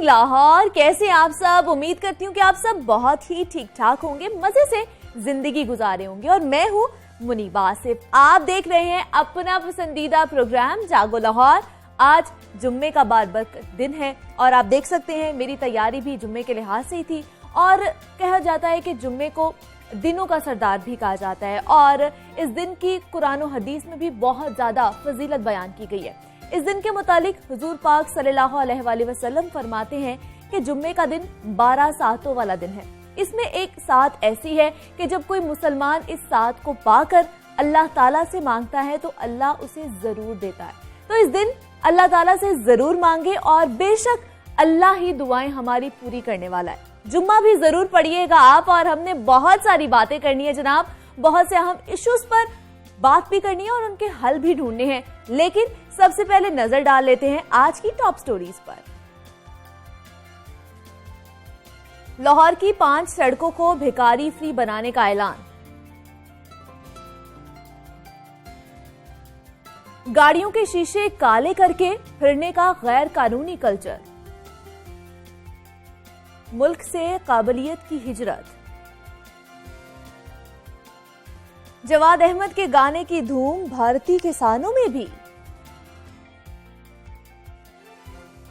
लाहौर, कैसे आप सब। उम्मीद करती हूँ कि आप सब बहुत ही ठीक ठाक होंगे, मजे से जिंदगी गुजारे होंगे। और मैं हूँ मुनीबा आसिफ, आप देख रहे हैं अपना पसंदीदा प्रोग्राम जागो लाहौर। आज जुम्मे का बारबरकत दिन है और आप देख सकते हैं मेरी तैयारी भी जुम्मे के लिहाज से ही थी। और कहा जाता है कि जुम्मे को दिनों का सरदार भी कहा जाता है और इस दिन की कुरान और हदीस में भी बहुत ज्यादा फजीलत बयान की गई है। इस दिन के मुतालिक हुजूर पाक सल्लल्लाहु अलैहि वसल्लम फरमाते हैं कि जुम्मे का दिन 12 सातों वाला दिन है। इसमें एक सात ऐसी है कि जब कोई मुसलमान इस सात को पाकर अल्लाह ताला से मांगता है तो अल्लाह उसे जरूर देता है। तो इस दिन अल्लाह ताला से जरूर मांगे और बेशक अल्लाह ही दुआएं हमारी पूरी करने वाला है। जुम्मा भी जरूर पढ़िएगा आप। और हमने बहुत सारी बातें करनी है जनाब, बहुत से अहम इश्यूज पर बात भी करनी है और उनके हल भी ढूंढने हैं। लेकिन सबसे पहले नजर डाल लेते हैं आज की टॉप स्टोरीज पर। लाहौर की 5 सड़कों को भिखारी फ्री बनाने का ऐलान। गाड़ियों के शीशे काले करके फिरने का गैर कानूनी कल्चर। मुल्क से काबिलियत की हिजरत। जवाद अहमद के गाने की धूम भारतीय किसानों में भी।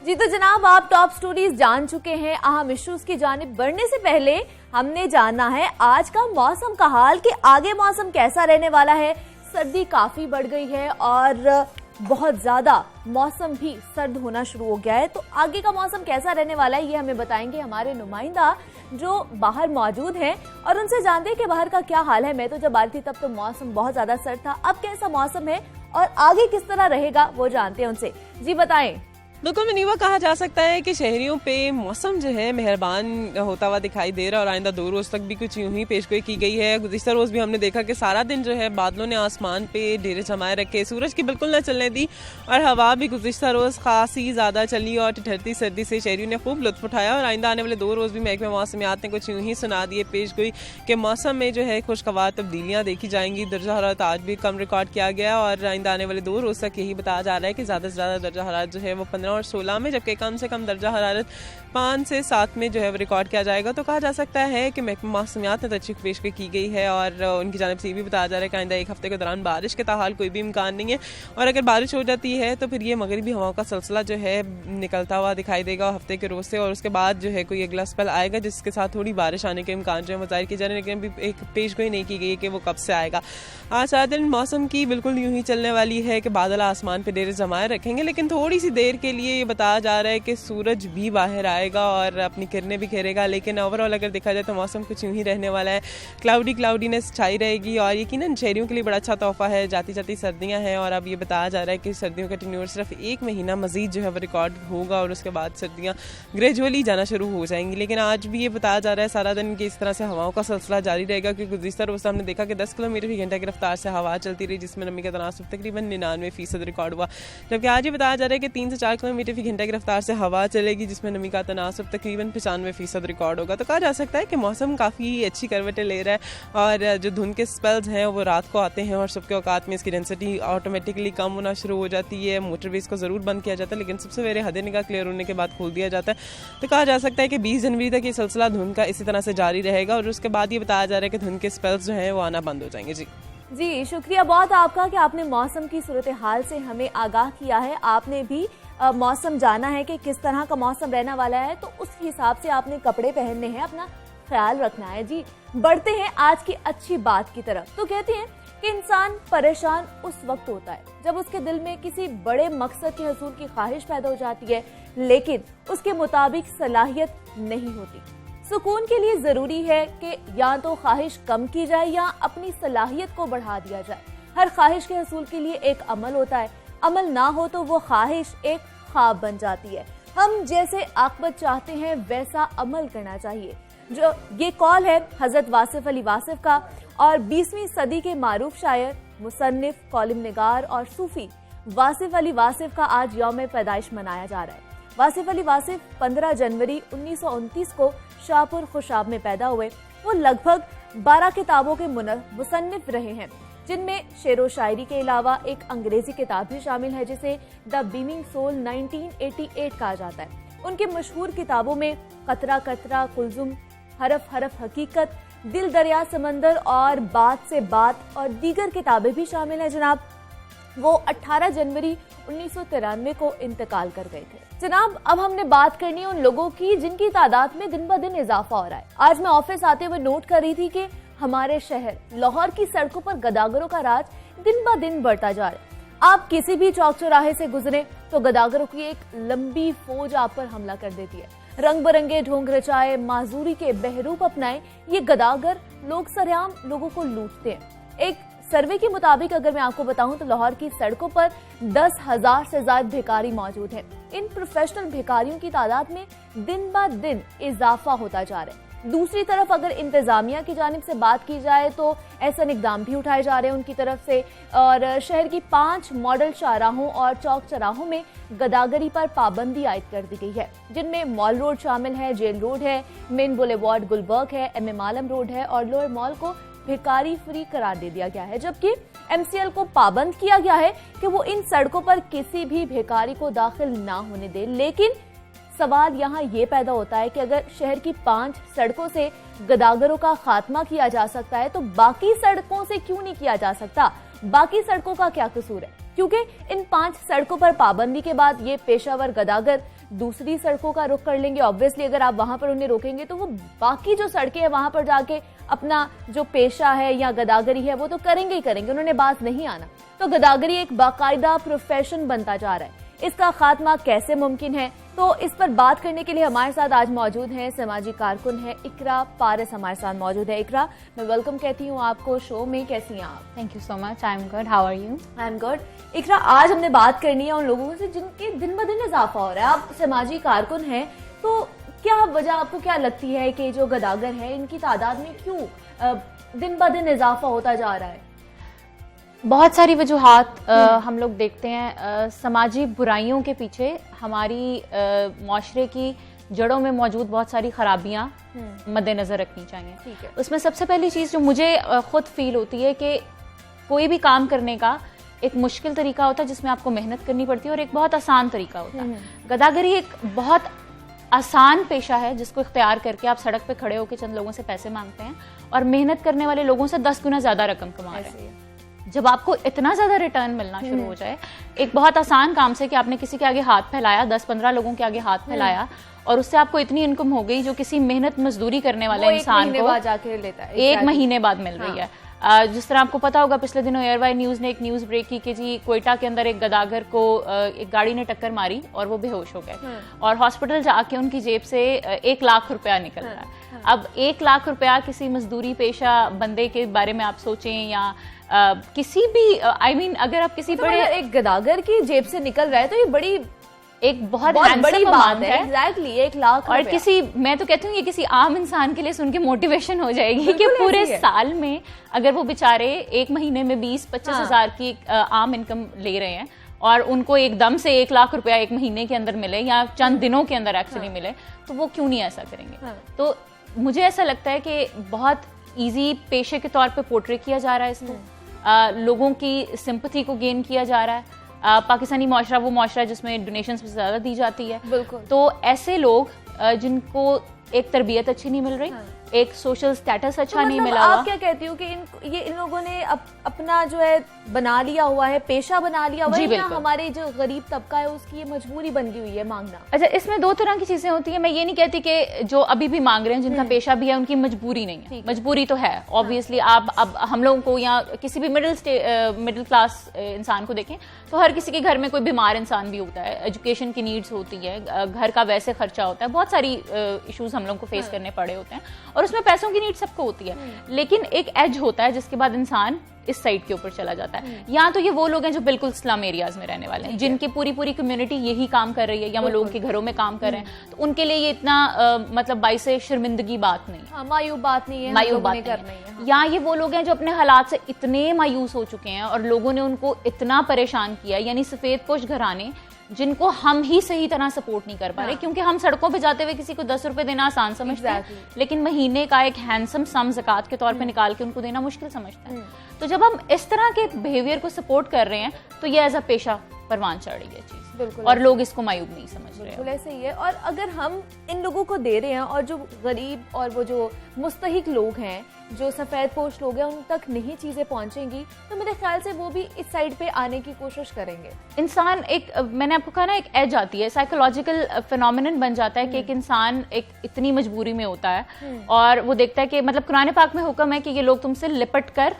जी तो जनाब, आप टॉप स्टोरीज जान चुके हैं। अहम इश्यूज की जानिब बढ़ने से पहले हमने जानना है आज का मौसम का हाल कि आगे मौसम कैसा रहने वाला है। सर्दी काफी बढ़ गई है और बहुत ज्यादा मौसम भी सर्द होना शुरू हो गया है। तो आगे का मौसम कैसा रहने वाला है ये हमें बताएंगे हमारे नुमाइंदा जो बाहर मौजूद हैं और उनसे जानते हैं कि बाहर का क्या हाल है। मैं तो जब आई थी तब तो मौसम बहुत ज्यादा सर्द था, अब कैसा मौसम है और आगे किस तरह रहेगा वो जानते हैं उनसे। जी बताएं। बिल्कुल मुनीबा, कहा जा सकता है कि शहरियों पे मौसम जो है मेहरबान होता हुआ दिखाई दे रहा है और आइंदा 2 रोज तक भी कुछ यूं ही पेशगोई की गई है। गुज़िश्ता रोज भी हमने देखा कि सारा दिन जो है बादलों ने आसमान पे डेरे जमाए रखे, सूरज की बिल्कुल न चलने दी और हवा भी गुज़िश्ता रोज खासी ज़्यादा चली और ठिठुरती सर्दी से शहरियों ने खूब लुत्फ उठाया। और आइंदा आने वाले 2 रोज भी महकमे मौसमियात ने कुछ यूं ही सुना दिए पेशगोई कि मौसम में जो है खुशगवार तब्दीलियाँ देखी जाएंगी। दर्जा हरारत आज भी कम रिकॉर्ड किया गया और आइंदा आने वाले 2 रोज तक यही बताया जा रहा है कि ज़्यादा से ज़्यादा दर्जा हरारत जो है वो 15 और 16 में, जबकि कम से कम दर्जा हरारत 5 से 7 में जो है वो रिकॉर्ड किया जाएगा। तो कहा जा सकता है कि मौसमियात ने अच्छी पेशगोई की गई है और उनकी जानिब से ये भी बताया जा रहा है कि आइंदा 1 हफ्ते के दौरान बारिश के ताहाल कोई भी इम्कान नहीं है। और अगर बारिश हो जाती है तो फिर ये मगरिबी हवाओं का सिलसिला जो है निकलता हुआ दिखाई देगा हफ्ते के रोज से और उसके बाद जो है कोई अगला स्पेल आएगा जिसके साथ थोड़ी बारिश आने के इम्कान जो है वो जाहिर की जा रहे हैं, लेकिन अभी एक पेशगोई नहीं की गई कि वो कब से आएगा। आज सारा दिन मौसम की बिल्कुल यूं ही चलने वाली है कि बादल आसमान पर डेरे जमाए रखेंगे, लेकिन थोड़ी सी देर के लिए ये बताया जा रहा है कि सूरज भी बाहर आएगा और अपनी किरणें भी खेलेगा। लेकिन ओवरऑल अगर देखा जाए तो मौसम कुछ यूं ही रहने वाला है। क्लाउडीनेस छाई रहेगी और यकीनन शहरियों के लिए बड़ा अच्छा तोहफा है। जाती जाती सर्दियां हैं और अब ये बताया जा रहा है कि सर्दियों का टेन्योर सिर्फ 1 महीना मजीद जो है वो रिकॉर्ड होगा और उसके बाद सर्दियां ग्रेजुअली जाना शुरू हो जाएंगी। लेकिन आज भी ये बताया जा रहा है सारा दिन कि इस तरह से हवाओं का सिलसिला जारी रहेगा क्योंकि गुज़िश्ता रोज हमने देखा कि 10 किलोमीटर फी घंटा की रफ्तार से हवा चलती रही जिसमें नमी का तनासुब तकरीबन 99% रिकॉर्ड हुआ। जबकि आज ये बताया जा रहा है कि 3 से 4 किलोमीटर फी घंटा की रफ्तार से हवा चलेगी जिसमें नमी का तनासुब तकरीबन 95% रिकॉर्ड होगा। तो कहा जा सकता है कि मौसम काफ़ी अच्छी करवटें ले रहा है और जो धुंध के स्पेल्स हैं वो रात को आते हैं और सुबह के औकात में इसकी डेंसिटी ऑटोमेटिकली कम होना शुरू हो जाती है। मोटरवेज को ज़रूर बंद किया जाता है लेकिन सबसे पहले हद निगाह क्लियर होने के बाद खोल दिया जाता है। तो कहा जा सकता है कि 20 जनवरी तक ये सिलसिला धुंध का इसी तरह से जारी रहेगा और उसके बाद ये बताया जा रहा है कि धुंध के स्पेल्स जो हैं वो आना बंद हो जाएंगे। जी शुक्रिया बहुत आपका कि आपने मौसम की सूरत हाल से हमें आगाह किया है। आपने भी मौसम जाना है कि किस तरह का मौसम रहने वाला है तो उस हिसाब से आपने कपड़े पहनने हैं, अपना ख्याल रखना है। जी बढ़ते हैं आज की अच्छी बात की तरफ। तो कहते हैं कि इंसान परेशान उस वक्त होता है जब उसके दिल में किसी बड़े मकसद के हसूल की ख्वाहिश पैदा हो जाती है लेकिन उसके मुताबिक सलाहियत नहीं होती। सुकून के लिए जरूरी है कि या तो ख्वाहिश कम की जाए या अपनी सलाहियत को बढ़ा दिया जाए। हर ख्वाहिश के हसूल के लिए एक अमल होता है, अमल ना हो तो वो ख्वाहिश एक ख्वाब बन जाती है। हम जैसे आकबत चाहते हैं वैसा अमल करना चाहिए। जो ये कॉल है हजरत वासिफ अली वासिफ का और 20वीं सदी के मारूफ शायर, मुसन्निफ, कॉलम निगार और सूफी वासिफ अली वासिफ का आज यौम पैदाइश मनाया जा रहा है। वासिफ अली वासिफ 15 जनवरी 1929 को शाहपुर खुशाब में पैदा हुए। वो लगभग 12 किताबों के मुसन्निफ रहे हैं जिनमें शेरो शायरी के अलावा एक अंग्रेजी किताब भी शामिल है जिसे द बीमिंग सोल 1988 कहा जाता है। उनके मशहूर किताबों में कतरा कतरा कुलजुम, हरफ हरफ हकीकत, दिल दरिया समंदर और बात से बात और दीगर किताबें भी शामिल हैं जनाब। वो 18 जनवरी 1993 को इंतकाल कर गए थे। जनाब, अब हमने बात करनी है उन लोगों की जिनकी तादाद में दिन ब दिन इजाफा हो रहा है। आज मैं ऑफिस आते हुए नोट कर रही थी कि हमारे शहर लाहौर की सड़कों पर गदागरों का राज दिन ब दिन बढ़ता जा रहा है। आप किसी भी चौक चौराहे से गुजरे तो गदागरों की एक लंबी फौज आप पर हमला कर देती है। रंग बिरंगे ढोंग रचाए, माजूरी के बहरूप अपनाए ये गदागर लोग सरेआम लोगों को लूटते हैं। एक सर्वे के मुताबिक अगर मैं आपको बताऊं तो लाहौर की सड़कों पर 10,000 से ज्यादा भिखारी मौजूद हैं। इन प्रोफेशनल भिखारियों की तादाद में दिन ब दिन इजाफा होता जा रहा है। दूसरी तरफ अगर इंतजामिया की जानिब से बात की जाए तो ऐसा इकदाम भी उठाए जा रहे हैं उनकी तरफ से, और शहर की 5 मॉडल शाहराहों और चौक चौराहों में गदागरी पर पाबंदी आयद कर दी गई है, जिनमें मॉल रोड शामिल है, जेल रोड है, मेन बुलेवार्ड गुलबर्ग है, MM आलम रोड है और लोअर मॉल को भिखारी फ्री करार दे दिया गया है। जबकि MCL को पाबंद किया गया है कि वो इन सड़कों पर किसी भी भिखारी को दाखिल ना होने दे। लेकिन सवाल यहाँ ये पैदा होता है कि अगर शहर की 5 सड़कों से गदागरों का खात्मा किया जा सकता है तो बाकी सड़कों से क्यों नहीं किया जा सकता? बाकी सड़कों का क्या कसूर है? क्योंकि इन 5 सड़कों पर पाबंदी के बाद ये पेशावर गदागर दूसरी सड़कों का रुख कर लेंगे। ऑब्वियसली अगर आप वहां पर उन्हें रोकेंगे तो वो बाकी जो सड़कें हैं वहां पर जाके अपना जो पेशा है या गदागरी है वो तो करेंगे ही करेंगे, उन्होंने बात नहीं आना। तो गदागरी एक बाकायदा प्रोफेशन बनता जा रहा है। इसका खात्मा कैसे मुमकिन है? तो इस पर बात करने के लिए हमारे साथ आज मौजूद हैं समाजी कारकुन है इकरा पारस हमारे साथ मौजूद है। इकरा, मैं वेलकम कहती हूँ आपको शो में। कैसी हैं आप? Thank you so much, I am good, how are you? I am good. Iqra, आज हमने बात करनी है उन लोगों से जिनके दिन ब दिन इजाफा हो रहा है। आप समाजी कारकुन हैं, तो क्या वजह आपको क्या लगती है कि जो गदागर है इनकी तादाद में क्यों दिन ब दिन इजाफा होता जा रहा है? बहुत सारी वजूहात हम लोग देखते हैं। समाजी बुराइयों के पीछे हमारी माशरे की जड़ों में मौजूद बहुत सारी खराबियां मद्देनजर रखनी चाहिए। ठीक है। उसमें सबसे पहली चीज़ जो मुझे खुद फील होती है कि कोई भी काम करने का एक मुश्किल तरीका होता है जिसमें आपको मेहनत करनी पड़ती है और एक बहुत आसान तरीका होता है। गदागरी एक बहुत आसान पेशा है जिसको इख्तियार करके आप सड़क पे खड़े होकर चंद लोगों से पैसे मांगते हैं और मेहनत करने वाले लोगों से 10 गुना ज्यादा रकम कमा रहे हैं। जब आपको इतना ज्यादा रिटर्न मिलना शुरू हो जाए एक बहुत आसान काम से कि आपने किसी के आगे हाथ फैलाया, 10-15 लोगों के आगे हाथ फैलाया और उससे आपको इतनी इनकम हो गई जो किसी मेहनत मजदूरी करने वाले इंसान को जाके लेता है, 1 महीने बाद मिल रही है। जिस तरह आपको पता होगा पिछले दिनों एयरवाई न्यूज ने एक न्यूज ब्रेक की कि जी कोयटा के अंदर एक गदागर को एक गाड़ी ने टक्कर मारी और वो बेहोश हो गए और हॉस्पिटल जाके उनकी जेब से 1 लाख रुपया निकल रहा है। अब 1 लाख रुपया किसी मजदूरी पेशा बंदे के बारे में आप सोचें या किसी भी अगर आप किसी बड़े एक गदागर की जेब से निकल रहा है तो ये एक बहुत बड़ी बात है। एग्जैक्टली 1 लाख और मैं तो कहती हूँ ये किसी आम इंसान के लिए सुन के मोटिवेशन हो जाएगी कि पूरे साल में अगर वो बेचारे 1 महीने में 20-25 हजार की आम इनकम ले रहे हैं और उनको एकदम से 1 लाख रुपया 1 महीने के अंदर मिले या चंद दिनों के अंदर एक्चुअली मिले तो वो क्यों नहीं ऐसा करेंगे? तो मुझे ऐसा लगता है कि बहुत ईजी पेशे के तौर पे पोर्ट्रे किया जा रहा है इसको, लोगों की सिंपैथी को गेन किया जा रहा है। पाकिस्तानी माशरा वो माशरा है जिसमें डोनेशंस से ज्यादा दी जाती है। बिल्कुल। तो ऐसे लोग जिनको एक तरबियत अच्छी नहीं मिल रही, एक सोशल स्टेटस अच्छा नहीं मिला हुआ। आप क्या कहती हो कि इन लोगों ने अपना जो है बना लिया हुआ है, पेशा बना लिया हुआ है, या हमारे जो गरीब तबका है उसकी ये मजबूरी बन गई हुई है मांगना? अच्छा, इसमें 2 तरह की चीजें होती है। मैं ये नहीं कहती कि जो अभी भी मांग रहे हैं जिनका पेशा भी है उनकी मजबूरी नहीं है, मजबूरी तो है ऑब्वियसली। आप अब हम लोगों को या किसी भी मिडिल क्लास इंसान को देखें तो हर किसी के घर में कोई बीमार इंसान भी होता है, एजुकेशन की नीड्स होती है, घर का वैसे खर्चा होता है, बहुत सारी इश्यूज हम लोग को फेस करने पड़े होते हैं और उसमें पैसों की नीड सबको होती है। लेकिन एक एज होता है जिसके बाद इंसान इस साइड के ऊपर चला जाता है। या तो ये वो लोग हैं जो बिल्कुल स्लम एरियाज में रहने वाले हैं, जिनकी पूरी कम्युनिटी यही काम कर रही है या वो लोगों के घरों में काम कर रहे हैं, तो उनके लिए ये इतना मतलब बाइस शर्मिंदगी बात नहीं, मायूब बात नहीं है, मायूब बात नहीं है। या ये वो लोग हैं जो अपने हालात से इतने मायूस हो चुके हैं और लोगों ने उनको इतना परेशान किया, यानी सफेद पोश घराने जिनको हम ही सही तरह सपोर्ट नहीं कर पा रहे, क्योंकि हम सड़कों पे जाते हुए किसी को 10 रुपए देना आसान समझते हैं, लेकिन महीने का एक हैंडसम सम ज़कात के तौर पे निकाल के उनको देना मुश्किल समझते हैं। तो जब हम इस तरह के बिहेवियर को सपोर्ट कर रहे हैं तो ये एज अ पेशा परवान चढ़ रही है चीज, बिल्कुल और लोग इसको मायूब नहीं समझ रहे बिल्कुल हैं। ऐसे ही है। और अगर हम इन लोगों को दे रहे हैं और जो गरीब और वो जो मुस्तहिक लोग हैं, जो सफेद पोश लोग हैं, उन तक नहीं चीजें पहुंचेंगी तो मेरे ख्याल से वो भी इस साइड पे आने की कोशिश करेंगे। इंसान एक, मैंने आपको कहा ना, एक एज आती है, साइकोलॉजिकल फिनोमिनन बन जाता है कि एक इंसान एक इतनी मजबूरी में होता है और वो देखता है कि मतलब कुरान पाक में हुक्म है कि ये लोग तुमसे लिपट कर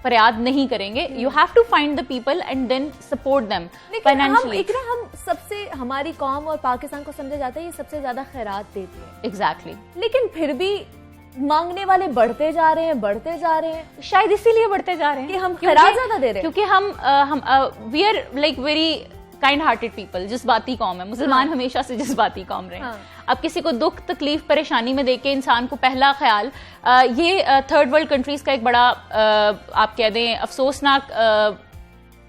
फरियाद नहीं करेंगे, you have to find the people and then support them financially. हम सबसे, हमारी कौम और पाकिस्तान को समझा जाता है ये सबसे ज्यादा खैरात देती है, एग्जैक्टली, लेकिन फिर भी मांगने वाले बढ़ते जा रहे हैं, शायद इसीलिए बढ़ते जा रहे हैं कि हम खैरात ज्यादा दे रहे हैं, क्योंकि हम we are like very kind hearted people, जज्बाती कौम है मुसलमान, हमेशा से जज्बाती कौम रहे हैं। अब किसी को दुख तकलीफ परेशानी में देख के इंसान को पहला ख्याल, ये थर्ड वर्ल्ड कंट्रीज का एक बड़ा आप कह दें अफसोसनाक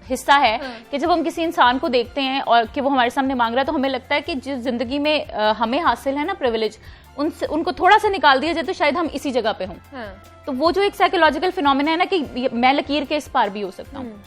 हिस्सा है कि जब हम किसी इंसान को देखते हैं और कि वो हमारे सामने मांग रहा है तो हमें लगता है कि जिस जिंदगी में हमें हासिल है ना प्रिविलेज, उनसे उनको थोड़ा सा निकाल दिया जाए तो शायद हम इसी जगह पे हों। तो वो जो एक साइकोलॉजिकल फिनोमेना है ना कि मैं लकीर के इस पार भी हो सकता हूँ,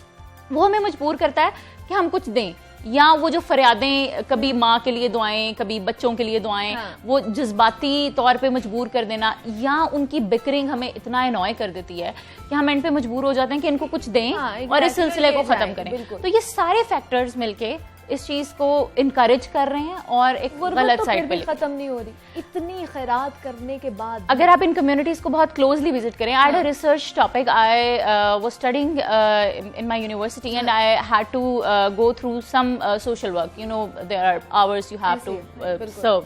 वो हमें मजबूर करता है कि हम कुछ दें, या वो जो फरियादें, कभी माँ के लिए दुआएं, कभी बच्चों के लिए दुआएं, वो जज्बाती तौर पे मजबूर कर देना, या उनकी बिकरिंग हमें इतना अनॉय कर देती है कि हम एंड पे मजबूर हो जाते हैं कि इनको कुछ दें और इस सिलसिले को खत्म करें। तो ये सारे फैक्टर्स मिलके इस चीज को इनकरेज कर रहे हैं और एक गलत साइड पे खत्म नहीं हो रही इतनी खैरात करने के बाद। अगर आप इन कम्युनिटीज को बहुत क्लोजली विजिट करें, I had a research topic, I was studying in my university and I had to go through some social work, you know there are hours you have to serve.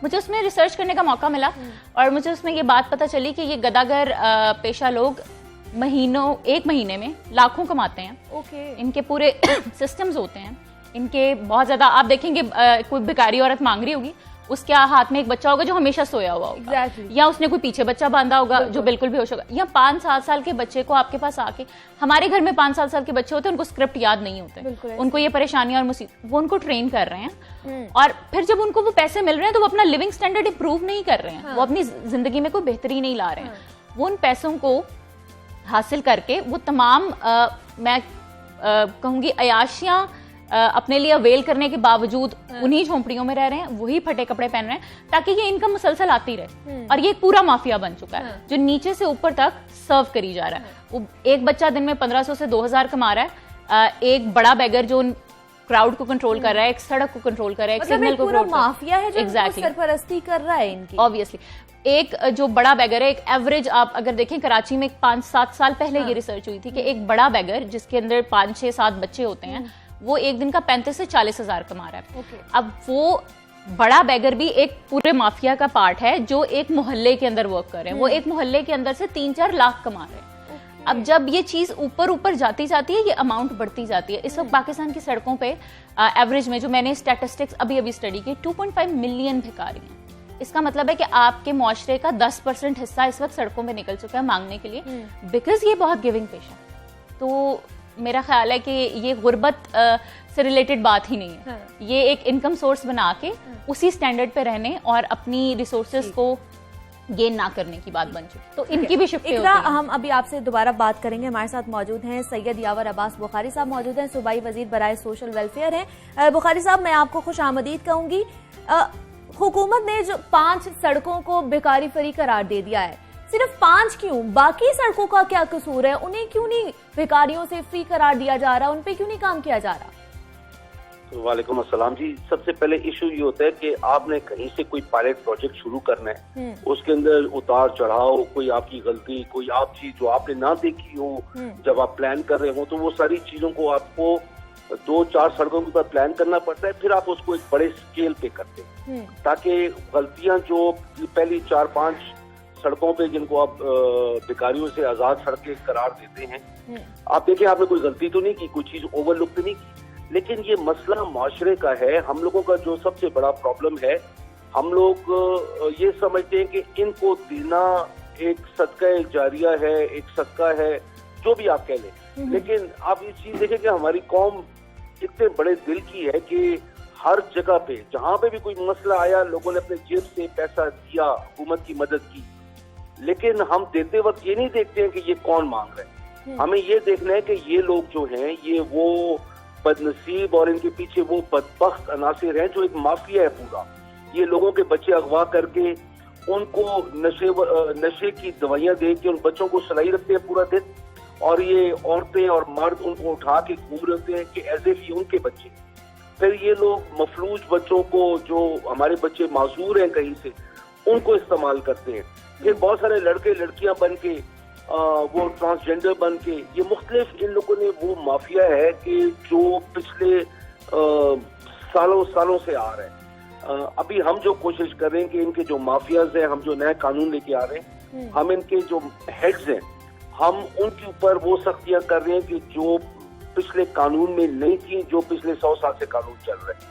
मुझे उसमें research करने का मौका मिला और मुझे उसमें ये बात पता चली कि ये गदागर पेशा लोग एक महीने में लाखों कमाते हैं। इनके पूरे सिस्टम्स होते हैं, इनके बहुत ज्यादा, आप देखेंगे कोई भिखारी औरत मांग रही होगी, उसके हाथ में एक बच्चा होगा जो हमेशा सोया हुआ होगा, या उसने कोई पीछे बच्चा बांधा होगा जो बिल्कुल बेहोश होगा, या 5-7 साल के बच्चे को आपके पास आके, हमारे घर में 5-7 साल के बच्चे होते हैं, उनको स्क्रिप्ट याद नहीं होते, उनको ये परेशानियां और मुसीबत, वो उनको ट्रेन कर रहे हैं और फिर जब उनको वो पैसे मिल रहे हैं तो वो अपना लिविंग स्टैंडर्ड इंप्रूव नहीं कर रहे हैं, वो अपनी जिंदगी में कोई बेहतरी नहीं ला रहे हैं। वो उन पैसों को हासिल करके वो तमाम मैं कहूंगी अयाशियां अपने लिए अवेल करने के बावजूद उन्हीं झोंपड़ियों में रह रहे हैं, वही फटे कपड़े पहन रहे हैं ताकि ये इनकम मुसलसल आती रहे। और ये एक पूरा माफिया बन चुका है जो नीचे से ऊपर तक सर्व करी जा रहा है। वो एक बच्चा दिन में 1500 से 2000 कमा रहा है, एक बड़ा बैगर जो क्राउड को कंट्रोल कर रहा है, एक सड़क को कंट्रोल कर रहा है, एक सिग्नल को कंट्रोल कर रहा है, माफिया है जो सरपरस्ती कर रहा है इनकी। ऑब्वियसली एक जो बड़ा बैगर है, एक एवरेज आप अगर देखें कराची में 5-7 साल पहले ये रिसर्च हुई थी कि एक बड़ा बैगर जिसके अंदर 5-6-7 बच्चे होते हैं, वो एक दिन का 35 से 40 हजार कमा रहा है। अब वो बड़ा बैगर भी एक पूरे माफिया का पार्ट है जो एक मोहल्ले के अंदर वर्क कर रहे हैं, वो एक मोहल्ले के अंदर से 3-4 लाख कमा रहे हैं। अब जब ये चीज ऊपर जाती जाती है, ये अमाउंट बढ़ती जाती है। इस वक्त पाकिस्तान की सड़कों पे एवरेज में, जो मैंने स्टैटिस्टिक्स अभी स्टडी की, 2.5 मिलियन भिखारी हैं। इसका मतलब है कि आपके मुआशरे का 10% हिस्सा इस वक्त सड़कों पे निकल चुका है मांगने के लिए, बिकॉज ये बहुत गिविंग पेशा है। तो मेरा ख्याल है कि ये गुर्बत से रिलेटेड बात ही नहीं है, ये एक इनकम सोर्स बना के उसी स्टैंडर्ड पे रहने और अपनी रिसोर्सेज को गेन ना करने की बात बन चुकी। तो इनकी भी शिफ्ट होती है। हम अभी आपसे दोबारा बात करेंगे। हमारे साथ मौजूद हैं सैयद यावर अब्बास बुखारी साहब, मौजूद हैं, सूबाई वजीर बराए सोशल वेलफेयर हैं। बुखारी साहब, मैं आपको खुश आमदीद कहूंगी। हुकूमत ने जो 5 सड़कों को भिखारी फ्री करार दे दिया है, सिर्फ 5 क्यों, बाकी सड़कों का क्या कसूर है? उन्हें क्यों नहीं भिखारियों से फ्री करार दिया जा रहा, उन पे क्यों नहीं काम किया जा रहा? वालेकुम अस्सलाम जी। सबसे पहले इशू ये होता है कि आपने कहीं से कोई पायलट प्रोजेक्ट शुरू करना है, उसके अंदर उतार चढ़ाव, कोई आपकी गलती, कोई आप चीज जो आपने ना देखी हो, जब आप प्लान कर रहे हो तो वो सारी चीजों को आपको 2-4 सड़कों के ऊपर प्लान करना पड़ता है, फिर आप उसको एक बड़े स्केल पे करते हैं ताकि गलतियां जो पहली 4-5 सड़कों पे जिनको आप भिखारियों से आजाद सड़कें करार देते हैं, आप देखें आपने कोई गलती तो नहीं की, कोई चीज ओवरलुक तो नहीं की, लेकिन ये मसला माशरे का है। हम लोगों का जो सबसे बड़ा प्रॉब्लम है, हम लोग ये समझते हैं कि इनको देना एक सदका जारिया है, एक सदका है, जो भी आप कह लें, लेकिन आप ये चीज देखें कि हमारी कौम इतने बड़े दिल की है कि हर जगह पे जहाँ पे भी कोई मसला आया, लोगों ने अपने जेब से पैसा दिया, हुकूमत की मदद की, लेकिन हम देते वक्त ये नहीं देखते हैं कि ये कौन मांग रहे हैं। हमें ये देखना है कि ये लोग जो हैं, ये वो बदनसीब और इनके पीछे वो बदबख्त अनासिर हैं जो एक माफिया है पूरा। ये लोगों के बच्चे अगवा करके उनको नशे की दवाइयां दे के उन बच्चों को सुलाई रखते हैं पूरा दिन, और ये औरतें और मर्द उनको उठा के घूम रहे हैं कि एज इफ उनके बच्चे। फिर ये लोग मफलूज बच्चों को, जो हमारे बच्चे माजूर हैं कहीं से, उनको इस्तेमाल करते हैं। फिर बहुत सारे लड़के लड़कियां बन के वो ट्रांसजेंडर बन के, ये मुख्तलिफ इन लोगों ने वो माफिया है कि जो पिछले सालों सालों से आ रहे हैं। अभी हम जो कोशिश कर रहे हैं कि इनके जो माफियाज हैं, हम जो नया कानून लेके आ रहे हैं, हम इनके जो हेड्स हैं, हम उनके ऊपर वो सख्तियां कर रहे हैं कि जो पिछले कानून में नहीं थी, जो पिछले 100 साल से कानून चल रहे हैं,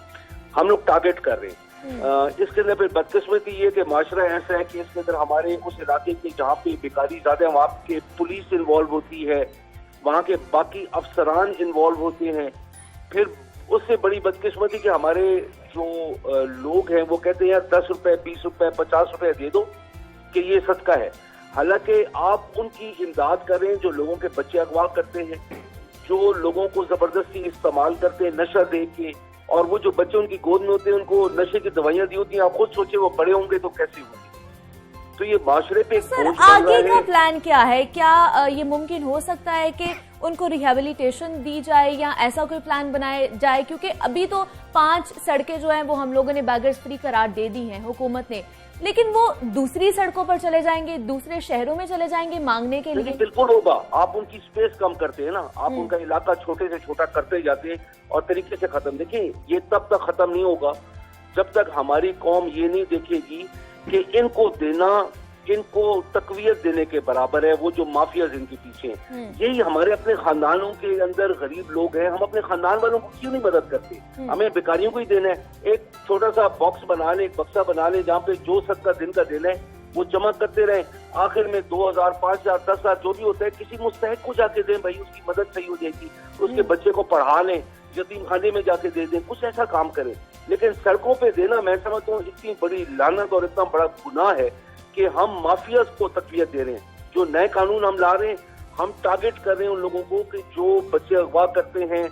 हम लोग टारगेट कर रहे हैं। इसके अंदर फिर बदकिस्मती ये कि माशरा ऐसा है कि इसके अंदर हमारे उस इलाके के जहाँ पे बेकारी ज्यादा है, वहाँ के पुलिस इन्वॉल्व होती है, वहाँ के बाकी अफसरान इन्वॉल्व होते हैं। फिर उससे बड़ी बदकिस्मती कि हमारे जो लोग हैं वो कहते हैं यार 10 रुपए, 20 रुपए, 50 रुपए दे दो कि ये सदका है। हालांकि आप उनकी इमदाद कर रहे हैं जो लोगों के बच्चे अगवा करते हैं, जो लोगों को जबरदस्ती इस्तेमाल करते हैं नशा दे के, और वो जो बच्चे उनकी गोद में होते हैं उनको नशे की दवाइयां दी होती हैं। आप खुद सोचे वो बड़े होंगे तो कैसे होंगे। तो ये माशरे पे सर आगे का प्लान क्या है? क्या ये मुमकिन हो सकता है कि उनको रिहेबिलिटेशन दी जाए या ऐसा कोई प्लान बनाया जाए? क्योंकि अभी तो 5 सड़कें जो हैं वो हम लोगों ने बैगर्स फ्री करार दे दी हैं हुकूमत ने, लेकिन वो दूसरी सड़कों पर चले जाएंगे, दूसरे शहरों में चले जाएंगे मांगने के लिए। बिल्कुल होगा। आप उनकी स्पेस कम करते हैं ना, आप उनका इलाका छोटे से छोटा करते जाते हैं और तरीके से खत्म। देखिए ये तब तक खत्म नहीं होगा जब तक हमारी कौम ये नहीं देखेगी कि इनको देना, इनको तकवीयत देने के बराबर है वो जो माफियाज इनके पीछे हैं। यही हमारे अपने खानदानों के अंदर गरीब लोग हैं, हम अपने खानदान वालों को क्यों नहीं मदद करते? हमें बेकारियों को ही देना है। एक छोटा सा बॉक्स बना ले, एक बक्सा बना ले, जहाँ पे जो सबका दिन का देना है वो जमा करते रहे। आखिर में 2000, 5000, 10,000 जो भी होता है किसी मुस्तहिक को जाके दें, भाई उसकी मदद सही हो जाएगी। उसके बच्चे को पढ़ा लें, यतीम खाने में जाके दे दें, कुछ ऐसा काम करें। लेकिन सड़कों पे देना मैं समझता हूँ इतनी बड़ी लानत और इतना बड़ा गुनाह है कि हम माफियाज को तकवीयत दे रहे हैं। जो नए कानून हम ला रहे हैं, हम टारगेट कर रहे हैं उन लोगों को कि जो बच्चे अगवा करते हैं,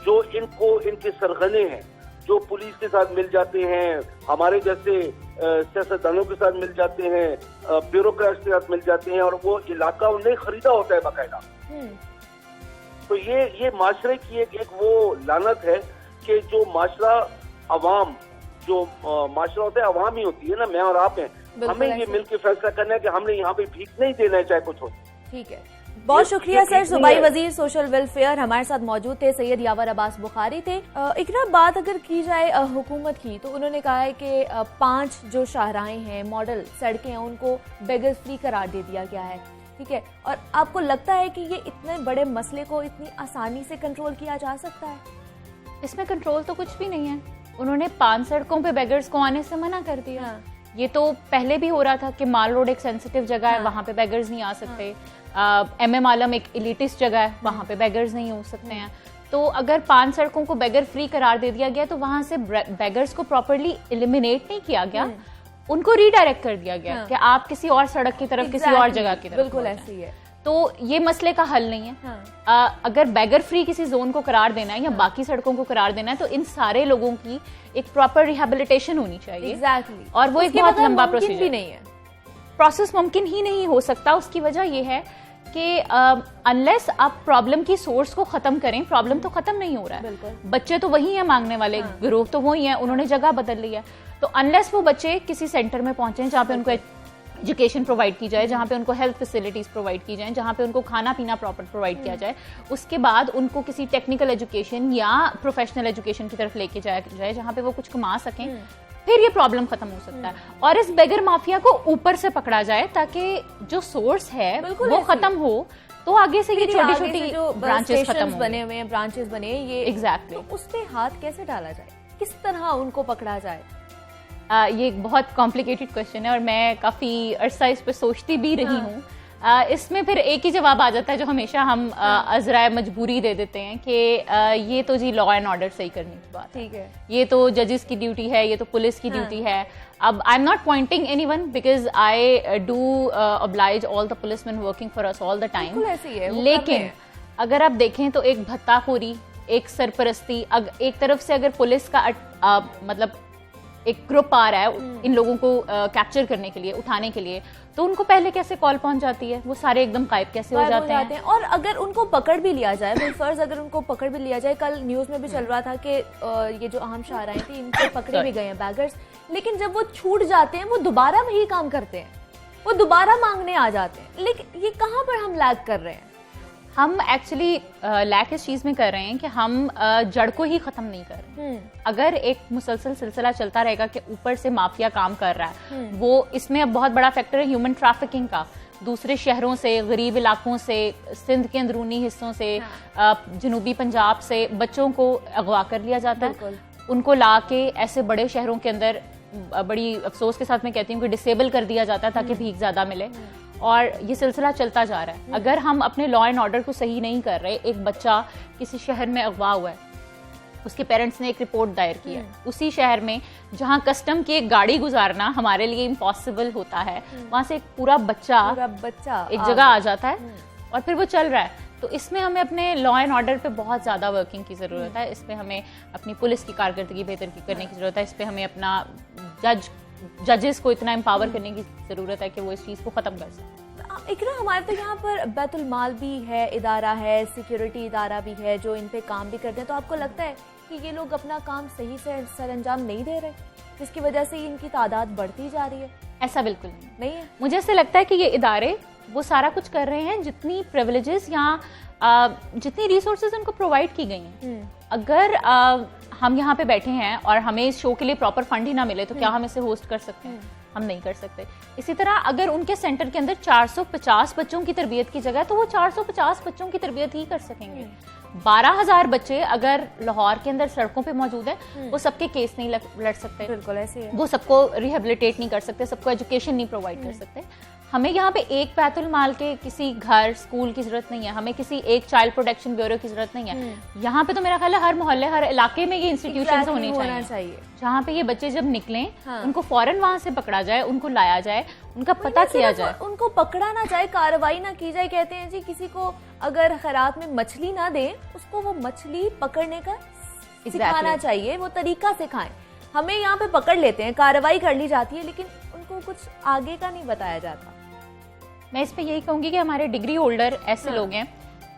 जो इनको इनके सरगने हैं, जो पुलिस के साथ मिल जाते हैं, हमारे जैसे सियासतदानों के साथ मिल जाते हैं, ब्यूरोक्रेट्स के साथ मिल जाते हैं, और वो इलाका उन्हें खरीदा होता है बाकायदा। तो ये माशरे की एक वो लानत है कि जो माशरा अवाम, जो माशरा होता है अवाम ही होती है ना, मैं और आप हैं, हमें ये मिलकर फैसला करना है कि हमने यहाँ पे भीख नहीं देना है चाहे कुछ हो। ठीक है, बहुत शुक्रिया सर। सूबाई वजीर सोशल वेलफेयर हमारे साथ मौजूद थे, सैयद यावर अब्बास बुखारी थे। इकरा बात अगर की जाए हुकूमत की, तो उन्होंने कहा है कि 5 जो शाहराहें हैं, मॉडल सड़कें हैं, उनको बेगर फ्री करार दे दिया गया है। ठीक है, और आपको लगता है कि ये इतने बड़े मसले को इतनी आसानी से कंट्रोल किया जा सकता है? इसमें कंट्रोल तो कुछ भी नहीं है। उन्होंने 5 सड़कों पे बेगर्स को आने से मना कर दिया। ये तो पहले भी हो रहा था कि माल रोड एक सेंसिटिव जगह है, वहां पे बेगर्स नहीं आ सकते। MM आलम एक एलिटिस्ट जगह है, वहां पे बेगर्स नहीं हो सकते हैं। तो अगर 5 सड़कों को बेगर फ्री करार दे दिया गया तो वहां से बेगर्स को प्रॉपर्ली एलिमिनेट नहीं किया गया, उनको रीडायरेक्ट कर दिया गया कि आप किसी और सड़क की तरफ, किसी और जगह की तरफ। बिल्कुल ऐसी है। तो ये मसले का हल नहीं है। अगर बेगर फ्री किसी जोन को करार देना है या बाकी सड़कों को करार देना है तो इन सारे लोगों की एक प्रॉपर रिहेबिलिटेशन होनी चाहिए। Exactly. और वो एक बहुत लंबा प्रोसीजर भी नहीं है। प्रोसेस मुमकिन ही नहीं हो सकता। उसकी वजह यह है कि अनलेस आप प्रॉब्लम की सोर्स को खत्म करें, प्रॉब्लम तो खत्म नहीं हो रहा है। बच्चे तो वही है मांगने वाले, गिरोह तो वही है, उन्होंने जगह बदल ली है। तो अनलेस वो बच्चे किसी सेंटर में पहुंचे जहाँ पे उनको एजुकेशन प्रोवाइड की जाए, जहाँ पे उनको हेल्थ फैसिलिटीज प्रोवाइड की जाए, जहाँ पे उनको खाना पीना प्रॉपर प्रोवाइड किया जाए, उसके बाद उनको किसी टेक्निकल एजुकेशन या प्रोफेशनल एजुकेशन की तरफ लेके जाया जाए जहाँ पे वो कुछ कमा सकें, फिर ये प्रॉब्लम खत्म हो सकता है। और इस बेगर माफिया को ऊपर से पकड़ा जाए ताकि जो सोर्स है वो खत्म हो, तो आगे से ये छोटी छोटी जो ब्रांचेस खत्म बने हुए हैं, ब्रांचेस बने, ये एग्जैक्टली तो उस पे हाथ कैसे डाला जाए, किस तरह उनको पकड़ा जाए? ये एक बहुत कॉम्प्लिकेटेड क्वेश्चन है और मैं काफी अरसा इस पर सोचती भी रही हूँ। इसमें फिर एक ही जवाब आ जाता है जो हमेशा हम अजराए मजबूरी दे देते हैं कि ये तो जी लॉ एंड ऑर्डर सही करने की बात है, ठीक है, ये तो जजेस की ड्यूटी है, ये तो पुलिस की ड्यूटी है। अब I am not pointing anyone because I do oblige all the policeman working for us all the time, लेकिन अगर आप देखें तो एक भत्ताखोरी एक सरपरस्ती, एक तरफ से अगर पुलिस का मतलब एक ग्रुप आ रहा है इन लोगों को कैप्चर करने के लिए, उठाने के लिए, तो उनको पहले कैसे कॉल पहुंच जाती है, वो सारे एकदम गायब कैसे हो जाते हैं। और अगर उनको पकड़ भी लिया जाए, बिलफर्ज अगर उनको पकड़ भी लिया जाए, कल न्यूज में भी चल रहा था कि ये जो अहम शाहराएं थी इनको पकड़े भी गए हैं बैगर्स, लेकिन जब वो छूट जाते हैं वो दोबारा वही काम करते हैं, वो दोबारा मांगने आ जाते हैं। लेकिन ये कहाँ पर हम लैग कर रहे हैं? हम एक्चुअली लैक इस चीज में कर रहे हैं कि हम जड़ को ही खत्म नहीं कर रहे। अगर एक मुसलसल सिलसिला चलता रहेगा कि ऊपर से माफिया काम कर रहा है, वो इसमें अब बहुत बड़ा फैक्टर है ह्यूमन ट्रैफिकिंग का, दूसरे शहरों से, गरीब इलाकों से, सिंध के अंदरूनी हिस्सों से, जनूबी पंजाब से बच्चों को अगवा कर लिया जाता है, उनको ला के ऐसे बड़े शहरों के अंदर, बड़ी अफसोस के साथ मैं कहती हूँ कि डिसेबल कर दिया जाता है ताकि भीख ज्यादा मिले, और ये सिलसिला चलता जा रहा है। अगर हम अपने लॉ एंड ऑर्डर को सही नहीं कर रहे, एक बच्चा किसी शहर में अगवा हुआ है, उसके पेरेंट्स ने एक रिपोर्ट दायर की है, उसी शहर में जहां कस्टम की एक गाड़ी गुजारना हमारे लिए इम्पॉसिबल होता है, वहां से एक पूरा बच्चा एक जगह आ जाता है और फिर वो चल रहा है। तो इसमें हमें अपने लॉ एंड ऑर्डर पे बहुत ज्यादा वर्किंग की जरूरत है, इस पे हमें अपनी पुलिस की कारकर्दगी बेहतर करने की जरूरत है, इस पे हमें अपना जजेस को इतना एम्पावर करने की जरूरत है कि वो इस चीज को खत्म कर सकें। इकरा, हमारे तो यहाँ पर बैतुल माल भी है, इदारा है, सिक्योरिटी इदारा भी है जो इन पे काम भी करते हैं, तो आपको लगता है कि ये लोग अपना काम सही से सरअंजाम नहीं दे रहे, जिसकी वजह से इनकी तादाद बढ़ती जा रही है? ऐसा बिल्कुल नहीं है। मुझे ऐसे लगता है कि ये इदारे वो सारा कुछ कर रहे हैं, जितनी प्रिविलेजेस या जितनी रिसोर्सेज उनको प्रोवाइड की गई हैं। अगर हम यहाँ पे बैठे हैं और हमें इस शो के लिए प्रॉपर फंड ही ना मिले तो क्या हम इसे होस्ट कर सकते हैं? हम नहीं कर सकते। इसी तरह अगर उनके सेंटर के अंदर 450 बच्चों की तरबियत की जगह, तो वो 450 बच्चों की तरबियत ही कर सकेंगे। 12,000 बच्चे अगर लाहौर के अंदर सड़कों पे मौजूद हैं, वो सबके केस नहीं लड़ सकते, बिल्कुल ऐसे है। वो सबको रिहेबिलिटेट नहीं कर सकते, सबको एजुकेशन नहीं प्रोवाइड कर सकते। हमें यहाँ पे एक बैतुल माल के किसी घर, स्कूल की जरूरत नहीं है, हमें किसी एक चाइल्ड प्रोटेक्शन ब्यूरो की जरूरत नहीं है। यहाँ पे तो मेरा ख्याल है हर मोहल्ले, हर इलाके में ये इंस्टीट्यूशन होने चाहिए जहाँ पे ये बच्चे जब निकलें, उनको फौरन वहां से पकड़ा जाए, उनको लाया जाए, उनका पता किया जाए, उनको पकड़ा ना जाए, कार्रवाई ना की जाए। कहते हैं जी किसी को अगर खैरात में मछली ना दे, उसको वो मछली पकड़ने का सिखाना चाहिए, वो तरीका सिखाएं। हमें यहाँ पे पकड़ लेते हैं, कार्रवाई कर ली जाती है, लेकिन उनको कुछ आगे का नहीं बताया जाता। मैं इस पे यही कहूंगी कि हमारे डिग्री होल्डर ऐसे लोग हैं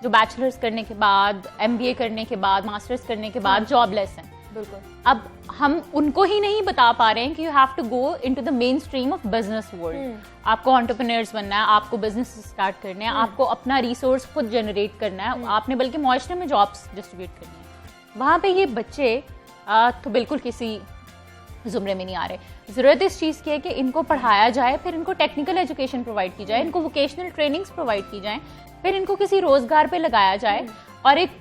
जो बैचलर्स करने के बाद, MBA करने के बाद, मास्टर्स करने के बाद जॉबलेस हैं। बिल्कुल। अब हम उनको ही नहीं बता पा रहे हैं कि you have to go into the mainstream of business world. आपको एंटरप्रेन्योर्स बनना है, आपको बिजनेस स्टार्ट करने हैं, आपको अपना रिसोर्स खुद जनरेट करना है, आपने बल्कि मुआशरे में जॉब्स डिस्ट्रीब्यूट करनी है। वहां पे ये बच्चे तो बिल्कुल किसी जुमरे में नहीं आ रहे। जरूरत इस चीज की है कि इनको पढ़ाया जाए, फिर इनको टेक्निकल एजुकेशन प्रोवाइड की जाए, इनको वोकेशनल ट्रेनिंग्स प्रोवाइड की जाए, फिर इनको किसी रोजगार पे लगाया जाए। और एक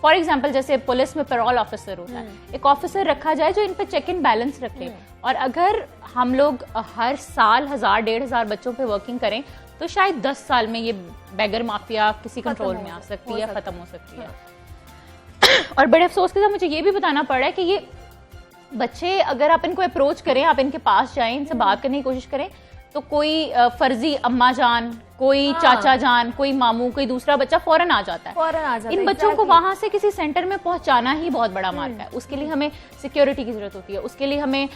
फॉर एग्जांपल जैसे पुलिस में पैरोल ऑफिसर होता है, एक ऑफिसर रखा जाए जो इन पे चेक एंड बैलेंस रखे। और अगर हम लोग हर साल 1000-1500 बच्चों पे वर्किंग करें तो शायद 10 साल में ये बैगर माफिया किसी कंट्रोल में आ सकती है, खत्म हो सकती है। और बड़े अफसोस के साथ मुझे ये भी बताना पड़ रहा है कि ये बच्चे, अगर आप इनको अप्रोच करें, आप इनके पास जाएं, इनसे बात करने की कोशिश करें, तो कोई फर्जी अम्मा जान, कोई चाचा जान, कोई मामू, कोई दूसरा बच्चा फौरन आ जाता है। इन बच्चों को वहां से किसी सेंटर में पहुंचाना ही बहुत बड़ा मार्ग है। उसके लिए हमें सिक्योरिटी की जरूरत होती है, उसके लिए हमें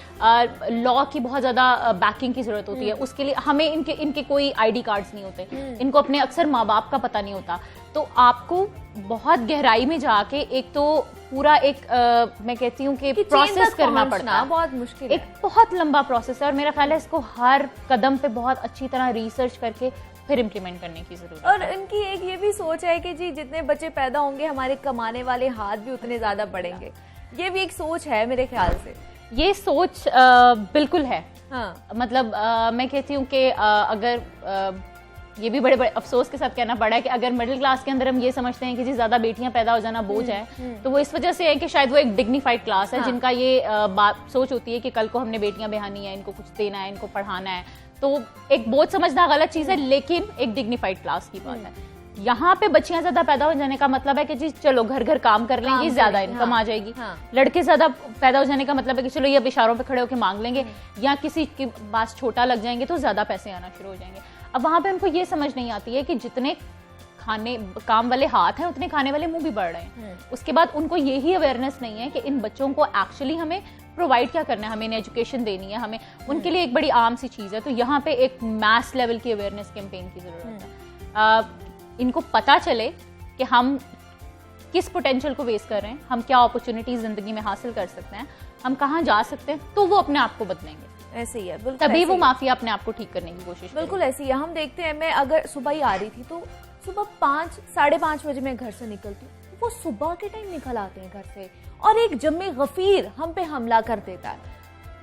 लॉ की बहुत ज्यादा बैकिंग की जरूरत होती है, उसके लिए हमें इनके कोई ID कार्ड्स नहीं होते, इनको अपने अक्सर माँ बाप का पता नहीं होता। तो आपको बहुत गहराई में जाके एक तो पूरा एक मैं कहती हूँ कि प्रोसेस करना पड़ता है, बहुत मुश्किल, एक बहुत लंबा प्रोसेस है। और मेरा ख्याल है इसको हर कदम पे बहुत अच्छी तरह रिसर्च करके फिर इम्प्लीमेंट करने की जरूरत है। और इनकी एक ये भी सोच है कि जी जितने बच्चे पैदा होंगे हमारे कमाने वाले हाथ भी उतने ज्यादा बढ़ेंगे। ये भी एक सोच है मेरे ख्याल से। ये सोच बिल्कुल है। मतलब मैं कहती हूँ कि अगर ये भी बड़े बड़े अफसोस के साथ कहना पड़ा है कि अगर मिडिल क्लास के अंदर हम ये समझते हैं कि जी ज्यादा बेटियां पैदा हो जाना बोझ है, तो वो इस वजह से है कि शायद वो एक डिग्निफाइड क्लास है, जिनका ये सोच होती है कि कल को हमने बेटियां बिहानी है, इनको कुछ देना है, इनको पढ़ाना है। तो एक बोझ समझना गलत चीज है, लेकिन एक डिग्निफाइड क्लास की बात है। यहाँ पे बच्चियां ज्यादा पैदा हो जाने का मतलब है कि जी चलो घर घर काम कर लेंगे, ज्यादा इनकम आ जाएगी। लड़के ज्यादा पैदा हो जाने का मतलब है कि चलो ये अब इशारों पे खड़े होकर मांग लेंगे, या किसी के पास छोटा लग जाएंगे तो ज्यादा पैसे आना शुरू हो जाएंगे। अब वहां पे उनको ये समझ नहीं आती है कि जितने खाने काम वाले हाथ हैं उतने खाने वाले मुंह भी बढ़ रहे हैं। उसके बाद उनको यही अवेयरनेस नहीं है कि इन बच्चों को एक्चुअली हमें प्रोवाइड क्या करना है, हमें एजुकेशन देनी है, हमें उनके लिए एक बड़ी आम सी चीज़ है। तो यहाँ पे एक मैस लेवल की अवेयरनेस कैंपेन की ज़रूरत है। इनको पता चले कि हम किस पोटेंशियल को वेस्ट कर रहे हैं, हम क्या अपॉर्चुनिटीज जिंदगी में हासिल कर सकते हैं, हम कहाँ जा सकते हैं, तो वो अपने आप को बदलेंगे। ऐसे ही है, बिल्कुल तभी ऐसे वो ही। माफिया अपने आप को ठीक करने की कोशिश बिल्कुल ऐसी है। हम देखते हैं, मैं अगर सुबह ही आ रही थी तो सुबह 5, 5:30 बजे मैं घर से निकलती हूँ, वो सुबह के टाइम निकल आते हैं घर से और एक जम्मे गफीर हम पे हमला कर देता है।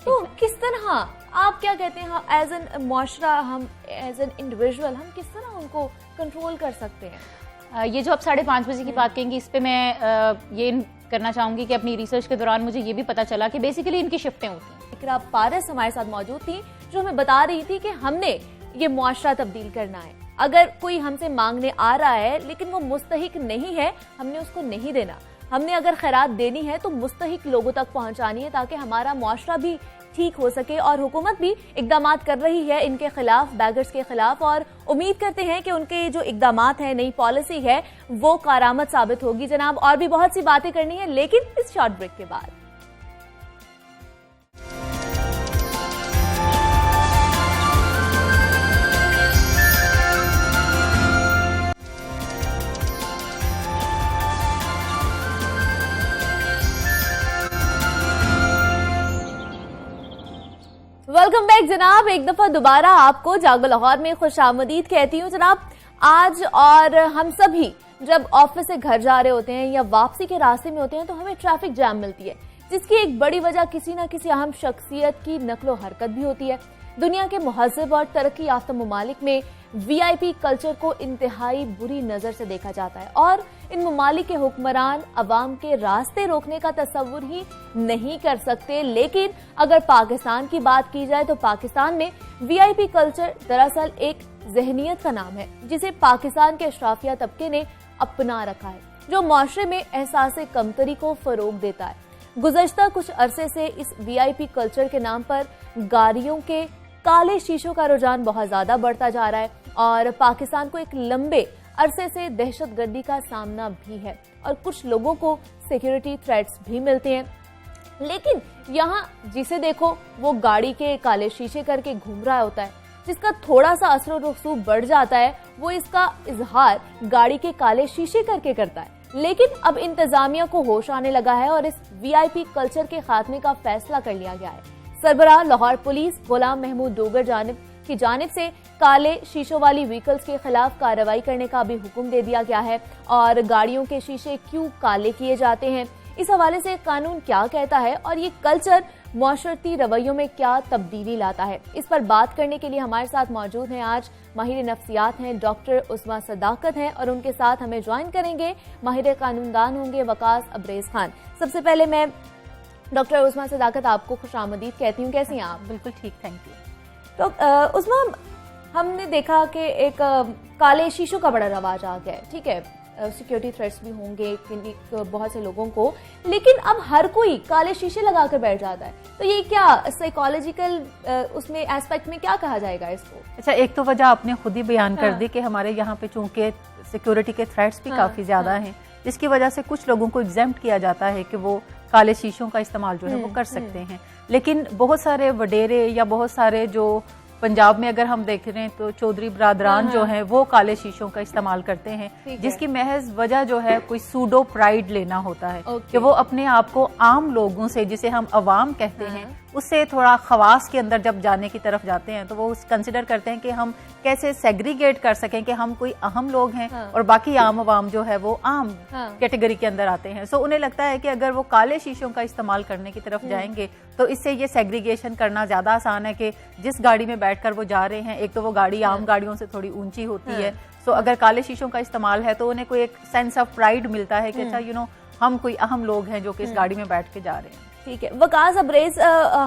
तो किस तरह आप क्या कहते हैं, एज एन मुआशरा, हम एज एन इंडिविजुअल, हम किस तरह उनको कंट्रोल कर सकते हैं? ये जो आप 5:30 बजे की बात कहेंगी, इस पे मैं ये करना चाहूंगी कि अपनी रिसर्च के दौरान मुझे ये भी पता चला कि बेसिकली इनकी शिफ्टें होती हैं। इकरा पारस हमारे साथ मौजूद थी जो हमें बता रही थी कि हमने ये मुआशरा तब्दील करना है। अगर कोई हमसे मांगने आ रहा है लेकिन वो मुस्तहिक नहीं है, हमने उसको नहीं देना। हमने अगर खैरात देनी है तो मुस्तहिक लोगों तक पहुंचानी है ताकि हमारा मुआशरा भी ठीक हो सके। और हुकूमत भी इकदामात कर रही है इनके खिलाफ, बैगर्स के खिलाफ, और उम्मीद करते हैं कि उनके जो इकदामात है, नई पॉलिसी है, वो कारामद साबित होगी। जनाब, और भी बहुत सी बातें करनी है लेकिन इस शॉर्ट ब्रेक के बाद। वेलकम बैक जनाब, एक दफा दोबारा आपको जागो लाहौर में खुशामदीद कहती हूँ। जनाब, आज और हम सभी जब ऑफिस से घर जा रहे होते हैं या वापसी के रास्ते में होते हैं तो हमें ट्रैफिक जैम मिलती है, जिसकी एक बड़ी वजह किसी न किसी अहम शख्सियत की नकलो हरकत भी होती है। दुनिया के मुहज़्ज़ब और तरक्की याफ्ता ममालिक में VIP कल्चर को इंतहाई बुरी नजर से देखा जाता है और इन ममालिक के हुक्मरान अवाम के रास्ते रोकने का तस्वुर ही नहीं कर सकते। लेकिन अगर पाकिस्तान की बात की जाए तो पाकिस्तान में VIP कल्चर दरअसल एक ज़हनियत का नाम है जिसे पाकिस्तान के अशराफिया तबके ने अपना रखा है, जो माशरे में एहसास कमतरी को फरोग देता है। गुज़श्ता कुछ अरसे से इस VIP कल्चर के नाम पर गाड़ियों के काले शीशों का रुझान बहुत ज्यादा बढ़ता जा रहा है और पाकिस्तान को एक लंबे अरसे से दहशतगर्दी का सामना भी है और कुछ लोगों को सिक्योरिटी थ्रेट्स भी मिलते हैं। लेकिन यहाँ जिसे देखो वो गाड़ी के काले शीशे करके घूम रहा होता है, जिसका थोड़ा सा असर रसूख बढ़ जाता है वो इसका इजहार गाड़ी के काले शीशे करके करता है। लेकिन अब इंतजामिया को होश आने लगा है और इस VIP कल्चर के खात्मे का फैसला कर लिया गया है। सरबराह लाहौर पुलिस गुलाम महमूद डोगर की जानिब से काले शीशों वाली व्हीकल्स के खिलाफ कार्रवाई करने का भी हुक्म दे दिया गया है। और गाड़ियों के शीशे क्यों काले किए जाते हैं, इस हवाले से कानून क्या कहता है और ये कल्चर मुआशरती रवैयों में क्या तब्दीली लाता है, इस पर बात करने के लिए हमारे साथ मौजूद हैं आज माहिर नफ्सियात हैं डॉक्टर उस्मा सदाकत हैं और उनके साथ हमें ज्वाइन करेंगे माहिर कानूनदान होंगे वकास अब्रेज खान। सबसे पहले मैं डॉक्टर उस्मा सदाकत आपको खुशामदीद कहती हूँ, कैसी हैं आप? बिल्कुल ठीक, थैंक यू। तो उस्मा, हमने देखा कि एक काले शीशों का बड़ा रवाज आ गया है, ठीक है, सिक्योरिटी थ्रेट्स भी होंगे बहुत से लोगों को, लेकिन अब हर कोई काले शीशे लगाकर बैठ जाता है। तो ये क्या साइकोलॉजिकल उसमें एस्पेक्ट में क्या कहा जाएगा इसको? अच्छा, एक तो वजह आपने खुद ही बयान कर दी कि हमारे यहाँ पे चूंकि सिक्योरिटी के थ्रेट्स भी काफी ज्यादा हैं, जिसकी वजह से कुछ लोगों को एग्जेम्प्ट किया जाता है कि वो काले शीशों का इस्तेमाल जो है वो कर सकते हैं। लेकिन बहुत सारे वडेरे या बहुत सारे जो पंजाब में अगर हम देख रहे हैं तो चौधरी बरादरान जो हैं वो काले शीशों का इस्तेमाल करते हैं, जिसकी महज वजह जो है कोई सूडो प्राइड लेना होता है कि वो अपने आप को आम लोगों से, जिसे हम अवाम कहते हैं, उससे थोड़ा खवास के अंदर जब जाने की तरफ जाते हैं तो वो कंसिडर करते हैं कि हम कैसे सेग्रीगेट कर सकें कि हम कोई अहम लोग हैं और बाकी आम अवाम जो है वो आम कैटेगरी के अंदर आते हैं। सो उन्हें लगता है कि अगर वो काले शीशों का इस्तेमाल करने की तरफ जाएंगे तो इससे ये सेग्रीगेशन करना ज्यादा आसान है कि जिस गाड़ी में बैठकर वो जा रहे हैं, एक तो वो गाड़ी आम गाड़ियों से थोड़ी ऊंची होती है, सो अगर काले शीशों का इस्तेमाल है तो उन्हें कोई एक सेंस ऑफ प्राइड मिलता है कि अच्छा हम कोई अहम लोग हैं जो कि इस गाड़ी में बैठ के जा रहे हैं। ठीक है, वकास अब्रेज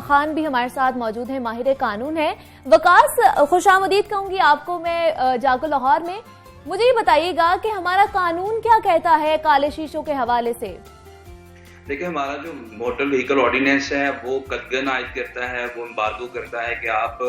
खान भी हमारे साथ मौजूद है, माहिर कानून है। वकास, खुशामदीद कहूंगी आपको मैं जागो लाहौर में। मुझे ये बताइएगा कि हमारा कानून क्या कहता है काले शीशों के हवाले से? देखिए, हमारा जो मोटर व्हीकल ऑर्डिनेंस है वो कतगन आयद करता है, वो एम्बार्गो करता है कि आप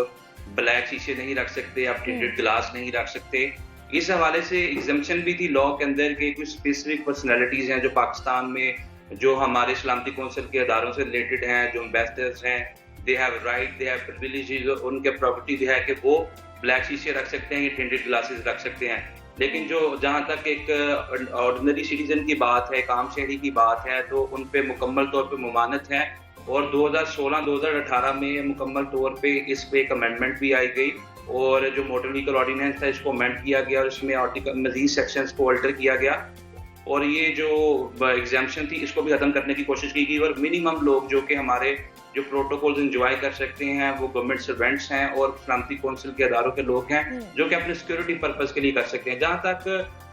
ब्लैक शीशे नहीं रख सकते, आप टिंटेड ग्लास नहीं रख सकते। इस हवाले से एग्जम्पशन भी थी लॉ के अंदर के कुछ स्पेसिफिक पर्सनैलिटीज हैं जो पाकिस्तान में जो हमारे सलामती कौंसिल के अदारों से रिलेटेड हैं, जो एम्बेसडर्स हैं, they have right, they have privileges, उनके प्रॉपर्टी है कि वो ब्लैक शीशे रख सकते हैं या टिंटेड ग्लासेस रख सकते हैं। लेकिन जो जहाँ तक एक ऑर्डिनरी सिटीजन की बात है, काम शहरी की बात है, तो उन पे मुकम्मल तौर पे ममानत है और 2016-2018 में मुकम्मल तौर पे इस पे एक अमेंडमेंट भी आई गई और जो मोटर व्हीकल ऑर्डिनेंस था इसको अमेंड किया गया और इसमें आर्टिकल मजीद सेक्शंस को अल्टर किया गया और ये जो एग्जाम्पशन थी इसको भी खत्म करने की कोशिश की गई और मिनिमम लोग जो कि हमारे जो प्रोटोकॉल्स एंजॉय कर सकते हैं वो गवर्नमेंट सर्वेंट्स हैं और सलामती कौंसिल के अदारों के लोग हैं जो कि अपने सिक्योरिटी पर्पस के लिए कर सकते हैं। जहाँ तक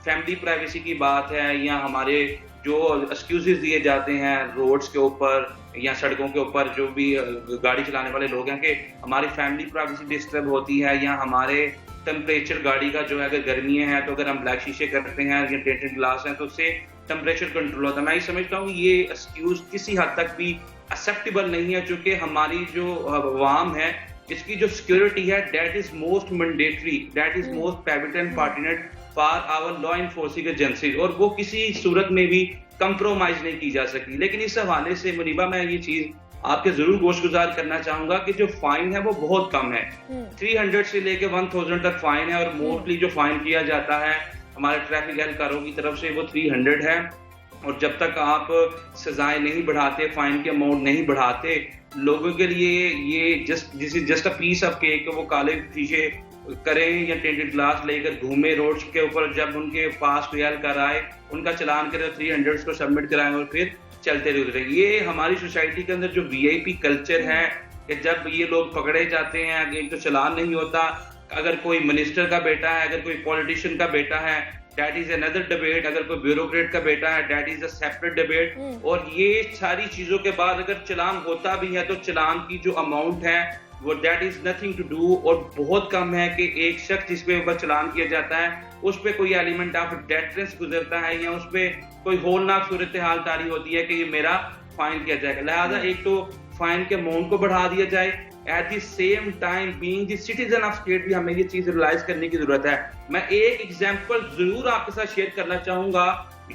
फैमिली प्राइवेसी की बात है या हमारे जो एक्सक्यूजेस दिए जाते हैं रोड्स के ऊपर या सड़कों के ऊपर जो भी गाड़ी चलाने वाले लोग हैं कि हमारी फैमिली प्राइवेसी डिस्टर्ब होती है या हमारे टेम्परेचर गाड़ी का जो है अगर गर्मियाँ हैं तो अगर हम ब्लैक शीशे करते हैं या टिंटेड ग्लास हैं तो उससे टेम्परेचर कंट्रोल होता है। मैं ये समझता हूँ ये एक्सक्यूज किसी हद तक भी एक्सेप्टेबल नहीं है चूंकि हमारी जो अवाम है इसकी जो सिक्योरिटी है that is most mandatory, that is most pivotal and pertinent for our law enforcing agencies और वो किसी सूरत में भी कंप्रोमाइज नहीं की जा सकती। लेकिन इस हवाले से मुनीबा मैं ये चीज आपके जरूर गोशगुजार करना चाहूंगा कि जो फाइन है वो बहुत कम है, 300 से लेके 1000 तक फाइन है और मोस्टली जो फाइन किया जाता है हमारे ट्रैफिक एहलकारों की तरफ से वो 300 है और जब तक आप सजाएं नहीं बढ़ाते, फाइन के अमाउंट नहीं बढ़ाते, लोगों के लिए ये just a piece of cake वो काले शीशे करें या टेंटेड ग्लास लेकर घूमे रोड्स के ऊपर, जब उनके पास कोई एहलकार आए उनका चलान करें 300 को सबमिट कराएं और फिर चलते रहे। ये हमारी सोसाइटी के अंदर जो वीआईपी कल्चर है कि जब ये लोग पकड़े जाते हैं एक तो चलान नहीं होता, अगर कोई मिनिस्टर का बेटा है, अगर कोई पॉलिटिशियन का बेटा है दैट इज अनदर डिबेट, अगर कोई ब्यूरोक्रेट का बेटा है that is a separate debate और ये सारी चीजों के बाद अगर चलान होता भी है तो चलान की जो अमाउंट है वो that is nothing to do और बहुत कम है कि एक शख्स जिसके ऊपर चलान किया जाता है उस पर कोई एलिमेंट ऑफ डेटरेंस गुजरता है या उस पर कोई होलनाक सूरत हाल तारी होती है कि ये मेरा फाइन किया जाएगा। लिहाजा एक तो फाइन के अमाउंट को बढ़ा दिया जाए, at the same time being the citizen of state भी हमें ये चीज रियलाइज करने की जरूरत है। मैं एक एग्जांपल जरूर आपके साथ शेयर करना चाहूंगा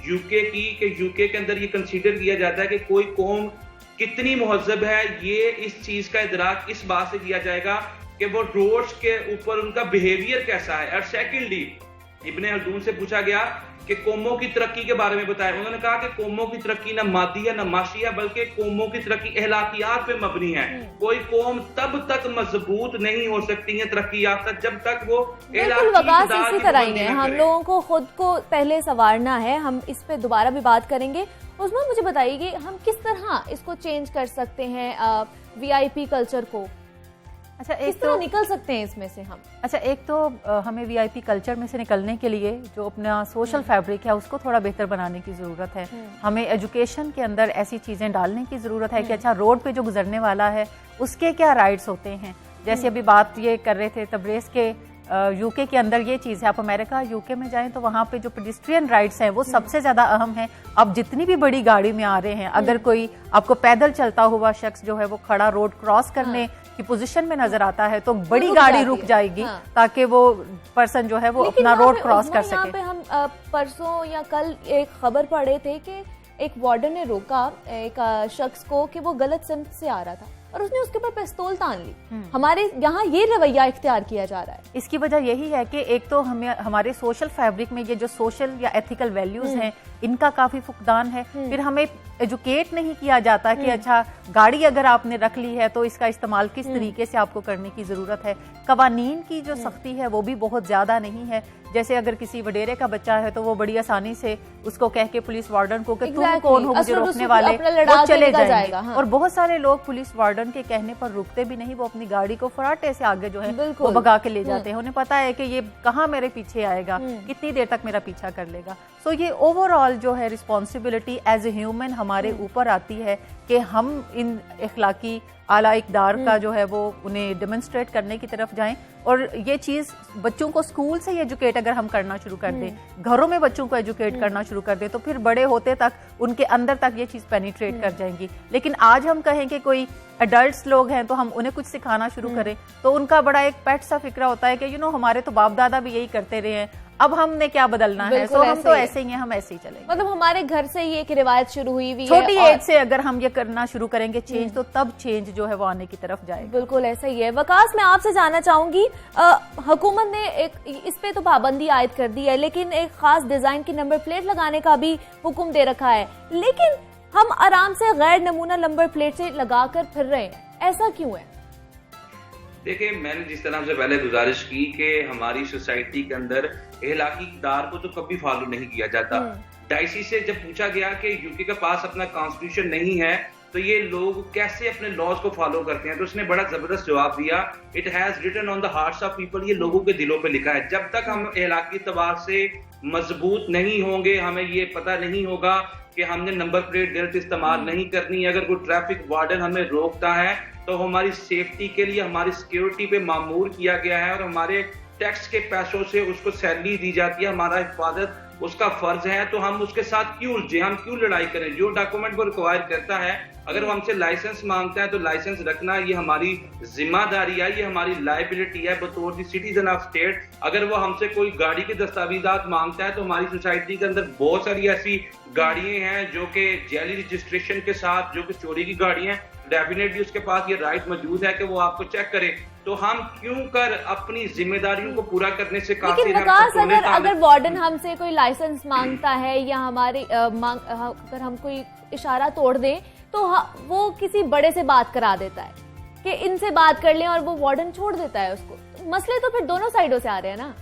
यूके की, कि यूके के अंदर ये कंसीडर किया जाता है कि कोई कौम कितनी मुहज्जब है, ये इस चीज का इदराक इस बात से किया जाएगा कि वो रोड्स के ऊपर उनका बिहेवियर कैसा है। और सेकेंडली इब्ने हल्दून से पूछा गया कि कौमों की तरक्की के बारे में बताया, उन्होंने कहा कि कौमों की तरक्की न मादी है न माशी है बल्कि कौमों की तरक्की अहलाकियात पे मबनी है। कोई कौम तब तक मजबूत नहीं हो सकती है तरक्की याफ्ता जब तक वो इसी तरह ही है। हम लोगों को खुद को पहले संवारना है, हम इस पे दोबारा भी बात करेंगे। उसमें मुझे बताइए कि हम किस तरह इसको चेंज कर सकते हैं वीआईपी कल्चर को, अच्छा किस तरह निकल सकते हैं इसमें से हम? अच्छा, एक तो हमें वीआईपी कल्चर में से निकलने के लिए जो अपना सोशल फैब्रिक है उसको थोड़ा बेहतर बनाने की ज़रूरत है। हमें एजुकेशन के अंदर ऐसी चीज़ें डालने की ज़रूरत है कि अच्छा रोड पे जो गुजरने वाला है उसके क्या राइट्स होते हैं। जैसे अभी बात ये कर रहे थे तब्रेज़ के यूके के अंदर ये चीज़ है, आप अमेरिका यूके में जाएं तो वहाँ पे जो पेडिस्ट्रियन राइट्स हैं वो सबसे ज़्यादा अहम है। अब जितनी भी बड़ी गाड़ी में आ रहे हैं, अगर कोई आपको पैदल चलता हुआ शख्स जो है वो खड़ा रोड क्रॉस करने की पोजीशन में नजर आता है तो बड़ी गाड़ी रुक जाएगी ताकि वो पर्सन जो है वो अपना रोड क्रॉस कर सके। यहाँ पे हम परसों या कल एक खबर पढ़े थे कि एक वार्डन ने रोका एक शख्स को कि वो गलत सिमत से आ रहा था और उसने उसके ऊपर पिस्तौल तान ली। हमारे यहाँ ये रवैया इख्तियार किया जा रहा है। इसकी वजह यही है कि एक तो हमें हमारे सोशल फैब्रिक में ये जो सोशल या एथिकल वैल्यूज हैं इनका काफी फुकदान है। फिर हमें एजुकेट नहीं किया जाता कि अच्छा गाड़ी अगर आपने रख ली है तो इसका इस्तेमाल किस तरीके से आपको करने की जरूरत है। कवानीन की जो सख्ती है वो भी बहुत ज्यादा नहीं है। जैसे अगर किसी वडेरे का बच्चा है तो वो बड़ी आसानी से उसको कह के पुलिस वार्डन को कि तुम कौन हो मुझे रोकने वाले, वो चले जाएंगे। और बहुत सारे लोग पुलिस वार्डन के कहने पर रुकते भी नहीं, वो अपनी गाड़ी को फराटे से आगे जो है वो भगा के ले जाते हैं। उन्हें पता है कि ये कहाँ मेरे पीछे आएगा, कितनी देर तक मेरा पीछा कर लेगा। सो ये ओवरऑल जो है रिस्पॉन्सिबिलिटी एज ए ह्यूमन हमारे ऊपर आती है कि हम इन इखलाकी आला इक़दार का जो है वो उन्हें डेमोन्स्ट्रेट करने की तरफ जाएं। और ये चीज़ बच्चों को स्कूल से ही एजुकेट अगर हम करना शुरू कर दें, घरों में बच्चों को एजुकेट करना शुरू कर दें तो फिर बड़े होते तक उनके अंदर तक ये चीज़ पेनिट्रेट कर जाएंगी। लेकिन आज हम कहें कि कोई एडल्ट्स लोग हैं तो हम उन्हें कुछ सिखाना शुरू करें तो उनका बड़ा एक पेट सा फिक्रा होता है कि हमारे तो बाप दादा भी यही करते रहे हैं, अब हमने क्या बदलना है, बिल्कुल सो हम तो ऐसे ही ऐसे ही हैं, हम ऐसे ही चलेंगे। मतलब हमारे घर से ही एक रिवायत शुरू हुई हुई है छोटी और- एज से अगर हम ये करना शुरू करेंगे चेंज, तो तब चेंज जो है वो आने की तरफ जाएगा। बिल्कुल ऐसा ही है। वकास, मैं आपसे जानना चाहूंगी, हुकूमत ने एक इस पे तो पाबंदी आयद कर दी है, लेकिन एक खास डिजाइन की नंबर प्लेट लगाने का भी हुक्म दे रखा है, लेकिन हम आराम से गैर नमूना नंबर प्लेट से लगाकर फिर रहे हैं, ऐसा क्यों है? देखिए, मैंने जिस तरह से पहले गुजारिश की कि हमारी सोसाइटी के अंदर इखलाकी इक़्तिदार को तो कभी फॉलो नहीं किया जाता। डाइसी से जब पूछा गया कि यूके के पास अपना कॉन्स्टिट्यूशन नहीं है तो ये लोग कैसे अपने लॉज को फॉलो करते हैं, तो उसने बड़ा जबरदस्त जवाब दिया, it has written on the hearts of people, ये लोगों के दिलों पे लिखा है। जब तक हम इखलाकी तबार से मजबूत नहीं होंगे, हमें ये पता नहीं होगा कि हमने नंबर प्लेट गलत इस्तेमाल नहीं करनी। अगर कोई ट्रैफिक वार्डन हमें रोकता है तो हमारी सेफ्टी के लिए हमारी सिक्योरिटी पे मामूर किया गया है और हमारे टैक्स के पैसों से उसको सैलरी दी जाती है, हमारा हिफाजत उसका फर्ज है, तो हम उसके साथ क्यों उलझे, हम क्यों लड़ाई करें? जो डॉक्यूमेंट वो रिक्वायर करता है, अगर वो हमसे लाइसेंस मांगता है तो लाइसेंस रखना ये हमारी जिम्मेदारी है, ये हमारी लायबिलिटी है बतौर दी सिटीजन ऑफ स्टेट। अगर वो हमसे कोई गाड़ी के दस्तावेजात मांगता है तो हमारी सोसाइटी के अंदर बहुत सारी ऐसी गाड़ियां हैं जो कि जेली रजिस्ट्रेशन के साथ, जो कि चोरी की गाड़ियां हैं, डेफिनेटली उसके पास ये राइट मौजूद है कि वो आपको चेक करे। तो हम क्यों कर अपनी जिम्मेदारियों को पूरा करने से काफी लेकिन विकास, अगर वार्डन हमसे कोई लाइसेंस मांगता है या हमारे अगर हम कोई इशारा तोड़ दें तो वो किसी बड़े से बात करा देता है कि इनसे बात कर लें और वो वार्डन छोड़ देता है उसको। मसले तो फिर दोनों साइडों से आ रहे हैं ना।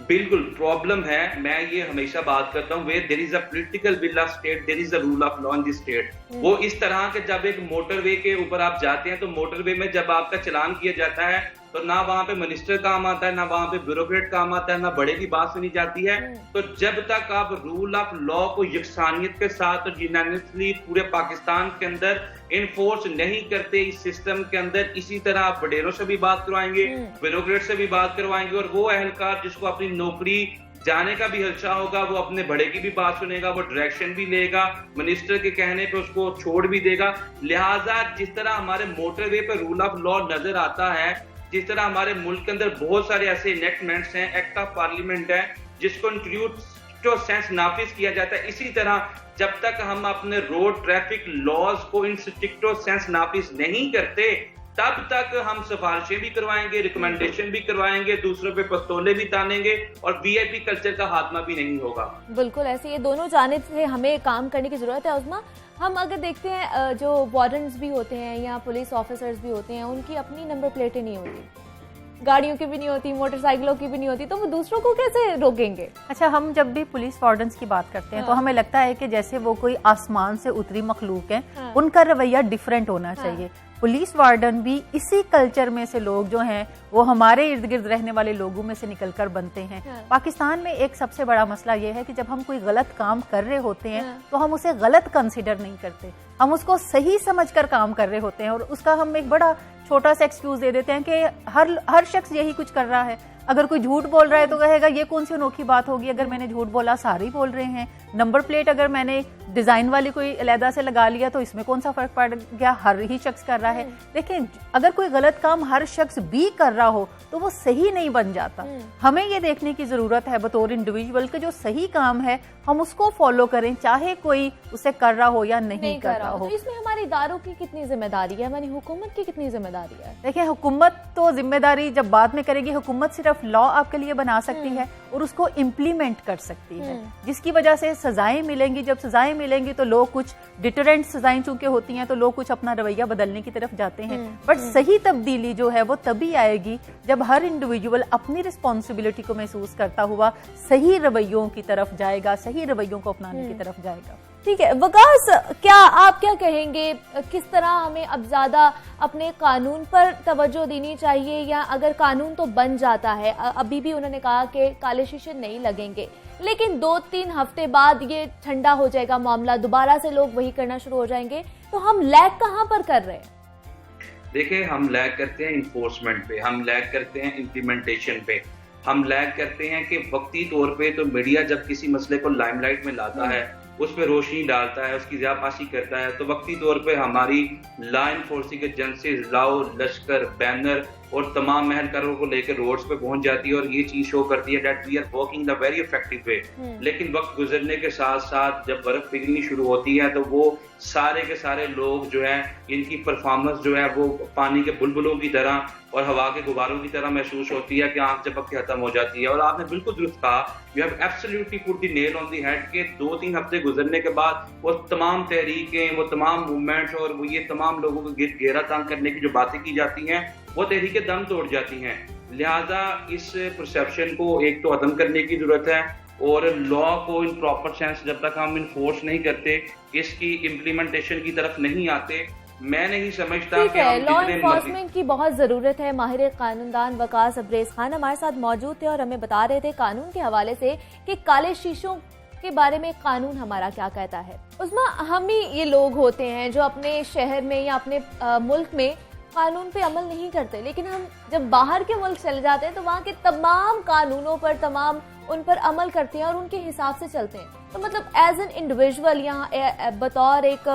बिल्कुल प्रॉब्लम है। मैं ये हमेशा बात करता हूँ, where there is a political will of state there is a rule of law in the state. वो इस तरह के जब एक मोटरवे के ऊपर आप जाते हैं तो मोटरवे में जब आपका चलान किया जाता है तो ना वहां पे मिनिस्टर काम आता है, ना वहां पे ब्यूरोक्रेट काम आता है, ना बड़े की बात सुनी जाती है। तो जब तक आप रूल ऑफ लॉ को यकसानियत के साथ और यूनानिमसली पूरे पाकिस्तान के अंदर इन्फोर्स नहीं करते इस सिस्टम के अंदर, इसी तरह आप बडेरों से भी बात करवाएंगे, ब्यूरोक्रेट से भी बात करवाएंगे, और वो एहलकार जिसको अपनी नौकरी जाने का भी हल्चा होगा वो अपने बड़े की भी बात सुनेगा, वो डायरेक्शन भी लेगा, मिनिस्टर के कहने पे उसको छोड़ भी देगा। लिहाजा जिस तरह हमारे मोटरवे पे रूल ऑफ लॉ नजर आता है, जिस तरह हमारे मुल्क के अंदर बहुत सारे ऐसे इनेक्टमेंट्स हैं, एक्ट ऑफ पार्लियामेंट है जिसको इंट्रोड्यूस सेंस नाफिज किया जाता है, इसी तरह जब तक हम अपने रोड ट्रैफिक लॉज को इन स्ट्रिक्टो सेंस नाफिज नहीं करते तब तक हम सिफारिशें भी करवाएंगे, रिकमेंडेशन भी करवाएंगे, दूसरों पे पस्तोले भी तानेंगे और वीआईपी कल्चर का खात्मा भी नहीं होगा। बिल्कुल ऐसे ये दोनों जानिब से हमें काम करने की जरूरत है। उस्मा, हम अगर देखते हैं जो वार्डन्स भी होते हैं या पुलिस ऑफिसर्स भी होते हैं, उनकी अपनी नंबर प्लेटें नहीं होती, गाड़ियों की भी नहीं होती, मोटरसाइकिलों की भी नहीं होती, तो वो दूसरों को कैसे रोकेंगे? अच्छा, हम जब भी पुलिस वार्डन्स की बात करते हैं तो हमें लगता है कि जैसे वो कोई आसमान से उतरी मखलूक है, उनका रवैया डिफरेंट होना चाहिए। पुलिस वार्डन भी इसी कल्चर में से लोग जो हैं वो हमारे इर्द गिर्द रहने वाले लोगों में से निकलकर बनते हैं। पाकिस्तान में एक सबसे बड़ा मसला ये है कि जब हम कोई गलत काम कर रहे होते हैं तो हम उसे गलत कंसिडर नहीं करते, हम उसको सही समझकर काम कर रहे होते हैं और उसका हम एक बड़ा छोटा सा एक्सक्यूज दे देते हैं कि हर शख्स यही कुछ कर रहा है। अगर कोई झूठ बोल रहा है तो कहेगा ये कौन सी अनोखी बात होगी, अगर मैंने झूठ बोला सारे ही बोल रहे हैं। नंबर प्लेट अगर मैंने डिजाइन वाली कोई अलहदा से लगा लिया तो इसमें कौन सा फर्क पड़ गया, हर ही शख्स कर रहा है। लेकिन अगर कोई गलत काम हर शख्स भी कर रहा हो तो वो सही नहीं बन जाता। हमें ये देखने की जरूरत है बतौर इंडिविजुअल के जो सही काम है हम उसको फॉलो करें, चाहे कोई उसे कर रहा हो या नहीं कर रहा हो। तो इसमें हमारे इदारों की कितनी जिम्मेदारी है, हमारी हुकूमत की कितनी जिम्मेदारी है? देखिए, हुकूमत तो जिम्मेदारी जब बाद में करेगी, हुकूमत सिर्फ लॉ आपके लिए बना सकती है और उसको इम्प्लीमेंट कर सकती है, जिसकी वजह से सजाएं मिलेंगी। जब सजाएं मिलेंगी तो लोग कुछ डिटरेंट सजाएं चूंकि होती हैं तो लोग कुछ अपना रवैया बदलने की तरफ जाते हैं। बट सही तब्दीली जो है वो तभी आएगी जब हर इंडिविजुअल अपनी रिस्पॉन्सिबिलिटी को महसूस करता हुआ सही रवैयों की तरफ जाएगा, सही रवैयों को अपनाने की तरफ जाएगा। ठीक है वकास, क्या आप क्या कहेंगे, किस तरह हमें अब ज्यादा अपने कानून पर तवज्जो देनी चाहिए, या अगर कानून तो बन जाता है, अभी भी उन्होंने कहा कि काले शीशे नहीं लगेंगे, लेकिन 2-3 हफ्ते बाद ये ठंडा हो जाएगा मामला, दोबारा से लोग वही करना शुरू हो जाएंगे, तो हम लैग कहाँ पर कर रहे हैं? देखिए, हम लैग करते हैं इन्फोर्समेंट पे, हम लैग करते हैं इम्प्लीमेंटेशन पे, हम लैग करते हैं कि वक्ती तौर पे तो मीडिया जब किसी मसले को लाइमलाइट में लाता है, उस पर रोशनी डालता है, उसकी ज़्यापासी करता है, तो वक्ती तौर पे हमारी लॉ इन्फोर्सिंग एजेंसीज, लाओ, लश्कर, बैनर, और तमाम महलकारों को लेकर रोड्स पे पहुंच जाती है और ये चीज शो करती है that we are working the very effective way. लेकिन वक्त गुजरने के साथ साथ जब बर्फ पिघलनी शुरू होती है तो वो सारे के सारे लोग जो है इनकी परफॉर्मेंस जो है वो पानी के बुलबुलों की तरह और हवा के गुब्बारों की तरह महसूस होती है कि आंख झपक के खत्म हो जाती है। और आपने बिल्कुल दुरुस्त कहा, you have absolutely put the nail on the head के 2-3 हफ्ते गुजरने के बाद वो तमाम तहरीकें, वो तमाम मूवमेंट्स और वो ये तमाम लोगों को घेरा तंग करने की जो बातें की जाती हैं वो तहरीकें दम तोड़ जाती हैं। लिहाजा इस परसेप्शन को एक तो खत्म करने की जरूरत है और लॉ को इन प्रॉपर सेंस जब तक हम इन्फोर्स नहीं करते, इसकी इम्प्लीमेंटेशन की तरफ नहीं आते, मैं नहीं समझता ठीक है। लॉ इन्फोर्समेंट की बहुत जरूरत है। माहिर कानूनदान वकास अब्रेज खान हमारे साथ मौजूद थे और हमें बता रहे थे कानून के हवाले से कि काले शीशों के बारे में कानून हमारा क्या कहता है। उसमें हम ही ये लोग होते हैं जो अपने शहर में या अपने मुल्क में कानून पे अमल नहीं करते, लेकिन हम जब बाहर के मुल्क चले जाते हैं तो वहाँ के तमाम कानूनों पर उन पर अमल करते हैं और उनके हिसाब से चलते हैं। तो मतलब एज एन इंडिविजुअल यहाँ बतौर एक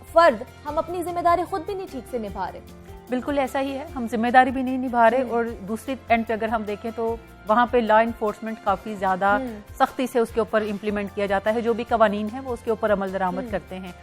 फर्द हम अपनी जिम्मेदारी खुद भी नहीं ठीक से निभा रहे। बिल्कुल ऐसा ही है, हम जिम्मेदारी भी नहीं निभा रहे और दूसरी एंड पे अगर हम देखें तो वहाँ पे लॉ इन्फोर्समेंट काफ़ी ज़्यादा सख्ती से उसके ऊपर इम्प्लीमेंट किया जाता है। जो भी कवानीन है वो उसके ऊपर अमल दरामद करते हैं।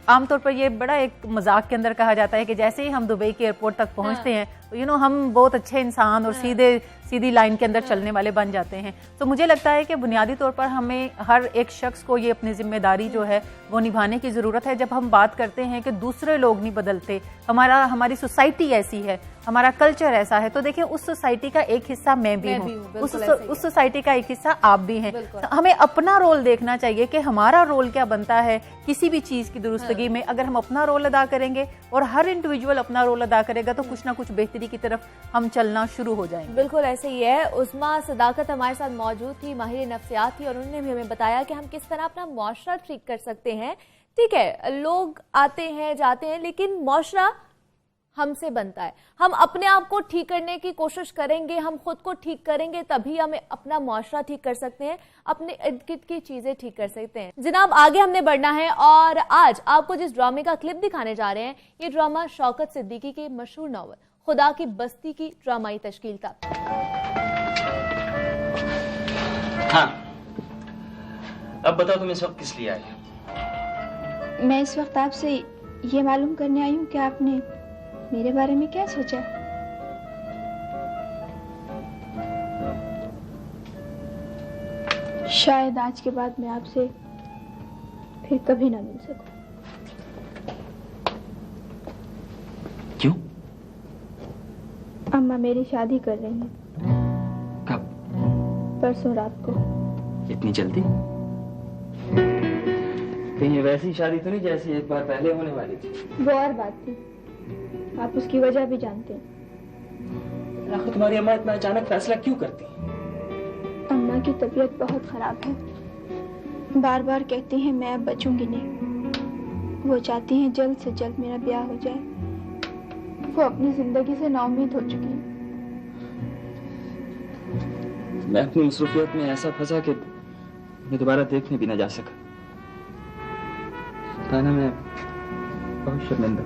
आमतौर पर ये बड़ा एक मजाक के अंदर कहा जाता है कि जैसे ही हम दुबई के एयरपोर्ट तक पहुंचते हैं तो हम बहुत अच्छे इंसान और सीधी लाइन के अंदर चलने वाले बन जाते हैं। तो मुझे लगता है कि बुनियादी तौर पर हमें हर एक शख्स को ये अपनी जिम्मेदारी जो है वो निभाने की ज़रूरत है। जब हम बात करते हैं कि दूसरे लोग नहीं बदलते, हमारी सोसाइटी ऐसी है, हमारा कल्चर ऐसा है, तो देखिए उस सोसाइटी का एक हिस्सा मैं भी हूँ, उस सोसाइटी का एक हिस्सा आप भी हैं। तो हमें अपना रोल देखना चाहिए कि हमारा रोल क्या बनता है किसी भी चीज़ की दुरुस्तगी में। अगर हम अपना रोल अदा करेंगे और हर इंडिविजुअल अपना रोल अदा करेगा तो कुछ ना कुछ बेहतरी की तरफ हम चलना शुरू हो जाएंगे। बिल्कुल ऐसे ही है। उस्मा सदाकत हमारे साथ मौजूद थी, माहिर नफ्सियात थी, और उन्होंने भी हमें बताया कि हम किस तरह अपना मुआशरा ठीक कर सकते हैं। ठीक है, लोग आते हैं जाते हैं, लेकिन मुआशरा हमसे बनता है। हम अपने आप को ठीक करने की कोशिश करेंगे, हम खुद को ठीक करेंगे, तभी हमें अपना मुआशरा ठीक कर सकते हैं, अपने इर्द गिर्द की चीजें ठीक कर सकते हैं। जनाब, आगे हमने बढ़ना है और आज आपको जिस ड्रामे का क्लिप दिखाने जा रहे हैं, ये ड्रामा शौकत सिद्दीकी के मशहूर नॉवल खुदा की बस्ती की ड्रामाई तश्कील था। हाँ, अब बताओ तुम इस वक्त किस लिए आई हो? मैं इस वक्त आपसे ये मालूम करने आई हूँ कि आपने मेरे बारे में क्या सोचा। शायद आज के बाद मैं आपसे फिर कभी ना मिल सकूं। क्यों? अम्मा मेरी शादी कर रही हैं। कब? परसों रात को। इतनी जल्दी? कहीं ये वैसी शादी तो नहीं जैसी एक बार पहले होने वाली थी? वो और बात थी, आप उसकी वजह भी जानते हैं। आखिर तुम्हारी अम्मा इतना अचानक फैसला क्यों करती? अम्मा की तबीयत बहुत खराब है, बार बार कहती हैं मैं अब बचूंगी नहीं। वो चाहती हैं जल्द से जल्द मेरा ब्याह हो जाए। वो अपनी जिंदगी से नाउम्मीद हो चुकी है। मैं अपनी मसरूफियत में ऐसा फंसा कि मैं दोबारा देखने भी ना जा सका। ताना मैं बहुत शर्मिंदा।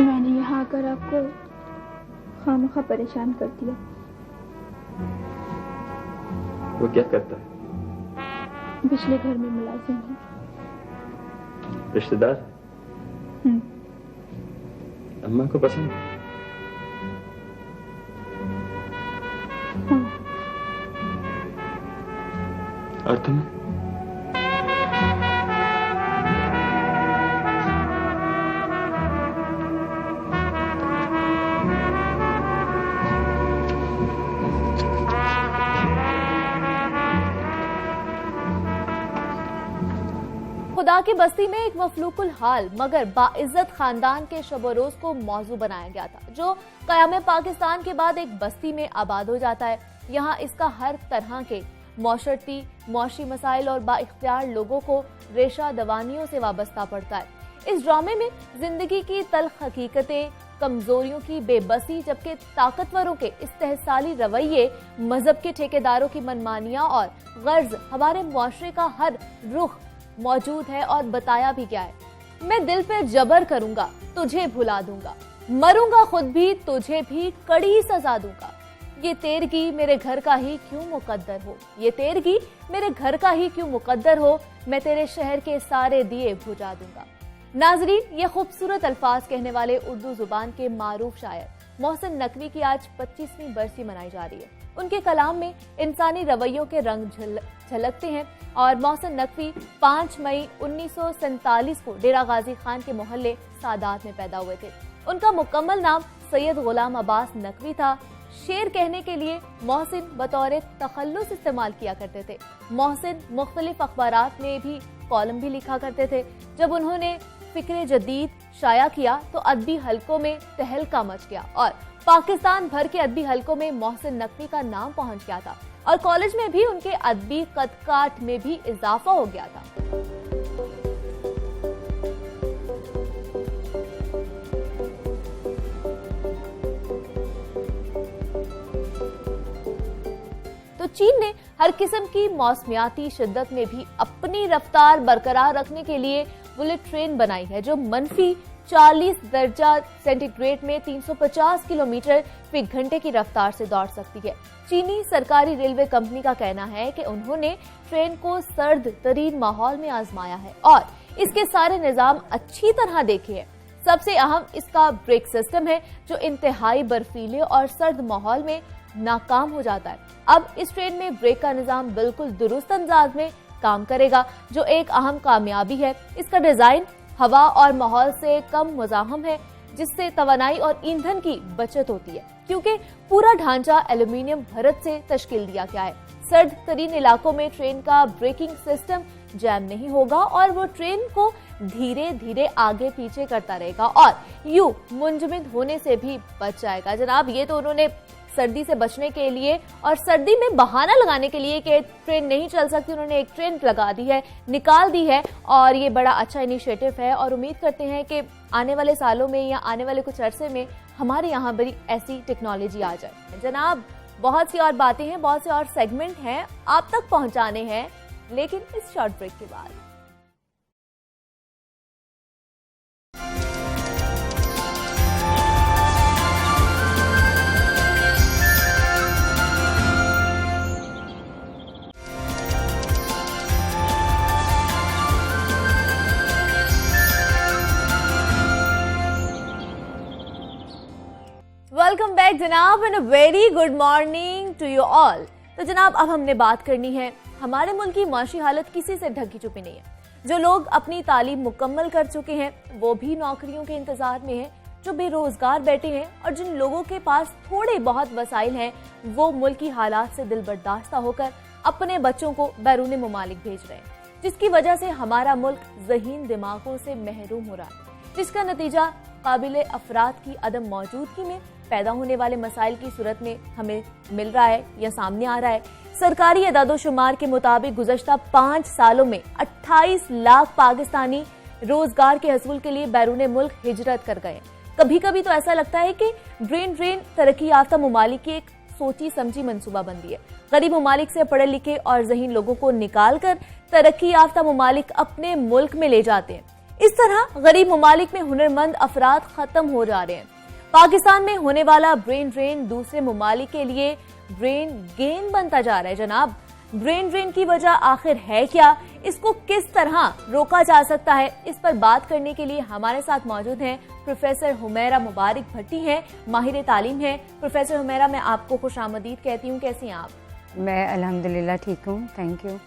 मैंने यहाँ आकर आपको खामखा परेशान कर दिया। वो क्या करता है? पिछले घर में मुलाजिम है। रिश्तेदार? अम्मा को पसंद? हाँ। और तुम्हें? खुदा की बस्ती में एक मफलूकुल हाल मगर बाइज्जत खानदान के शब-ओ-रोज को मौजू बनाया गया था, जो क़याम पाकिस्तान के बाद एक बस्ती में आबाद हो जाता है। यहाँ इसका हर तरह के मौशरती मौशी मसाइल और बाइख्तियार लोगों को रेशा दवानियों से वाबस्ता पड़ता है। इस ड्रामे में जिंदगी की तल्ख हकीकतें, कमजोरियों की बेबसी, जबकि ताकतवरों के इस्तेहसाली रवैये, मजहब के ठेकेदारों की मनमानियां और गर्ज हमारे मुआशरे का हर रुख मौजूद है और बताया भी गया है। मैं दिल पे जबर करूंगा, तुझे भुला दूंगा, मरूंगा खुद भी, तुझे भी कड़ी सजा दूंगा। ये तेरगी मेरे घर का ही क्यों मुकद्दर हो, ये तेरगी मेरे घर का ही क्यों मुकद्दर हो, मैं तेरे शहर के सारे दिए बुझा दूंगा। नाजरीन, ये खूबसूरत अल्फाज कहने वाले उर्दू जुबान के मारूफ शायर मोहसिन नकवी की आज 25वीं बरसी मनाई जा रही है। उनके कलाम में इंसानी रवैयों के रंग झलकते हैं और मोहसिन नकवी 5 मई 1947 को डेरा गाजी खान के मोहल्ले सादात में पैदा हुए थे। उनका मुकम्मल नाम सैयद गुलाम अब्बास नकवी था। शेर कहने के लिए मोहसिन बतौर तखल्लुस इस्तेमाल किया करते थे। मोहसिन मुख्तलिफ अखबारात में भी कॉलम भी लिखा करते थे। जब उन्होंने फिक्रे जदीद शाया किया तो अदबी हलकों में तहलका मच गया और पाकिस्तान भर के अदबी हलकों में मोहसिन नकवी का नाम पहुंच गया था और कॉलेज में भी उनके अदबी कदकाठ में भी इजाफा हो गया था। तो चीन ने हर किस्म की मौसमियाती शिद्दत में भी अपनी रफ्तार बरकरार रखने के लिए बुलेट ट्रेन बनाई है जो मनफी 40 दर्जा सेंटीग्रेड में 350 किलोमीटर फी घंटे की रफ्तार से दौड़ सकती है। चीनी सरकारी रेलवे कंपनी का कहना है कि उन्होंने ट्रेन को सर्द तरीन माहौल में आजमाया है और इसके सारे निजाम अच्छी तरह देखे हैं। सबसे अहम इसका ब्रेक सिस्टम है जो इंतहाई बर्फीले और सर्द माहौल में नाकाम हो जाता है। अब इस ट्रेन में ब्रेक का निजाम बिल्कुल दुरुस्त अंदाज में काम करेगा जो एक अहम कामयाबी है। इसका डिजाइन हवा और माहौल से कम मुजाहम है जिससे तवानाई और ईंधन की बचत होती है क्योंकि पूरा ढांचा एल्यूमिनियम भरत से तश्कील दिया गया है। सर्द तरीन इलाकों में ट्रेन का ब्रेकिंग सिस्टम जैम नहीं होगा और वो ट्रेन को धीरे धीरे आगे पीछे करता रहेगा और यूं मुंजमद होने से भी बच जाएगा। जनाब, ये तो उन्होंने सर्दी से बचने के लिए और सर्दी में बहाना लगाने के लिए कि ट्रेन नहीं चल सकती, उन्होंने एक ट्रेन लगा दी है, निकाल दी है और ये बड़ा अच्छा इनिशिएटिव है और उम्मीद करते हैं कि आने वाले सालों में या आने वाले कुछ अरसे में हमारे यहाँ बड़ी ऐसी टेक्नोलॉजी आ जाए। जनाब, बहुत सी और बातें हैं, बहुत से और सेगमेंट हैं आप तक पहुँचाने हैं, लेकिन इस शॉर्ट ब्रेक के बाद। वेलकम बैक जनाब and very good morning to you all. तो जनाब, अब हमने बात करनी है, हमारे मुल्क की माशी हालत किसी से ढकी छुपी नहीं है। जो लोग अपनी तालीम मुकम्मल कर चुके हैं वो भी नौकरियों के इंतजार में हैं, जो बेरोजगार बैठे हैं और जिन लोगों के पास थोड़े बहुत वसाइल हैं वो मुल्क की हालात से दिल बर्दाश्ता होकर अपने बच्चों को बैरून मुमालिक भेज रहे हैं, जिसकी वजह से हमारा मुल्क ज़हीन दिमागों से महरूम हो रहा है, जिसका नतीजा काबिले अफराद की अदम मौजूदगी में पैदा होने वाले मसाइल की सूरत में हमें मिल रहा है या सामने आ रहा है। सरकारी अदादोशुमार के मुताबिक गुज़श्ता 5 सालों में 28 लाख पाकिस्तानी रोजगार के हसूल के लिए बैरून मुल्क हिजरत कर गए। कभी कभी तो ऐसा लगता है कि ब्रेन ड्रेन तरक्की याफ्ता मुमालिक की एक सोची समझी मंसूबाबंदी है। गरीब मुमालिक से पढ़े लिखे और ज़हीन लोगों को निकाल कर तरक्की याफ्ता मुमालिक अपने मुल्क में ले जाते हैं। इस तरह गरीब मुमालिक में हुनरमंद अफराद खत्म हो जा रहे हैं। पाकिस्तान में होने वाला ब्रेन ड्रेन दूसरे मुमालिक के लिए ब्रेन गेन बनता जा रहा है। जनाब, ब्रेन ड्रेन की वजह आखिर है क्या, इसको किस तरह रोका जा सकता है, इस पर बात करने के लिए हमारे साथ मौजूद हैं प्रोफेसर हुमैरा मुबारक भट्टी हैं, माहिर तालीम हैं। प्रोफेसर हुमैरा, मैं आपको खुशामदीद कहती हूँ, कैसी हैं आप? मैं अल्हम्दुलिल्लाह ठीक हूँ, थैंक यू।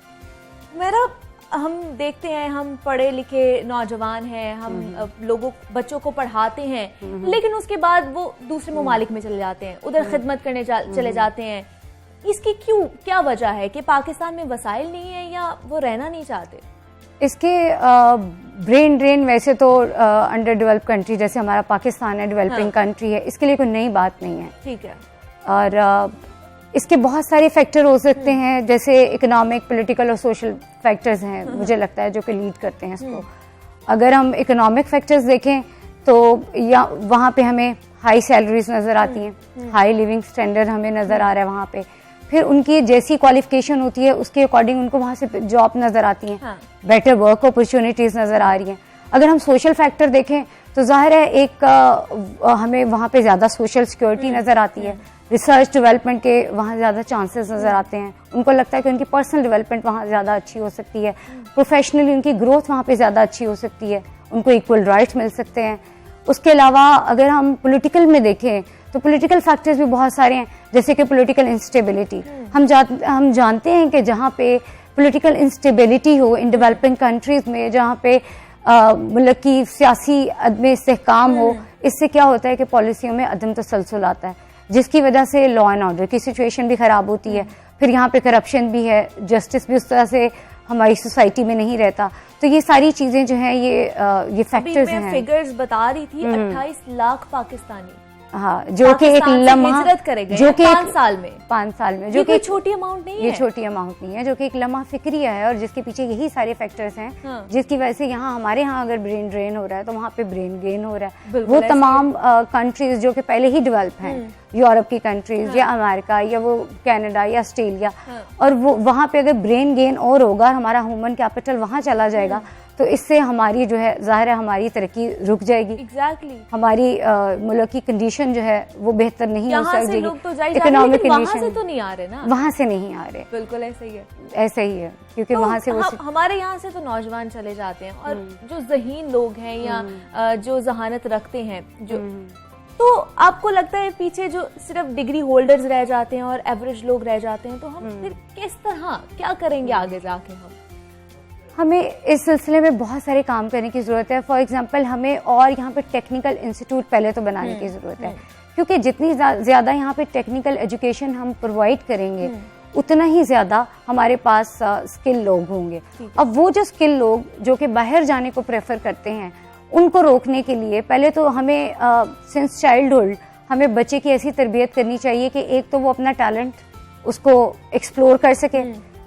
मेरा हम देखते हैं, हम पढ़े लिखे नौजवान हैं, हम लोगों बच्चों को पढ़ाते हैं, लेकिन उसके बाद वो दूसरे मुमालिक में चले जाते हैं, उधर खिदमत करने चले जाते हैं। इसकी क्या वजह है कि पाकिस्तान में वसाइल नहीं है या वो रहना नहीं चाहते? इसके ब्रेन ड्रेन वैसे तो अंडर डेवलप्ड कंट्री जैसे हमारा पाकिस्तान है, डेवलपिंग कंट्री है, इसके लिए कोई नई बात नहीं है। ठीक है। और इसके बहुत सारे फैक्टर हो सकते हैं, जैसे इकोनॉमिक, पॉलिटिकल और सोशल फैक्टर्स हैं, मुझे लगता है, जो कि लीड करते हैं इसको। अगर हम इकोनॉमिक फैक्टर्स देखें तो या वहाँ पे हमें हाई सैलरीज नज़र आती हैं, हाई लिविंग स्टैंडर्ड हमें नज़र आ रहा है वहाँ पे। फिर उनकी जैसी क्वालिफिकेशन होती है उसके अकॉर्डिंग उनको वहाँ से जॉब नज़र आती हैं, बेटर वर्क अपॉर्चुनिटीज़ नज़र आ रही हैं। अगर हम सोशल फैक्टर देखें तो जाहिर है एक हमें वहाँ पे ज़्यादा सोशल सिक्योरिटी नज़र आती है, रिसर्च डेवलपमेंट के वहाँ ज़्यादा चांसेस नज़र आते हैं, उनको लगता है कि उनकी पर्सनल डेवलपमेंट वहाँ ज़्यादा अच्छी हो सकती है, प्रोफेशनली उनकी ग्रोथ वहाँ पे ज़्यादा अच्छी हो सकती है, उनको इक्वल राइट्स मिल सकते हैं। उसके अलावा अगर हम पॉलिटिकल में देखें तो पॉलिटिकल फैक्टर्स भी बहुत सारे हैं, जैसे कि पॉलिटिकल इंस्टेबिलिटी। हम जानते हैं कि जहाँ पे पॉलिटिकल इंस्टेबिलिटी हो इन डेवलपिंग कंट्रीज में, जहाँ पे मुल्क की सियासी अदम इस्तेहकाम हो, इससे क्या होता है कि पॉलिसियों में अदम तसलसल आता है, जिसकी वजह से लॉ एंड ऑर्डर की सिचुएशन भी खराब होती है। फिर यहाँ पे करप्शन भी है, जस्टिस भी उस तरह से हमारी सोसाइटी में नहीं रहता। तो ये सारी चीजें जो हैं ये फैक्टर्स हैं। फिगर्स बता रही थी 28 लाख पाकिस्तानी, हाँ, जो कि एक लम्हा, जो कि 5 साल में, जो कि छोटी अमाउंट नहीं है, ये छोटी अमाउंट नहीं है, जो कि एक लम्हा फिक्रिया है और जिसके पीछे यही सारे फैक्टर्स हैं। हाँ। जिसकी वजह से यहाँ हमारे यहाँ अगर ब्रेन ड्रेन हो रहा है तो वहाँ पे ब्रेन गेन हो रहा है। वो तमाम कंट्रीज जो कि पहले ही डेवलप हैं, यूरोप की कंट्रीज या अमेरिका या वो कनाडा या ऑस्ट्रेलिया, और वो वहाँ पे अगर ब्रेन गेन और होगा, हमारा ह्यूमन कैपिटल वहाँ चला जाएगा, तो इससे हमारी जो है जाहिर है हमारी तरक्की रुक जाएगी। एग्जैक्टली हमारी मुल्क की कंडीशन जो है वो बेहतर नहीं हो सकती। लोग तो इकोनॉमिक कंडीशन से तो नहीं आ रहे ना, वहाँ से नहीं आ रहे। बिल्कुल ऐसा ही है, ऐसा ही है, क्योंकि वहाँ से हमारे यहाँ से तो नौजवान चले जाते हैं, और जो ज़हीन लोग हैं या जो जहानत रखते हैं, जो तो आपको लगता है पीछे जो सिर्फ डिग्री होल्डर्स रह जाते हैं और एवरेज लोग रह जाते हैं, तो हम फिर किस तरह क्या करेंगे आगे जाके? हमें इस सिलसिले में बहुत सारे काम करने की ज़रूरत है। फॉर एग्जांपल हमें और यहाँ पे टेक्निकल इंस्टीट्यूट पहले तो बनाने की ज़रूरत है, क्योंकि जितनी ज़्यादा यहाँ पे टेक्निकल एजुकेशन हम प्रोवाइड करेंगे उतना ही ज़्यादा हमारे पास स्किल लोग होंगे। अब वो जो स्किल लोग जो कि बाहर जाने को प्रेफर करते हैं, उनको रोकने के लिए पहले तो हमें सिंस चाइल्डहुड हमें बच्चे की ऐसी तरबियत करनी चाहिए कि एक तो वो अपना टैलेंट उसको एक्सप्लोर कर सके।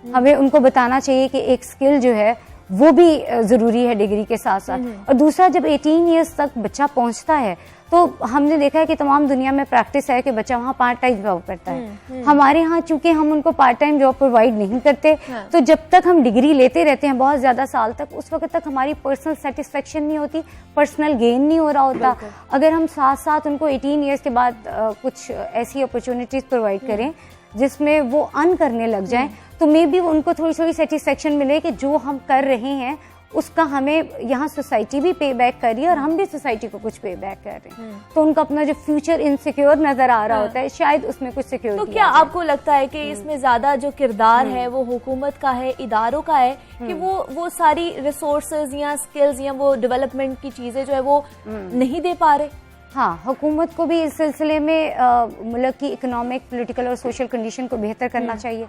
हमें उनको बताना चाहिए कि एक स्किल जो है वो भी ज़रूरी है डिग्री के साथ साथ। और दूसरा, जब 18 ईयर्स तक बच्चा पहुंचता है तो हमने देखा है कि तमाम दुनिया में प्रैक्टिस है कि बच्चा वहाँ पार्ट टाइम जॉब करता है। हमारे यहाँ चूंकि हम उनको पार्ट टाइम जॉब प्रोवाइड नहीं करते, तो जब तक हम डिग्री लेते रहते हैं बहुत ज़्यादा साल तक, उस वक्त तक हमारी पर्सनल सेटिस्फेक्शन नहीं होती, पर्सनल गेन नहीं हो रहा होता। अगर हम साथ साथ उनको 18 ईयर्स के बाद कुछ ऐसी अपॉर्चुनिटीज़ प्रोवाइड करें जिसमें वो अर्न करने लग जाएं, तो मे बी उनको थोड़ी थोड़ी सेटिस्फेक्शन मिले कि जो हम कर रहे हैं उसका हमें यहाँ सोसाइटी भी पे बैक कर रही है और हम भी सोसाइटी को कुछ पे बैक कर रहे हैं। तो उनका अपना जो फ्यूचर इनसिक्योर नजर आ रहा होता है, शायद उसमें कुछ सिक्योरिटी। तो क्या आपको लगता है कि इसमें ज्यादा जो किरदार है वो हुकूमत का है, इदारों का है, कि वो सारी रिसोर्सेज या स्किल्स या वो डेवलपमेंट की चीजें जो है वो नहीं दे पा रहे? हाँ, हुकूमत को भी इस सिलसिले में मुल्क की इकोनॉमिक, पॉलिटिकल और सोशल कंडीशन को बेहतर करना चाहिए।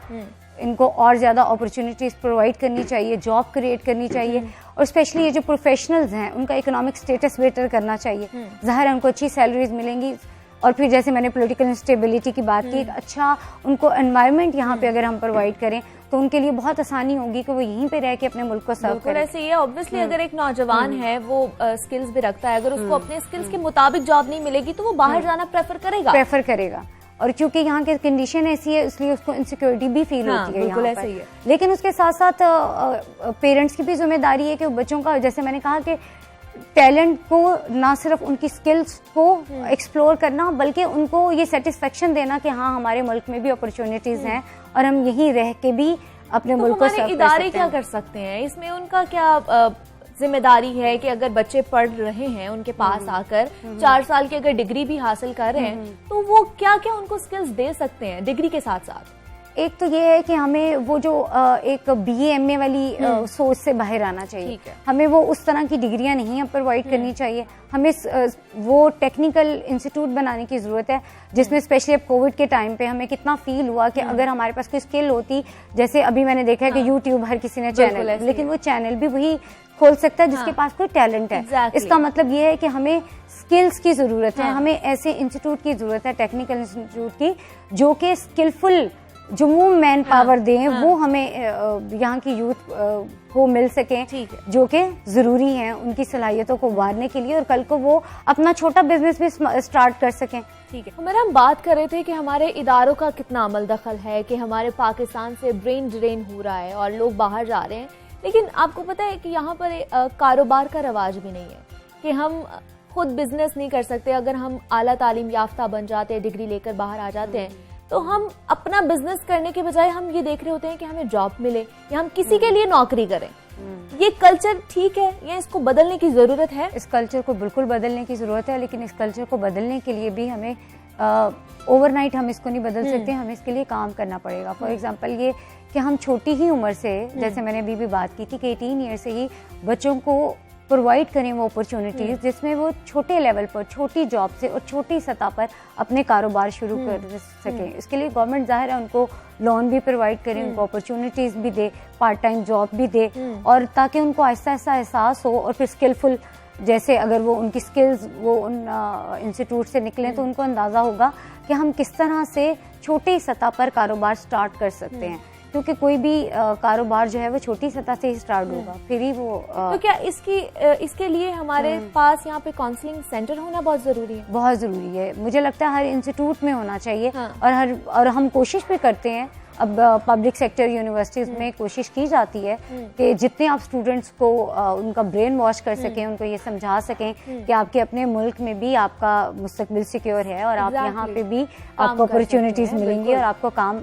इनको और ज़्यादा अपॉर्चुनिटीज़ प्रोवाइड करनी चाहिए, जॉब क्रिएट करनी चाहिए, और स्पेशली ये जो प्रोफेशनल्स हैं उनका इकोनॉमिक स्टेटस बेटर करना चाहिए। ज़ाहिर है उनको अच्छी सैलरीज मिलेंगी, और फिर जैसे मैंने पॉलिटिकल इंस्टेबिलिटी की बात की, एक अच्छा उनको एनवायरनमेंट यहाँ पे अगर हम प्रोवाइड करें तो उनके लिए बहुत आसानी होगी कि वो यहीं पे रह के अपने मुल्क को सर्व करें। ऐसे ही है, ऑब्वियसली अगर एक नौजवान है वो स्किल्स भी रखता है, अगर उसको अपने स्किल्स के मुताबिक जॉब नहीं मिलेगी तो वो बाहर जाना प्रेफर करेगा। और क्योंकि यहाँ की कंडीशन ऐसी है इसलिए उसको इनसिक्योरिटी भी फील होती है यहाँ पर। ऐसे ही है। लेकिन उसके साथ साथ पेरेंट्स की भी जिम्मेदारी है कि बच्चों का, जैसे मैंने कहा कि टैलेंट को ना सिर्फ उनकी स्किल्स को एक्सप्लोर करना, बल्कि उनको ये सेटिस्फेक्शन देना कि हाँ हमारे मुल्क में भी अपॉर्चुनिटीज हैं और हम यहीं रह के भी अपने मुल्क को सर्व कर सकते हैं। इदारे क्या कर सकते हैं इसमें? उनका क्या जिम्मेदारी है कि अगर बच्चे पढ़ रहे हैं उनके पास आकर 4 साल की अगर डिग्री भी हासिल कर रहे हैं तो वो क्या क्या उनको स्किल्स दे सकते हैं डिग्री के साथ साथ? एक तो ये है कि हमें वो जो एक BA MA वाली सोच से बाहर आना चाहिए। हमें वो उस तरह की डिग्रियां नहीं प्रोवाइड करनी चाहिए। हमें वो टेक्निकल इंस्टीट्यूट बनाने की ज़रूरत है, जिसमें स्पेशली अब कोविड के टाइम पे हमें कितना फील हुआ कि अगर हमारे पास कोई स्किल होती, जैसे अभी मैंने देखा है कि यूट्यूब हर किसी ने चैनल, लेकिन वो चैनल भी वही खोल सकता है जिसके पास कोई टैलेंट है। इसका मतलब ये है कि हमें स्किल्स की ज़रूरत है, हमें ऐसे इंस्टीट्यूट की ज़रूरत है, टेक्निकल इंस्टीट्यूट की, जो कि स्किलफुल जो मैन पावर दें, वो हमें यहाँ की यूथ को मिल सके, जो कि ज़रूरी है उनकी सलाहियतों को उभारने के लिए, और कल को वो अपना छोटा बिजनेस भी स्टार्ट कर सकें। ठीक है, हमारा हम बात कर रहे थे कि हमारे इदारों का कितना अमल दखल है कि हमारे पाकिस्तान से ब्रेन ड्रेन हो रहा है और लोग बाहर जा रहे हैं, लेकिन आपको पता है कि यहाँ पर कारोबार का रवाज भी नहीं है कि हम खुद बिजनेस नहीं कर सकते। अगर हम आला तालीम याफ्ता बन जाते हैं, डिग्री लेकर बाहर आ जाते हैं, तो हम अपना बिजनेस करने के बजाय हम ये देख रहे होते हैं कि हमें जॉब मिले या हम किसी के लिए नौकरी करें। ये कल्चर ठीक है या इसको बदलने की जरूरत है? इस कल्चर को बिल्कुल बदलने की जरूरत है, लेकिन इस कल्चर को बदलने के लिए भी हमें ओवरनाइट हम इसको नहीं बदल सकते, हमें इसके लिए काम करना पड़ेगा। फॉर एग्जांपल ये कि हम छोटी ही उम्र से, जैसे मैंने अभी भी बात की थी कि 18 ईयर से ही बच्चों को प्रोवाइड करें वो अपॉर्चुनिटीज जिसमें वो छोटे लेवल पर, छोटी जॉब से और छोटी सतह पर अपने कारोबार शुरू कर सकें। इसके लिए गवर्नमेंट जाहिर है उनको लोन भी प्रोवाइड करें, उनको अपॉर्चुनिटीज भी दे, पार्ट टाइम जॉब भी दे, और ताकि उनको ऐसा ऐसा एहसास हो और फिर स्किलफुल, जैसे अगर वो उनकी स्किल्स वो उन इंस्टीट्यूट से निकलें तो उनको अंदाज़ा होगा कि हम किस तरह से छोटी सतह पर कारोबार स्टार्ट कर सकते हैं, क्योंकि कोई भी कारोबार जो है वो छोटी सतह से ही स्टार्ट होगा, फिर ही वो तो क्या इसके लिए हमारे पास यहाँ पे काउंसलिंग सेंटर होना बहुत जरूरी है? बहुत जरूरी है, मुझे लगता है हर इंस्टीट्यूट में होना चाहिए। हाँ। और हम कोशिश भी करते हैं, अब पब्लिक सेक्टर यूनिवर्सिटीज में कोशिश की जाती है कि जितने आप स्टूडेंट्स को उनका ब्रेन वॉश कर सकें, उनको ये समझा सकें कि आपके अपने मुल्क में भी आपका मुस्तकबिल सिक्योर है और आप यहाँ पे भी आपको अपॉर्चुनिटीज मिलेंगी और आपको काम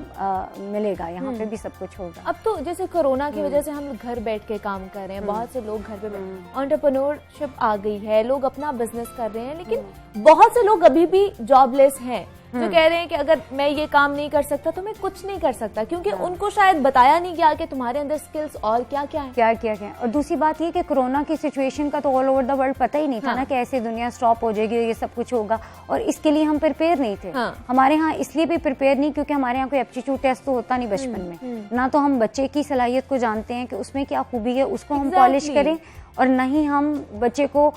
मिलेगा, यहाँ पे भी सब कुछ होगा। अब तो जैसे कोरोना की वजह से हम घर बैठ के काम कर रहे हैं, बहुत से लोग घर पे एंटरप्रेन्योरशिप आ गई है, लोग अपना बिजनेस कर रहे हैं, लेकिन बहुत से लोग अभी भी जॉबलेस हैं जो कह रहे हैं कि अगर मैं ये काम नहीं कर सकता तो मैं कुछ नहीं कर सकता, क्योंकि उनको शायद बताया नहीं गया कि तुम्हारे अंदर स्किल्स और क्या क्या है, क्या है। और दूसरी बात ये कि कोरोना की सिचुएशन का तो ऑल ओवर द वर्ल्ड पता ही नहीं था ना कि ऐसे दुनिया स्टॉप हो जाएगी, ये सब कुछ होगा, और इसके लिए हम प्रिपेयर नहीं थे। हमारे यहाँ इसलिए भी प्रिपेयर नहीं क्योंकि हमारे यहाँ कोई एप्टीट्यूड टेस्ट तो होता नहीं बचपन में, ना तो हम बच्चे की सलाहियत को जानते हैं कि उसमें क्या खूबी है, उसको हम पॉलिश करें, और न ही हम बच्चे को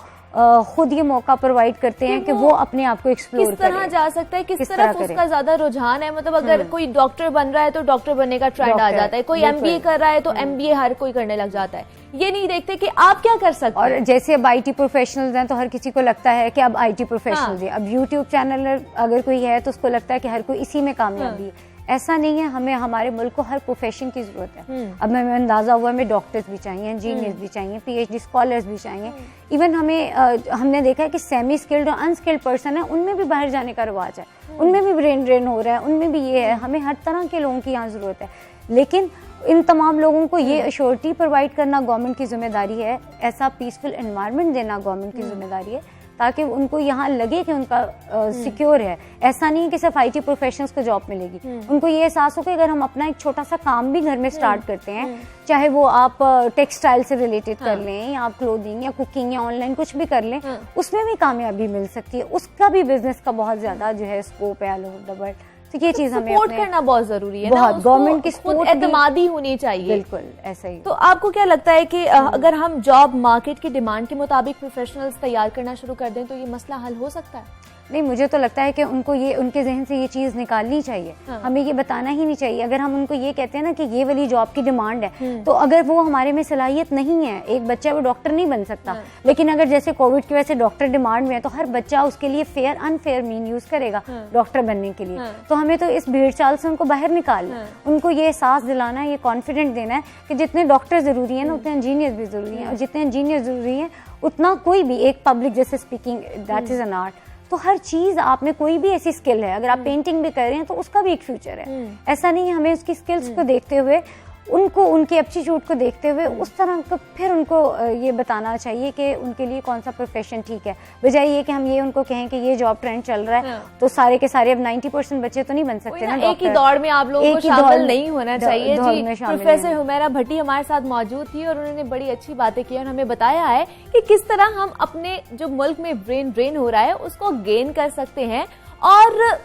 खुद ये मौका प्रोवाइड करते हैं कि वो अपने आप को एक्सप्लोर करे, किस तरह जा सकता है, किस तरफ उसका ज्यादा रुझान है। मतलब अगर कोई डॉक्टर बन रहा है तो डॉक्टर बनने का ट्रेंड आ जाता है, कोई एमबीए कर रहा है तो एमबीए हर कोई करने लग जाता है, ये नहीं देखते कि आप क्या कर सकते हैं। और जैसे अब आईटी प्रोफेशनल्स हैं तो हर किसी को लगता है कि अब आईटी प्रोफेशनल्स है, अब यूट्यूब चैनल अगर कोई है तो उसको लगता है कि हर कोई इसी में कामयाबी है। ऐसा नहीं है, हमें हमारे मुल्क को हर प्रोफेशन की जरूरत है। अब हमें अंदाजा हुआ हमें डॉक्टर्स भी चाहिए, इंजीनियर्स भी चाहिए, पीएचडी स्कॉलर्स भी चाहिए। इवन हमने देखा है कि सेमी स्किल्ड और अनस्किल्ड पर्सन है, उनमें भी बाहर जाने का रिवाज है, उनमें भी ब्रेन ड्रेन हो रहा है, उनमें भी ये है। हमें हर तरह के लोगों की यहाँ जरूरत है, लेकिन इन तमाम लोगों को ये अश्योरिटी प्रोवाइड करना गवर्नमेंट की जिम्मेदारी है, ऐसा पीसफुल एनवायरनमेंट देना गवर्नमेंट की जिम्मेदारी है, ताकि उनको यहाँ लगे कि उनका सिक्योर है। ऐसा नहीं है कि सिर्फ आईटी प्रोफेशनल्स को जॉब मिलेगी, उनको ये एहसास हो कि अगर हम अपना एक छोटा सा काम भी घर में स्टार्ट करते हैं, चाहे वो आप टेक्सटाइल से रिलेटेड कर लें या आप क्लोथिंग या कुकिंग या ऑनलाइन कुछ भी कर लें, उसमें भी कामयाबी मिल सकती है, उसका भी बिजनेस का बहुत ज्यादा जो है स्कोप है ऑल ओवर द वर्ल्ड। तो ये चीज हमें सपोर्ट करना बहुत जरूरी है, बहुत गवर्नमेंट की सपोर्ट एतमादी होनी चाहिए। बिल्कुल ऐसा ही। तो आपको क्या लगता है कि अगर हम जॉब मार्केट की डिमांड के मुताबिक प्रोफेशनल्स तैयार करना शुरू कर दें तो ये मसला हल हो सकता है? नहीं, मुझे तो लगता है कि उनको ये उनके जहन से ये चीज निकालनी चाहिए। हमें ये बताना ही नहीं चाहिए। अगर हम उनको ये कहते हैं ना कि ये वाली जॉब की डिमांड है, तो अगर वो हमारे में सलाहियत नहीं है, एक बच्चा वो डॉक्टर नहीं बन सकता, लेकिन अगर जैसे कोविड की वजह से डॉक्टर डिमांड में है तो हर बच्चा उसके लिए फेयर अनफेयर मीन यूज करेगा डॉक्टर बनने के लिए। तो हमें तो इस भीड़ चाल से उनको बाहर निकालना, उनको ये एहसास दिलाना, ये कॉन्फिडेंट देना है कि जितने डॉक्टर जरूरी है ना उतने इंजीनियर भी जरूरी है, और जितने इंजीनियर जरूरी है उतना कोई भी एक पब्लिक जैसे speaking that is an art. तो हर चीज आप में कोई भी ऐसी स्किल है, अगर आप पेंटिंग भी कर रहे हैं तो उसका भी एक फ्यूचर है। ऐसा नहीं है, हमें उसकी स्किल्स को देखते हुए, उनको उनके एप्टीट्यूड को देखते हुए उस तरह का फिर उनको ये बताना चाहिए कि उनके लिए कौन सा प्रोफेशन ठीक है, बजाय ये कि हम ये उनको कहें कि ये जॉब ट्रेंड चल रहा है तो सारे के सारे अब 90% बच्चे तो नहीं बन सकते ना। एक ही दौड़ में आप लोगों को शामिल नहीं होना चाहिए। जी, प्रोफेसर हुमैरा भट्टी हमारे साथ मौजूद थी और उन्होंने बड़ी अच्छी बातें की और हमें बताया है कि किस तरह हम अपने जो मुल्क में ब्रेन ड्रेन हो रहा है उसको गेन कर सकते हैं, और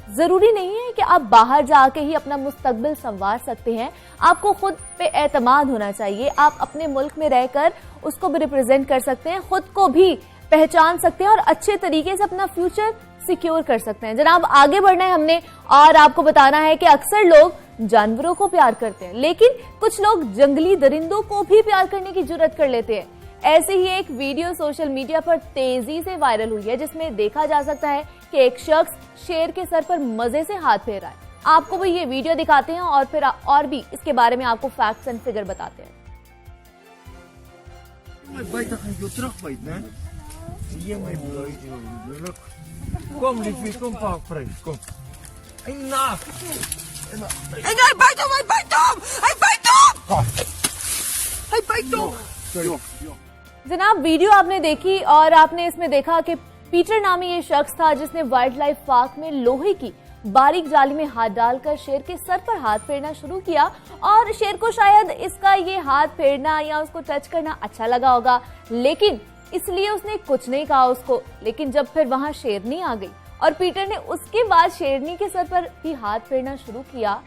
जरूरी नहीं है कि आप बाहर जाके ही अपना मुस्तकबिल संवार सकते हैं। आपको खुद पे एतमाद होना चाहिए, आप अपने मुल्क में रहकर उसको भी रिप्रेजेंट कर सकते हैं, खुद को भी पहचान सकते हैं और अच्छे तरीके से अपना फ्यूचर सिक्योर कर सकते हैं। जनाब, आगे बढ़ना है हमने और आपको बताना है कि अक्सर लोग जानवरों को प्यार करते हैं, लेकिन कुछ लोग जंगली दरिंदों को भी प्यार करने की जुर्रत कर लेते हैं। ऐसे ही एक वीडियो सोशल मीडिया पर तेजी से वायरल हुई है जिसमें देखा जा सकता है कि एक शख्स शेर के सर पर मजे से हाथ फेर रहा है। आपको भी ये वीडियो दिखाते हैं और फिर और भी इसके बारे में आपको फैक्ट्स एंड फिगर बताते हैं। Buiten ga je terugbijten, hè? Zie je mijn bloedje? Kom, liefje, kom, paardvrees, kom. En naast. En hij bijt hem, hij bijt hem! Hij bijt hem! Hij bijt hem! जनाब, video आपने देखी और आपने इसमें देखा कि पीटर नामी ये शख्स था जिसने वाइल्ड लाइफ पार्क में लोहे की बारीक जाली में हाथ डालकर शेर के सर पर हाथ फेरना शुरू किया और शेर को शायद इसका ये हाथ फेरना या उसको टच करना अच्छा लगा होगा, लेकिन इसलिए उसने कुछ नहीं कहा उसको। लेकिन जब फिर वहां शेरनी आ गई और पीटर ने उसके बाद शेरनी के सर पर भी हाथ फेरना शुरू किया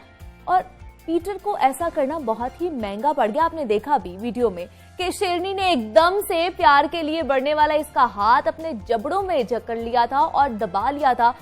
और पीटर को ऐसा करना बहुत ही महंगा पड़ गया। आपने देखा भी वीडियो में कि शेरनी ने एकदम से प्यार के लिए बढ़ने वाला इसका हाथ अपने जबड़ों में जकड़ लिया था और दबा लिया था।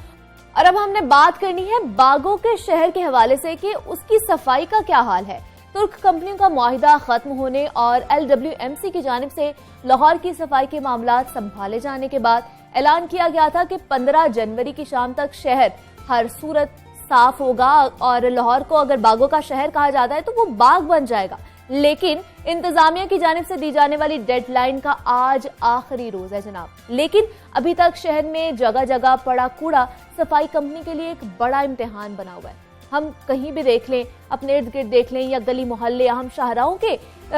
और अब हमने बात करनी है बागों के शहर के हवाले से कि उसकी सफाई का क्या हाल है। तुर्क कंपनियों का मुआहिदा खत्म होने और LWMC की जानिब से लाहौर की सफाई के मामला संभाले जाने के बाद ऐलान किया गया था कि 15 जनवरी की शाम तक शहर हर सूरत साफ होगा और लाहौर को अगर बागों का शहर कहा जाता है तो वो बाग बन जाएगा। लेकिन इंतजामिया की जानिब से दी जाने वाली डेडलाइन का आज आखिरी रोज है जनाब, लेकिन अभी तक शहर में जगह जगह पड़ा कूड़ा सफाई कंपनी के लिए एक बड़ा इम्तिहान बना हुआ है। हम कहीं भी देख लें, अपने इर्द गिर्द देख लें या गली मोहल्ले या हम शाहराहों के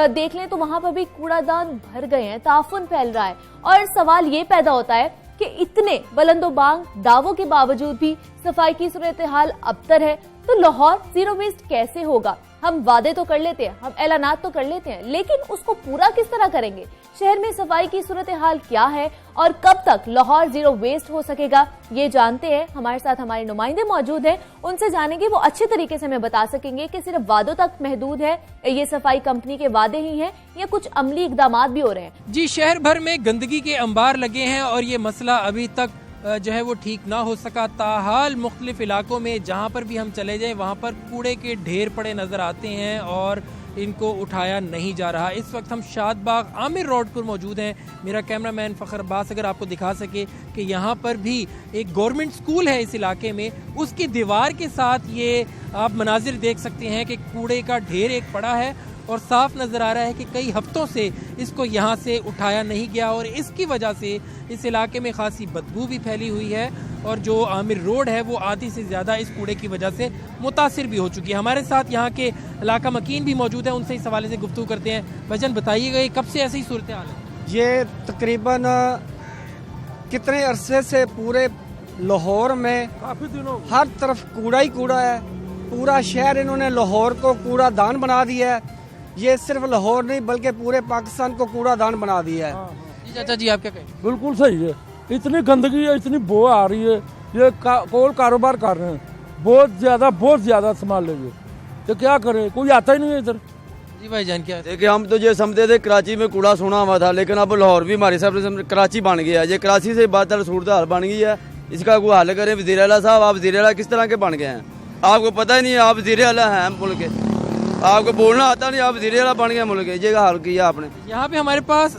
देख लें तो वहां पर भी कूड़ादान भर गए हैं, ताफुन फैल रहा है। और सवाल ये पैदा होता है कि इतने बुलंदोबांग दावों के बावजूद भी सफाई की सूरत हाल अबतर है, तो लाहौर जीरो वेस्ट कैसे होगा? हम वादे तो कर लेते हैं, हम ऐलानात तो कर लेते हैं, लेकिन उसको पूरा किस तरह करेंगे? शहर में सफाई की सूरत हाल क्या है और कब तक लाहौर जीरो वेस्ट हो सकेगा, ये जानते हैं। हमारे साथ हमारे नुमाइंदे मौजूद हैं, उनसे जानेंगे वो अच्छे तरीके से हमें बता सकेंगे कि सिर्फ वादों तक महदूद है ये सफाई कंपनी के वादे ही हैं या कुछ अमली इकदाम भी हो रहे हैं। जी, शहर भर में गंदगी के अंबार लगे हैं और ये मसला अभी तक जो है वो ठीक ना हो सका। ताहाल मुख्तलिफ इलाकों में जहाँ पर भी हम चले जाएं वहाँ पर कूड़े के ढेर पड़े नजर आते हैं और इनको उठाया नहीं जा रहा। इस वक्त हम शादबाग आमिर रोड पर मौजूद हैं। मेरा कैमरामैन फ़खर अब्बास अगर आपको दिखा सके कि यहाँ पर भी एक गवर्नमेंट स्कूल है इस इलाके में, उसकी दीवार के साथ ये आप मनाजिर देख सकते हैं कि कूड़े का ढेर एक पड़ा है और साफ नज़र आ रहा है कि कई हफ्तों से इसको यहाँ से उठाया नहीं गया और इसकी वजह से इस इलाके में खासी बदबू भी फैली हुई है और जो आमिर रोड है वो आधी से ज़्यादा इस कूड़े की वजह से मुतासिर भी हो चुकी है। हमारे साथ यहाँ के इलाका मकीन भी मौजूद है, उनसे इस हवाले से गुफ्तगू करते हैं। भाईजान बताइएगा कब से ऐसी सूरत हाल है? ये तकरीबन कितने अरसे से पूरे लाहौर में काफ़ी दिनों हर तरफ कूड़ा ही कूड़ा है। पूरा शहर इन्होंने लाहौर को कूड़ा दान बना दिया है। ये सिर्फ लाहौर नहीं बल्कि पूरे पाकिस्तान को कूड़ादान बना दिया है। जी चाचा जी, आप क्या कहें? बिल्कुल सही है। इतनी गंदगी है, इतनी बो आ रही है, ये कोल कारोबार कर रहे हैं बहुत ज्यादा संभाल लेंगे तो क्या करें, कोई आता ही नहीं है इधर। जी भाईजान क्या? देखिए हम तो ये समझते थे कराची में कूड़ा सोना हुआ था, लेकिन अब लाहौर भी हमारे सामने कराची बन गया है। ये कराची से बादल सूरत हाल बन गई है, इसका कोई हल करें। वज़ीर आला साहब, आप वज़ीर आला किस तरह के बन गए हैं? आपको पता ही नहीं है आप वज़ीर आला हैं मुल्क के, आपको बोलना आता नहीं, आप वज़ीर आला बन गए मुल्क के। ये हाल किया आपने। यहाँ पे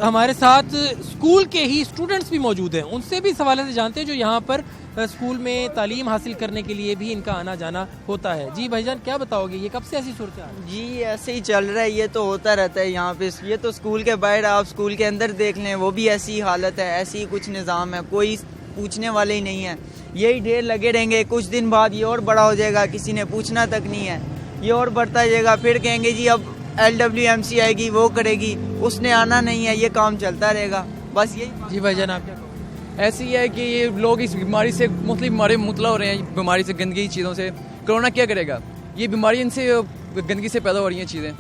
हमारे साथ स्कूल के ही स्टूडेंट्स भी मौजूद हैं, उनसे भी इस हवाले से जानते हैं जो यहाँ पर स्कूल में तालीम हासिल करने के लिए भी इनका आना जाना होता है। जी भाईजान क्या बताओगे, ये कब से ऐसी सूरत है? जी ऐसे ही चल रहा है, ये तो होता रहता है यहाँ पे। ये तो स्कूल के बाहर, आप स्कूल के अंदर देख लें, वो भी ऐसी हालत है, ऐसी ही कुछ निज़ाम है, कोई पूछने वाले ही नहीं है। यही ढेर लगे रहेंगे, कुछ दिन बाद ये और बड़ा हो जाएगा, किसी ने पूछना तक नहीं है, ये और बढ़ता जाएगा। फिर कहेंगे जी अब LWMC आएगी, वो करेगी, उसने आना नहीं है, ये काम चलता रहेगा, बस यही। जी भाईजान आप क्या? ऐसी है कि ये लोग इस बीमारी से मुख्तलिफ बीमारी में मुतला हो रहे हैं, बीमारी से, गंदगी चीज़ों से। कोरोना क्या करेगा? ये बीमारी इनसे, गंदगी से पैदा हो रही हैं चीज़ें।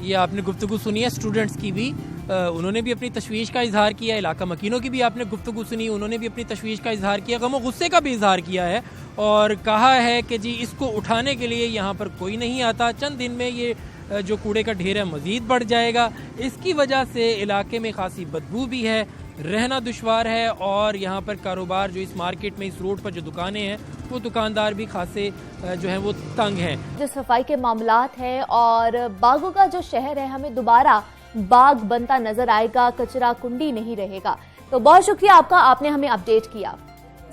ये आपने गुफ्तगू सुनी है स्टूडेंट्स की भी, उन्होंने भी अपनी तशवीश का इजहार किया। इलाका मकीनों की भी आपने गुफ्तगू सुनी, उन्होंने भी अपनी तशवीश का इजहार किया, गम और गुस्से का भी इजहार किया है और कहा है कि जी इसको उठाने के लिए यहाँ पर कोई नहीं आता, चंद दिन में ये जो कूड़े का ढेर है मज़ीद बढ़ जाएगा। इसकी वजह से इलाके में खासी बदबू भी है, रहना दुश्वार है और यहाँ पर कारोबार जो इस मार्केट में, इस रोड पर जो दुकानें हैं, वो दुकानदार भी खासे जो है वो तंग हैं। जो सफाई के मामलात हैं और बागों का जो शहर है, हमें दोबारा बाग बनता नजर आएगा, कचरा कुंडी नहीं रहेगा। तो बहुत शुक्रिया आपका, आपने हमें अपडेट किया।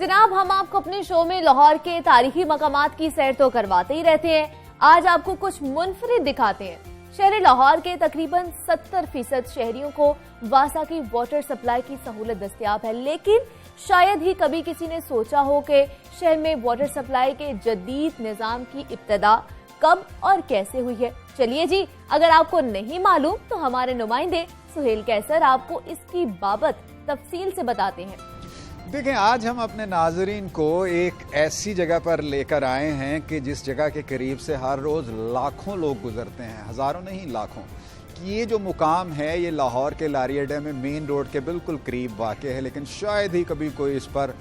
जनाब, हम आपको अपने शो में लाहौर के तारीखी मकामात की सैर तो करवाते ही रहते हैं। आज आपको कुछ मुनफरिद दिखाते हैं। शहर लाहौर के तकरीबन 70% शहरियों को वासा की वाटर सप्लाई की सहूलत दस्तयाब है, लेकिन शायद ही कभी किसी ने सोचा हो कि शहर में वाटर सप्लाई के जदीद निजाम की इब्तिदा कब और कैसे हुई है। चलिए जी, अगर आपको नहीं मालूम तो हमारे नुमाइंदे सुहेल कैसर आपको इसकी बाबत तफसील से बताते हैं। देखें, आज हम अपने नाजरीन को एक ऐसी जगह पर लेकर आए हैं कि जिस जगह के करीब से हर रोज़ लाखों लोग गुजरते हैं, हज़ारों नहीं लाखों। ये जो मुकाम है ये लाहौर के लारी अड्डे में मेन रोड के बिल्कुल करीब वाक़ है, लेकिन शायद ही कभी कोई इस पर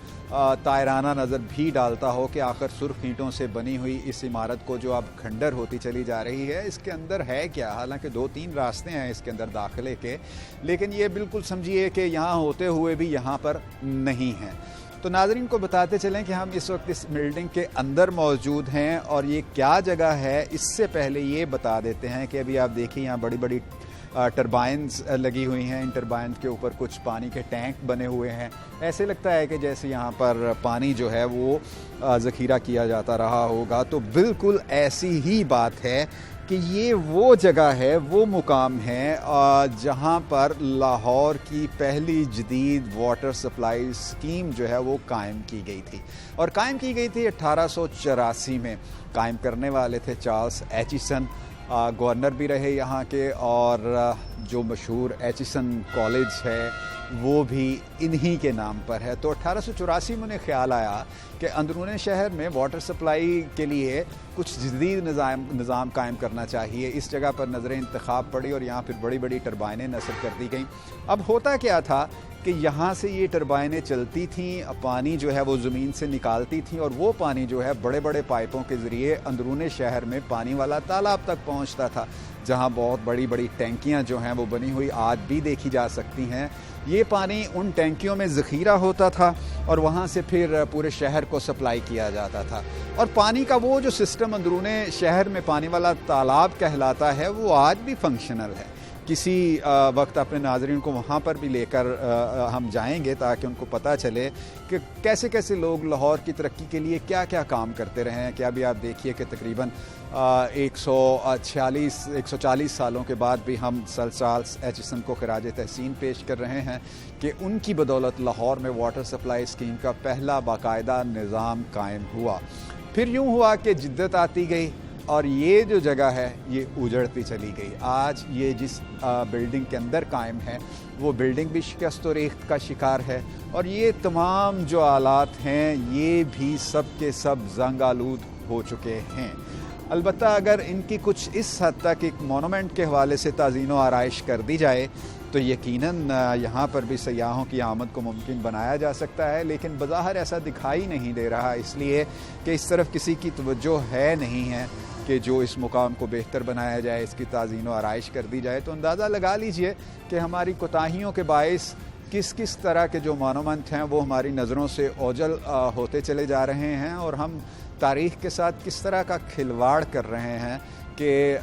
तायराना नज़र भी डालता हो कि आखिर सुर्ख ईंटों से बनी हुई इस इमारत को जो अब खंडर होती चली जा रही है, इसके अंदर है क्या। हालांकि 2-3 रास्ते हैं इसके अंदर दाखिले के, लेकिन ये बिल्कुल समझिए कि यहाँ होते हुए भी यहाँ पर नहीं है। तो नाजरीन को बताते चलें कि हम इस वक्त इस बिल्डिंग के अंदर मौजूद हैं और ये क्या जगह है। इससे पहले ये बता देते हैं कि अभी आप देखिए यहाँ बड़ी बड़ी टरबाइंस लगी हुई हैं। इन टरबाइंस के ऊपर कुछ पानी के टैंक बने हुए हैं। ऐसे लगता है कि जैसे यहाँ पर पानी जो है वो ज़ख़ीरा किया जाता रहा होगा। तो बिल्कुल ऐसी ही बात है कि ये वो जगह है, वो मुकाम है जहाँ पर लाहौर की पहली जदीद वाटर सप्लाई स्कीम जो है वो कायम की गई थी, और कायम की गई थी 1884 में। कायम करने वाले थे चार्ल्स एचिसन, गवर्नर भी रहे यहाँ के, और जो मशहूर एचिसन कॉलेज है वो भी इन्हीं के नाम पर है। तो 1884 में उन्हें ख्याल आया कि अंदरूनी शहर में वाटर सप्लाई के लिए कुछ जदीद निज़ाम कायम करना चाहिए। इस जगह पर नज़र इंतखाब पड़ी और यहाँ फिर बड़ी बड़ी टरबाइनें नस्ब कर दी गई। अब होता क्या था कि यहाँ से ये टरबाइनें चलती थीं, पानी जो है वो ज़मीन से निकालती थीं, और वो पानी जो है बड़े बड़े पाइपों के ज़रिए अंदरूनी शहर में पानी वाला तालाब तक पहुँचता था, जहाँ बहुत बड़ी बड़ी टैंकियाँ जो हैं वो बनी हुई आज भी देखी जा सकती हैं। ये पानी उन टैंकियों में ज़ख़ीरा होता था और वहाँ से फिर पूरे शहर को सप्लाई किया जाता था। और पानी का वो जो सिस्टम अंदरूनी शहर में पानी वाला तालाब कहलाता है वो आज भी फंक्शनल है। किसी वक्त अपने नाज़रीन को वहाँ पर भी लेकर हम जाएंगे ताकि उनको पता चले कि कैसे कैसे लोग लाहौर की तरक्की के लिए क्या क्या काम करते रहे हैं। कि अभी आप देखिए कि तकरीबन 140 सालों के बाद भी हम सर चार्ल्स एचिसन को खराज तहसीन पेश कर रहे हैं कि उनकी बदौलत लाहौर में वाटर सप्लाई स्कीम का पहला बाकायदा निज़ाम कायम हुआ। फिर यूँ हुआ कि जिद्दत आती गई और ये जो जगह है ये उजड़ती चली गई। आज ये जिस बिल्डिंग के अंदर कायम है वो बिल्डिंग भी शिकस्त और रेख्त का शिकार है, और ये तमाम जो आलात हैं ये भी सब के सब जंग आलूद हो चुके हैं। अलबत्ता अगर इनकी कुछ इस हद तक एक मोनूमेंट के हवाले से ताज़ीन व आराइश कर दी जाए तो यकीनन यहाँ पर भी सयाहों की आमद को मुमकिन बनाया जा सकता है, लेकिन बज़ाहिर ऐसा दिखाई नहीं दे रहा, इसलिए कि इस तरफ किसी की तवज्जो है नहीं है कि जो इस मुकाम को बेहतर बनाया जाए, इसकी ताज़ीन व आराइश कर दी जाए। तो अंदाज़ा लगा लीजिए कि हमारी कोताहियों के बाइस किस किस तरह के जो मोनूमेंट हैं वो हमारी नज़रों से ओझल होते चले जा रहे हैं, और हम तारीख़ के साथ किस तरह का खिलवाड़ कर रहे हैं कि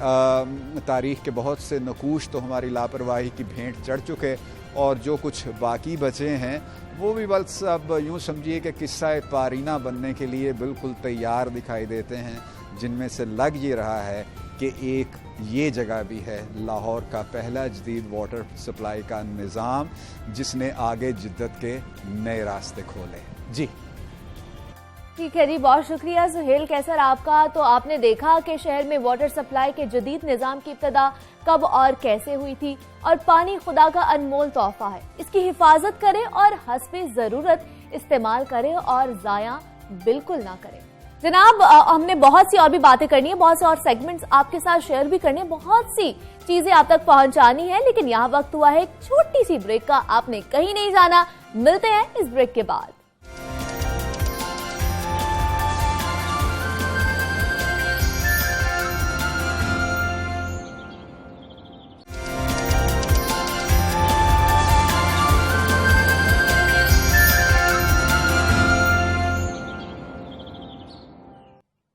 तारीख़ के बहुत से नकूश तो हमारी लापरवाही की भेंट चढ़ चुके, और जो कुछ बाकी बचे हैं वो भी बस अब यूँ समझिए कि किस्सा पारीना बनने के लिए बिल्कुल तैयार दिखाई देते हैं, जिनमें से लग ये रहा है कि एक ये जगह भी है लाहौर का पहला जदीद वाटर सप्लाई का निज़ाम, जिसने आगे जिद्दत के नए रास्ते खोले। जी ठीक है जी, बहुत शुक्रिया सुहेल कैसर आपका। तो आपने देखा कि शहर में वाटर सप्लाई के जदीद निज़ाम की इब्तिदा कब और कैसे हुई थी, और पानी खुदा का अनमोल तोहफा है, इसकी हिफाजत करें और हस्बे ज़रूरत इस्तेमाल करें और ज़ाया बिल्कुल ना करें। जनाब, हमने बहुत सी और भी बातें करनी है, बहुत से और सेगमेंट्स आपके साथ शेयर भी करने, बहुत सी चीजें आप तक पहुंचानी है, लेकिन यहाँ वक्त हुआ है एक छोटी सी ब्रेक का। आपने कहीं नहीं जाना, मिलते हैं इस ब्रेक के बाद।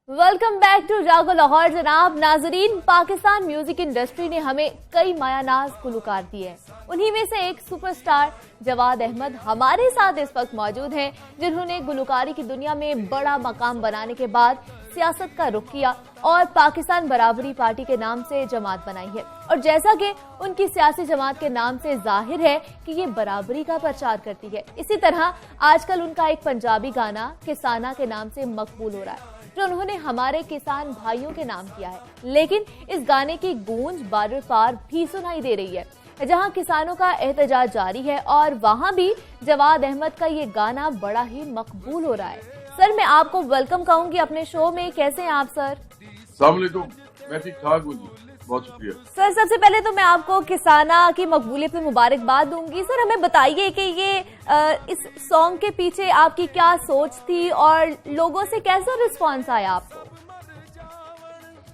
वेलकम बैक टू जागो लाहौर। जनाब नाजरीन, पाकिस्तान म्यूजिक इंडस्ट्री ने हमें कई मायानाज गुलकार दिए हैं, उन्हीं में से एक सुपरस्टार जवाद अहमद हमारे साथ इस वक्त मौजूद हैं, जिन्होंने गुलकारी की दुनिया में बड़ा मकाम बनाने के बाद सियासत का रुख किया और पाकिस्तान बराबरी पार्टी के नाम से जमात बनाई है। और जैसा कि उनकी सियासी जमात के नाम से जाहिर है कि ये बराबरी का प्रचार करती है, इसी तरह आजकल उनका एक पंजाबी गाना किसाना के नाम से मकबूल हो रहा है, जो उन्होंने हमारे किसान भाइयों के नाम किया है। लेकिन इस गाने की गूंज बॉर्डर पार भी सुनाई दे रही है, जहां किसानों का एहतजाज जारी है और वहां भी जवाद अहमद का ये गाना बड़ा ही मकबूल हो रहा है। सर, मैं आपको वेलकम कहूंगी अपने शो में। कैसे हैं आप सर? अस्सलाम वालेकुम, मैं ठीक ठाक हूँ, बहुत शुक्रिया। सर, सबसे पहले तो मैं आपको किसाना की मकबूलियत पे मुबारकबाद दूंगी। सर, हमें बताइए कि ये इस सॉन्ग के पीछे आपकी क्या सोच थी और लोगों से कैसा रिस्पांस आया आपको?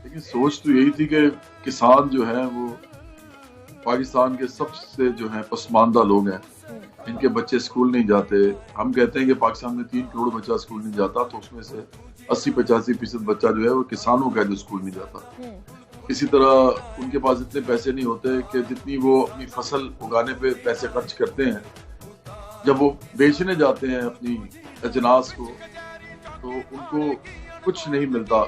लेकिन सोच तो यही थी कि किसान जो है वो पाकिस्तान के सबसे जो है पसमानदा लोग हैं, इनके बच्चे स्कूल नहीं जाते। हम कहते हैं कि पाकिस्तान में 3 करोड़ बच्चा स्कूल नहीं जाता, तो उसमें से 80-85% बच्चा जो है वो किसानों का जो स्कूल नहीं जाता। इसी तरह उनके पास इतने पैसे नहीं होते कि जितनी वो अपनी फसल उगाने पे पैसे खर्च करते हैं, जब वो बेचने जाते हैं अपनी अजनास को तो उनको कुछ नहीं मिलता,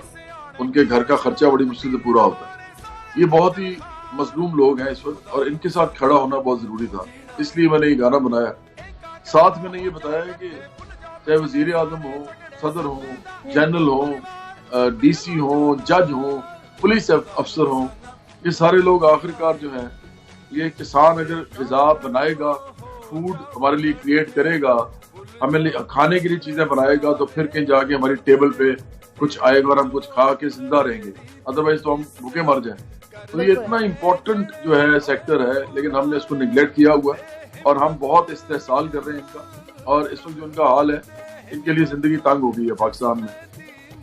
उनके घर का खर्चा बड़ी मुश्किल से पूरा होता है। ये बहुत ही मजलूम लोग हैं इस वक्त और इनके साथ खड़ा होना बहुत जरूरी था, इसलिए मैंने ये गाना बनाया। साथ मैंने ये बताया कि चाहे वजीर आजम हो, सदर हो, जनरल हो, डीसी हो, जज हो, पुलिस अफसर हो, ये सारे लोग आखिरकार जो है, ये किसान अगर ग़िज़ा बनाएगा, फूड हमारे लिए क्रिएट करेगा, हमें खाने के लिए चीजें बनाएगा, तो फिर कहीं जाके हमारी टेबल पे कुछ आएगा और हम कुछ खा के जिंदा रहेंगे, अदरवाइज तो हम भूखे मर जाएं। तो ये इतना इम्पोर्टेंट जो है सेक्टर है, लेकिन हमने इसको निगलेक्ट किया हुआ है और हम बहुत इस्तेहसाल कर रहे हैं इनका। और इस वक्त जो उनका हाल है, इनके लिए जिंदगी तंग हो गई है पाकिस्तान में।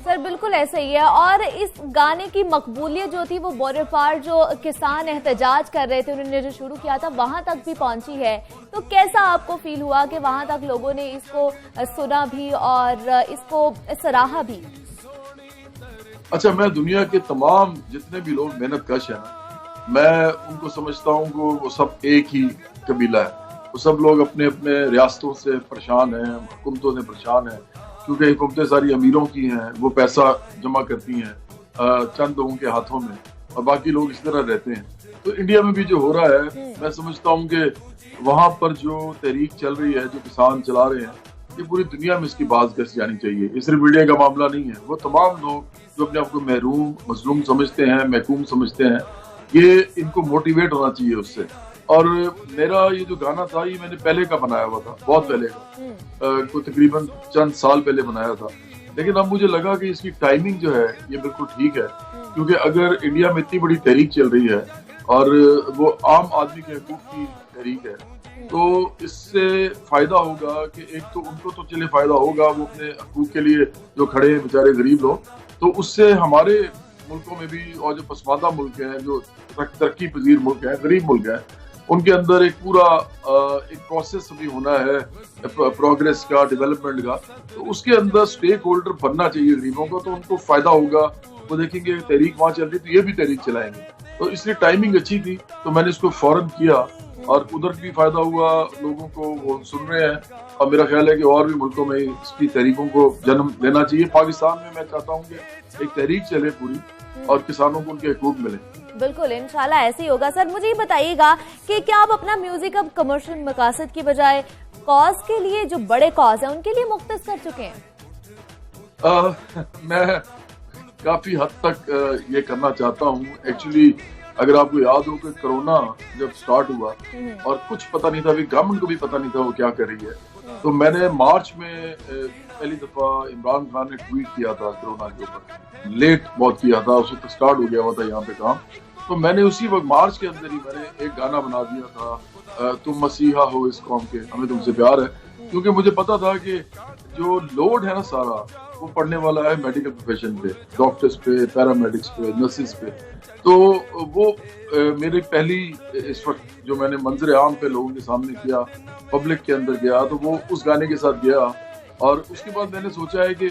सर, बिल्कुल ऐसा ही है। और इस गाने की मकबूलियत जो थी वो बॉर्डर पार जो किसान एहतजाज कर रहे थे, उन्होंने जो शुरू किया था, वहां तक भी पहुंची है। तो कैसा आपको फील हुआ कि वहां तक लोगों ने इसको सुना भी और इसको सराहा भी? अच्छा, मैं दुनिया के तमाम जितने भी लोग मेहनत कश हैं, मैं उनको समझता हूँ कि वो सब एक ही कबीला है। वो सब लोग अपने अपने रियासतों से परेशान हैं, हुकूमतों से परेशान हैं, क्योंकि हुकूमतें सारी अमीरों की हैं, वो पैसा जमा करती हैं चंद लोगों के हाथों में और बाकी लोग इस तरह रहते हैं। तो इंडिया में भी जो हो रहा है, मैं समझता हूँ कि वहाँ पर जो तहरीक चल रही है, जो किसान चला रहे हैं, ये पूरी दुनिया में इसकी बात कसी जानी चाहिए। ये सिर्फ मीडिया का मामला नहीं है। वो तमाम लोग जो अपने आप को महरूम, मजलूम समझते हैं, महकूम समझते हैं, ये इनको मोटिवेट होना चाहिए उससे। और मेरा ये जो गाना था, ये मैंने पहले का बनाया हुआ था, बहुत पहले का, को तकरीबन चंद साल पहले बनाया था। लेकिन अब मुझे लगा कि इसकी टाइमिंग जो है ये बिल्कुल ठीक है, क्योंकि अगर इंडिया में इतनी बड़ी तहरीक चल रही है और वो आम आदमी के हकूक की तहरीक है, तो इससे फायदा होगा कि एक तो उनको तो चले फायदा होगा, वो अपने हकूक के लिए जो खड़े हैं बेचारे गरीब लोग, तो उससे हमारे मुल्कों में भी और जो पसमानदा मुल्क हैं, जो तरक्की पजीर मुल्क हैं, गरीब मुल्क हैं, उनके अंदर एक पूरा एक प्रोसेस भी होना है प्रोग्रेस का, डेवलपमेंट का। तो उसके अंदर स्टेक होल्डर बनना चाहिए गरीबों को, तो उनको फायदा होगा। वो देखेंगे तहरीक वहाँ चल रही, तो ये भी तहरीक चलाएंगे। तो इसलिए टाइमिंग अच्छी थी, तो मैंने इसको फौरन किया और उधर भी फायदा हुआ, लोगों को वो सुन रहे हैं। और मेरा ख्याल है कि और भी मुल्कों में इसकी तहरीकों को जन्म लेना चाहिए। पाकिस्तान में मैं चाहता हूँ कि एक तहरीक चले पूरी और किसानों को उनके हकूक मिले। बिल्कुल, इंशाल्लाह ऐसे ही होगा। सर, मुझे ये बताइएगा कि क्या आप अपना म्यूजिक अब कमर्शियल मकासद की बजाय कॉज के लिए, जो बड़े कॉज है, उनके लिए मुख्तस कर चुके हैं? मैं काफी हद तक ये करना चाहता हूँ। एक्चुअली अगर आपको याद हो कि कोरोना जब स्टार्ट हुआ और कुछ पता नहीं था, अभी गवर्नमेंट को भी पता नहीं था वो क्या कर रही है, तो मैंने मार्च में पहली दफा इमरान खान ने ट्वीट किया था कोरोना के ऊपर, लेट बहुत किया था, उस वक्त स्टार्ट हो गया हुआ था यहाँ पे काम। तो मैंने उसी वक्त मार्च के अंदर ही मैंने एक गाना बना दिया था, तुम मसीहा हो इस कौम के, हमें तुमसे प्यार है, क्योंकि मुझे पता था कि जो लोड है ना सारा, वो पड़ने वाला है मेडिकल प्रोफेशन पे, डॉक्टर्स पे, पैरामेडिक्स पे, नर्सिस पे। तो वो मेरी पहली इस वक्त जो मैंने मंजर आम पे लोगों के सामने किया, पब्लिक के अंदर गया, तो वो उस गाने के साथ गया। और उसके बाद मैंने सोचा है कि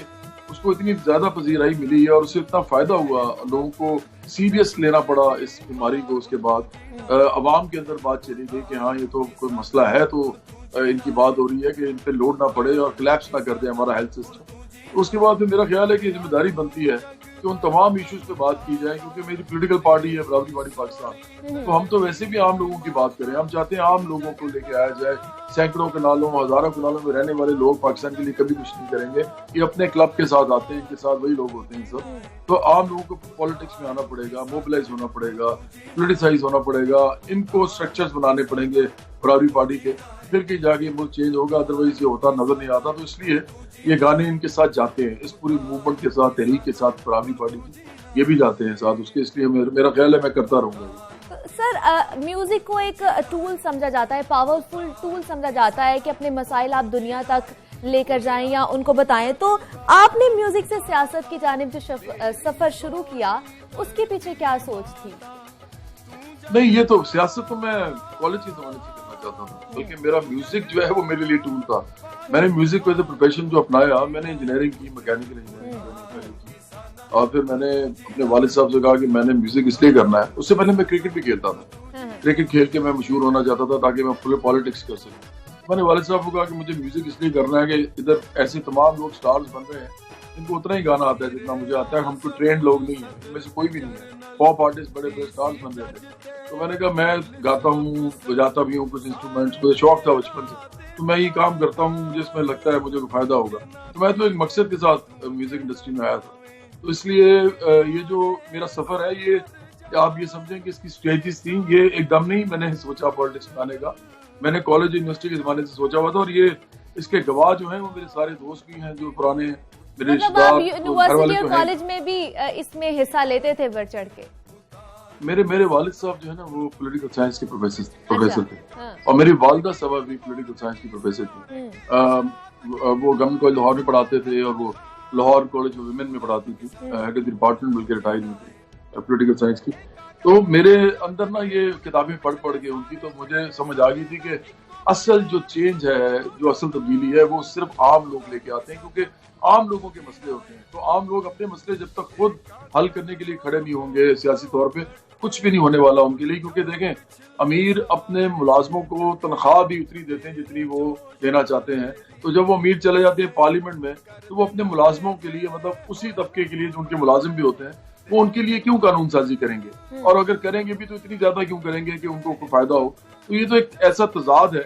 उसको इतनी ज्यादा पजीराई मिली है और उससे इतना फायदा हुआ, लोगों को सीरियस लेना पड़ा इस बीमारी को। उसके बाद अवाम के अंदर बात चली गई कि हाँ, ये तो कोई मसला है, तो इनकी बात हो रही है कि इन पे लोड ना पड़े और कोलैप्स ना कर दे हमारा हेल्थ सिस्टम। उसके बाद फिर मेरा ख्याल है कि जिम्मेदारी बनती है कि उन तमाम इश्यूज पे बात की जाए, क्योंकि मेरी पॉलिटिकल पार्टी है बराबरी पार्टी पाकिस्तान, तो हम तो वैसे भी आम लोगों की बात करें। हम चाहते हैं आम लोगों को लेके आया जाए। सैकड़ों कनालों हजारों कनालों में रहने वाले लोग पाकिस्तान के लिए कभी कुछ नहीं करेंगे, ये अपने क्लब के साथ आते हैं, इनके साथ वही लोग होते हैं सब। तो आम लोगों को पॉलिटिक्स में आना पड़ेगा, मोबिलाइज होना पड़ेगा, पोलिटिसाइज होना पड़ेगा, इनको स्ट्रक्चर्स बनाने पड़ेंगे बराबरी पार्टी के, फिर कहीं जाके मुल्क चेंज होगा। अदरवाइज ये होता नजर नहीं आता। तो इसलिए ये गाने इनके साथ जाते हैं, इस पूरी मूवमेंट के साथ, तहरीक के साथ, बराबरी पार्टी की ये भी जाते हैं साथ उसके। इसलिए मेरा ख्याल है मैं करता रहूंगा। सर, म्यूजिक को एक टूल समझा जाता है, पावरफुल टूल समझा जाता है कि अपने मसाइल आप दुनिया तक लेकर जाएं या उनको बताएं। तो आपने म्यूजिक से सियासत की जानिब जो सफर शुरू किया, उसके पीछे क्या सोच थी? नहीं, ये तो सियासत तो मैं कॉलेज के जमाने से करना चाहता था, बल्कि मेरा म्यूजिक जो है वो मेरे लिए टूल था। मैंने म्यूजिक को एज ए प्रोफेशन जो अपनाया, मैंने इंजीनियरिंग की, मैकेनिकल इंजीनियरिंग की, और फिर मैंने अपने वालिद साहब से कहा कि मैंने म्यूजिक इसलिए करना है। उससे पहले मैं क्रिकेट भी खेलता था, क्रिकेट खेल के मैं मशहूर होना चाहता था ताकि मैं फुल पॉलिटिक्स कर सकूं। मैंने वालिद साहब को कहा कि मुझे म्यूजिक इसलिए करना है कि इधर ऐसे तमाम लोग स्टार्स बन रहे हैं, इनको उतना ही गाना आता है जितना मुझे आता है, हम तो ट्रेंड लोग नहीं है, इनमें से कोई भी नहीं है। पॉप आर्टिस्ट बड़े बड़े स्टार्स बन रहे थे। तो मैंने कहा मैं गाता हूँ, बजाता भी हूँ कुछ इंस्ट्रूमेंट्स, मुझे शौक था बचपन से, तो मैं ये काम करता हूँ, मुझे इसमें लगता है मुझे फायदा होगा। तो मैं तो एक मकसद के साथ म्यूजिक इंडस्ट्री में आया था। तो इसलिए ये जो मेरा सफर है, ये आप ये समझें कि इसकी स्टेजेस थी। ये एकदम नहीं मैंने सोचा पॉलिटिक्स में आने का, मैंने कॉलेज यूनिवर्सिटी के जमाने से सोचा हुआ था। और ये इसके गवाह जो हैं वो मेरे सारे दोस्त भी हैं जो पुराने मेरे रिश्तेदार। आप यूनिवर्सिटी और कॉलेज में भी इसमें हिस्सा लेते थे बढ़ चढ़ के? मेरे वालिद साहब जो है ना वो पॉलिटिकल साइंस के प्रोफेसर थे, और मेरी वालिदा साहब भी पॉलिटिकल साइंस की प्रोफेसर थी। वो गवर्नमेंट कॉलेज लाहौर में पढ़ाते थे, और वो लाहौर कॉलेज ऑफ वुमेन में पढ़ाती थी, हेड ऑफ द डिपार्टमेंट बल्कि रिटायर्ड में थी पॉलिटिकल साइंस की। तो मेरे अंदर ना ये किताबें पढ़ के उनकी, तो मुझे समझ आ गई थी कि असल जो चेंज है, जो असल तब्दीली है, वो सिर्फ आम लोग लेके आते हैं, क्योंकि आम लोगों के मसले होते हैं। तो आम लोग अपने मसले जब तक खुद हल करने के लिए खड़े नहीं होंगे सियासी तौर पे, कुछ भी नहीं होने वाला उनके लिए। क्योंकि देखें, अमीर अपने मुलाजमों को तनख्वाह भी उतनी देते हैं जितनी वो देना चाहते हैं। तो जब वो अमीर चले जाते हैं पार्लियामेंट में, तो वो अपने मुलाजमों के लिए, मतलब उसी तबके के लिए जो उनके मुलाजिम भी होते हैं, वो उनके लिए क्यों कानून साजी करेंगे, और अगर करेंगे भी तो इतनी ज्यादा क्यों करेंगे कि उनको फायदा हो। तो ये तो एक ऐसा तजाद है,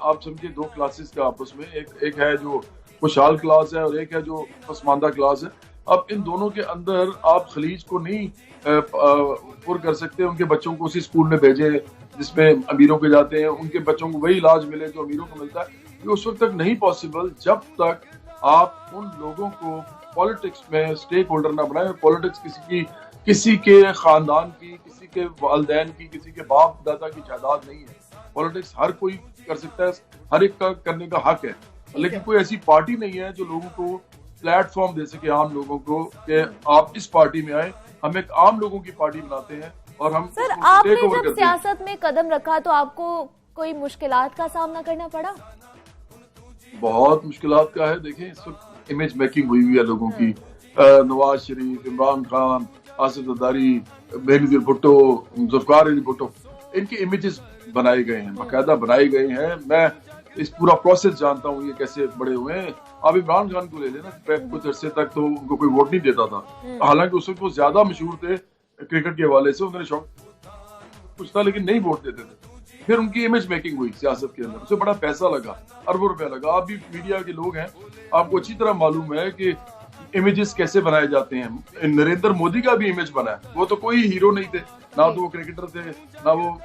आप समझिए दो क्लासेस का आपस में, एक है जो खुशहाल क्लास है और एक है जो पसमानदा क्लास है। अब इन दोनों के अंदर आप खलीज को नहीं पुर कर सकते। उनके बच्चों को उसी स्कूल में भेजें जिसमें अमीरों के जाते हैं, उनके बच्चों को वही इलाज मिले जो अमीरों को मिलता है, ये उस वक्त तक नहीं पॉसिबल जब तक आप उन लोगों को पॉलिटिक्स में स्टेक होल्डर ना बनाए। पॉलिटिक्स किसी के खानदान की, किसी के वालिदैन की, किसी के बाप दादा की जायदाद नहीं है। पॉलिटिक्स हर कोई कर सकता है, हर एक का करने का हक है, लेकिन कोई ऐसी पार्टी नहीं है जो लोगों को प्लेटफॉर्म दे सके, आम लोगों को, कि आप इस पार्टी में आए, हम एक आम लोगों की पार्टी बनाते हैं और हम सर आपने जब सियासत में कदम रखा तो आपको कोई मुश्किलात का सामना करना पड़ा? बहुत मुश्किलात का है। देखें, इस वक्त इमेज मेकिंग हुई है लोगों की। नवाज शरीफ, इमरान खान, आसिफ जरदारी, बेनजीर भुट्टो, जुल्फिकार अली भुट्टो, इनके इमेजेस बनाए गए हैं, बाकायदा बनाए गए हैं। मैं इस पूरा प्रोसेस जानता हूँ ये कैसे बड़े हुए हैं। आप इमरान खान को ले लेना, कुछ अरसे तक तो उनको कोई वोट नहीं देता था, हालांकि उस वक्त वो ज्यादा मशहूर थे क्रिकेट के हवाले से, उन्होंने शौक कुछ था लेकिन नहीं वोट देते थे। फिर उनकी इमेज मेकिंग हुई सियासत के अंदर, उसे बड़ा पैसा लगा, अरबों रुपया लगा। आप भी मीडिया के लोग हैं, आपको अच्छी तरह मालूम है कि इमेजेस कैसे बनाए जाते हैं। नरेंद्र मोदी का भी इमेज बना है, वो तो कोई हीरो नहीं थे, ना तो वो क्रिकेटर थे, ना वो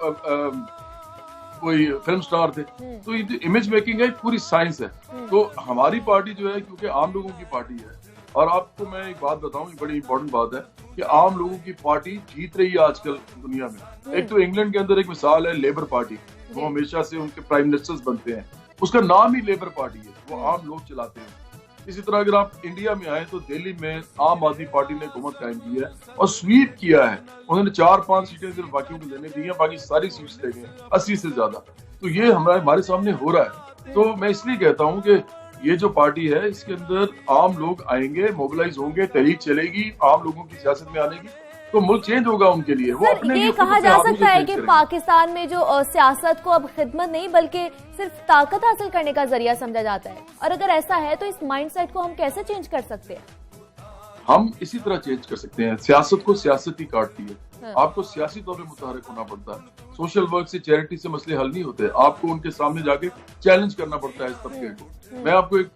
कोई फिल्म स्टार थे। तो ये इमेज मेकिंग है, पूरी साइंस है। तो हमारी पार्टी जो है, क्योंकि आम लोगों की पार्टी है, और आपको मैं एक बात बताऊं, ये बड़ी इंपॉर्टेंट बात है कि आम लोगों की पार्टी जीत रही है आजकल दुनिया में। एक तो इंग्लैंड के अंदर एक मिसाल है लेबर पार्टी, वो हमेशा से उनके प्राइम मिनिस्टर्स बनते हैं, उसका नाम ही लेबर पार्टी है, वो आम लोग चलाते हैं। इसी तरह अगर आप इंडिया में आए तो दिल्ली में आम आदमी पार्टी ने हुकूमत कायम की है और स्वीप किया है। उन्होंने 4-5 सीटें सिर्फ बाकियों को देने दी हैं, बाकी सारी सीट्स ले गए 80 से ज्यादा। तो ये हमारे सामने हो रहा है। तो मैं इसलिए कहता हूँ कि ये जो पार्टी है, इसके अंदर आम लोग आएंगे, मोबिलाइज होंगे, तहरीक चलेगी, आम लोगों की सियासत में आने की, तो मुल्क चेंज होगा उनके लिए। वो अपने ये लिए कहा खुद जा अपने सकता है चेंज कि करेंगे। पाकिस्तान में जो सियासत को अब खिदमत नहीं बल्कि सिर्फ ताकत हासिल करने का जरिया समझा जाता है, और अगर ऐसा है तो इस माइंडसेट को हम कैसे चेंज कर सकते हैं? हम इसी तरह चेंज कर सकते हैं। सियासत को सियासत ही काटती है। हाँ। आपको सियासी तौर पर मुतहरक होना पड़ता है। सोशल वर्क से, चैरिटी से मसले हल नहीं होते। आपको उनके सामने जाके चैलेंज करना पड़ता है इस तबके को। मैं आपको एक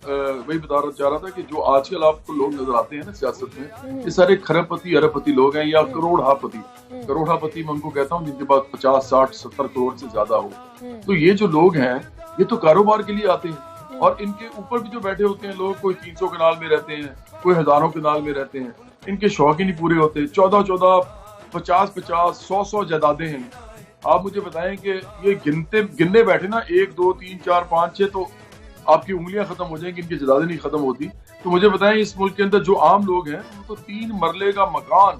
वही बताना चाह रहा था कि जो आजकल आपको लोग नजर आते हैं ना सियासत में, ये सारे खरबपति अरबपति लोग हैं या करोड़ापति। करोड़ापति मैं उनको कहता हूँ जिनके पास 50, 60, 70 करोड़ से ज्यादा हो। तो ये जो लोग हैं ये तो कारोबार के लिए आते हैं, और इनके ऊपर भी जो बैठे होते हैं लोग, कोई 300 कनाल में रहते हैं, कोई हजारों कनाल में रहते हैं। इनके शौक ही नहीं पूरे होते। 14, 50, 100 जायदादें हैं। आप मुझे बताएं कि ये गिनने बैठे ना 1, 2, 3, 4, 5, 6 तो आपकी उंगलियां खत्म हो जाएंगी, इनकी जायदादें नहीं खत्म होती। तो मुझे बताएं इस मुल्क के अंदर जो आम लोग हैं वो तो 3 मरले का मकान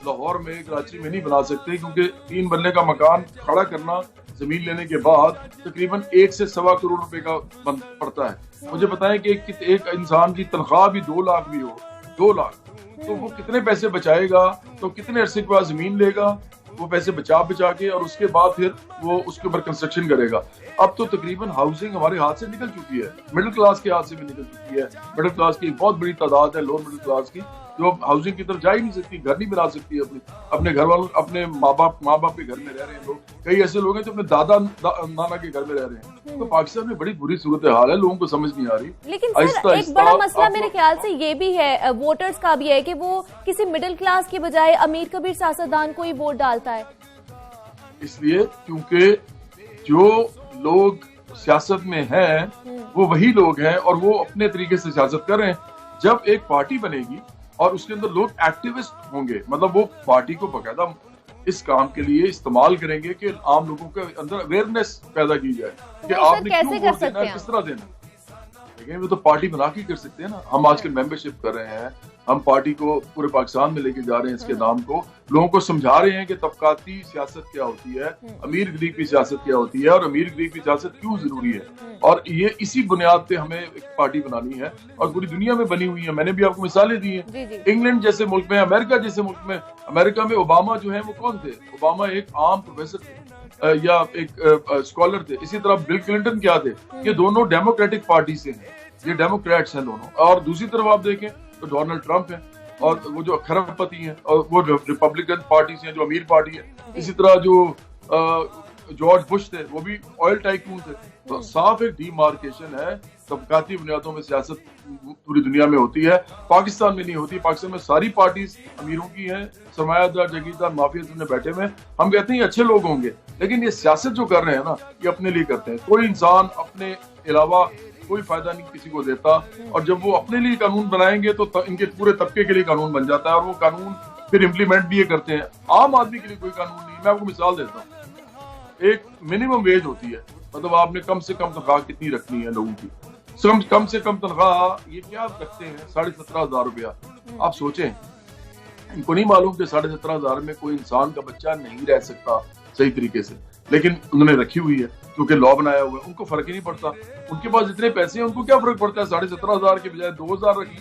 लाहौर में, कराची में नहीं बना सकते, क्योंकि 3 मरले का मकान खड़ा करना जमीन लेने के बाद तकरीबन 1 से सवा करोड़ रुपए का पड़ता है। मुझे बताएं कि एक इंसान की तनख्वाह भी 2 लाख भी हो, 2 लाख, तो वो कितने पैसे बचाएगा, तो कितने अरसे के बाद जमीन लेगा, वो पैसे बचा के, और उसके बाद फिर वो उसके ऊपर कंस्ट्रक्शन करेगा। अब तो तकरीबन हाउसिंग हमारे हाथ से निकल चुकी है, मिडिल क्लास के हाथ से भी निकल चुकी है। मिडिल क्लास की एक बहुत बड़ी तादाद है, लोअर मिडिल क्लास की, जो हाउसिंग की तरफ जा ही नहीं सकती, घर नहीं बना सकती अपने घर वालों, अपने माँ बाप के घर में रह रहे हैं लोग। कई ऐसे लोग हैं जो अपने दादा नाना के घर में रह रहे हैं। तो पाकिस्तान में बड़ी बुरी सूरत हाल है, लोगों को समझ नहीं आ रही। लेकिन सर एक बड़ा मसला मेरे ख्याल से ये भी है, वोटर्स का भी है कि वो किसी मिडिल क्लास के बजाय अमीर कबीर सियासतदान को ही वोट डालता है। इसलिए क्योंकि जो लोग सियासत में हैं वो वही लोग हैं और वो अपने तरीके से सियासत कर रहे हैं। जब एक पार्टी बनेगी और उसके अंदर लोग एक्टिविस्ट होंगे, मतलब वो पार्टी को बकायदा इस काम के लिए इस्तेमाल करेंगे कि आम लोगों के अंदर अवेयरनेस पैदा की जाए कि आपने क्यों वोट देना है, किस तरह देना। लेकिन वो तो पार्टी बना के कर सकते हैं ना। हम आजकल मेंबरशिप कर रहे हैं, हम पार्टी को पूरे पाकिस्तान में लेके जा रहे हैं, इसके नाम को लोगों को समझा रहे हैं कि तबकाती सियासत क्या होती है, अमीर गरीब की सियासत क्या होती है और अमीर गरीब की सियासत क्यों जरूरी है। और ये इसी बुनियाद पे हमें एक पार्टी बनानी है और पूरी दुनिया में बनी हुई है। मैंने भी आपको मिसालें दी हैं, इंग्लैंड जैसे मुल्क में, अमेरिका जैसे मुल्क में। अमेरिका में ओबामा जो है वो कौन थे? ओबामा एक आम प्रोफेसर थे या एक स्कॉलर थे। इसी तरह बिल क्लिंटन क्या थे? ये दोनों डेमोक्रेटिक पार्टी से हैं, ये डेमोक्रेट्स हैं दोनों। और दूसरी तरफ आप देखें तो डोनाल्ड ट्रंप है और वो जो खरबपति हैं, और वो रिपब्लिकन पार्टी से हैं जो अमीर पार्टी है। इसी तरह जो जॉर्ज बुश थे वो भी ऑयल टाइकून थे। तो साफ एक डीमार्केशन है, तबकाती बुनियादों में सियासत पूरी दुनिया में होती है, पाकिस्तान में नहीं होती। पाकिस्तान में सारी पार्टी अमीरों की हैं, सरमायादार जागीरदार माफिया में बैठे हुए। हम कहते हैं ये अच्छे लोग होंगे, लेकिन ये सियासत जो कर रहे हैं ना, ये अपने लिए करते हैं। कोई इंसान अपने अलावा कोई फायदा नहीं किसी को देता, और जब वो अपने लिए कानून बनाएंगे तो इनके पूरे तबके के लिए कानून बन जाता है, और वो कानून फिर इम्प्लीमेंट भी ये करते हैं। आम आदमी के लिए कोई कानून नहीं। मैं आपको मिसाल देता हूँ, एक मिनिमम वेज होती है, मतलब आपने कम से कम तनख्वाह कितनी रखनी है लोगों की। कम से कम तनख्वाह ये क्या रखते हैं? 17,500 रुपया। आप सोचें, इनको नहीं मालूम कि 17,500 में कोई इंसान का बच्चा नहीं रह सकता सही तरीके से, लेकिन उन्होंने रखी हुई है क्योंकि लॉ बनाया हुआ है। उनको फर्क ही नहीं पड़ता, उनके पास जितने पैसे हैं उनको क्या फर्क पड़ता है? 17,500 के बजाय 2,000 रखी,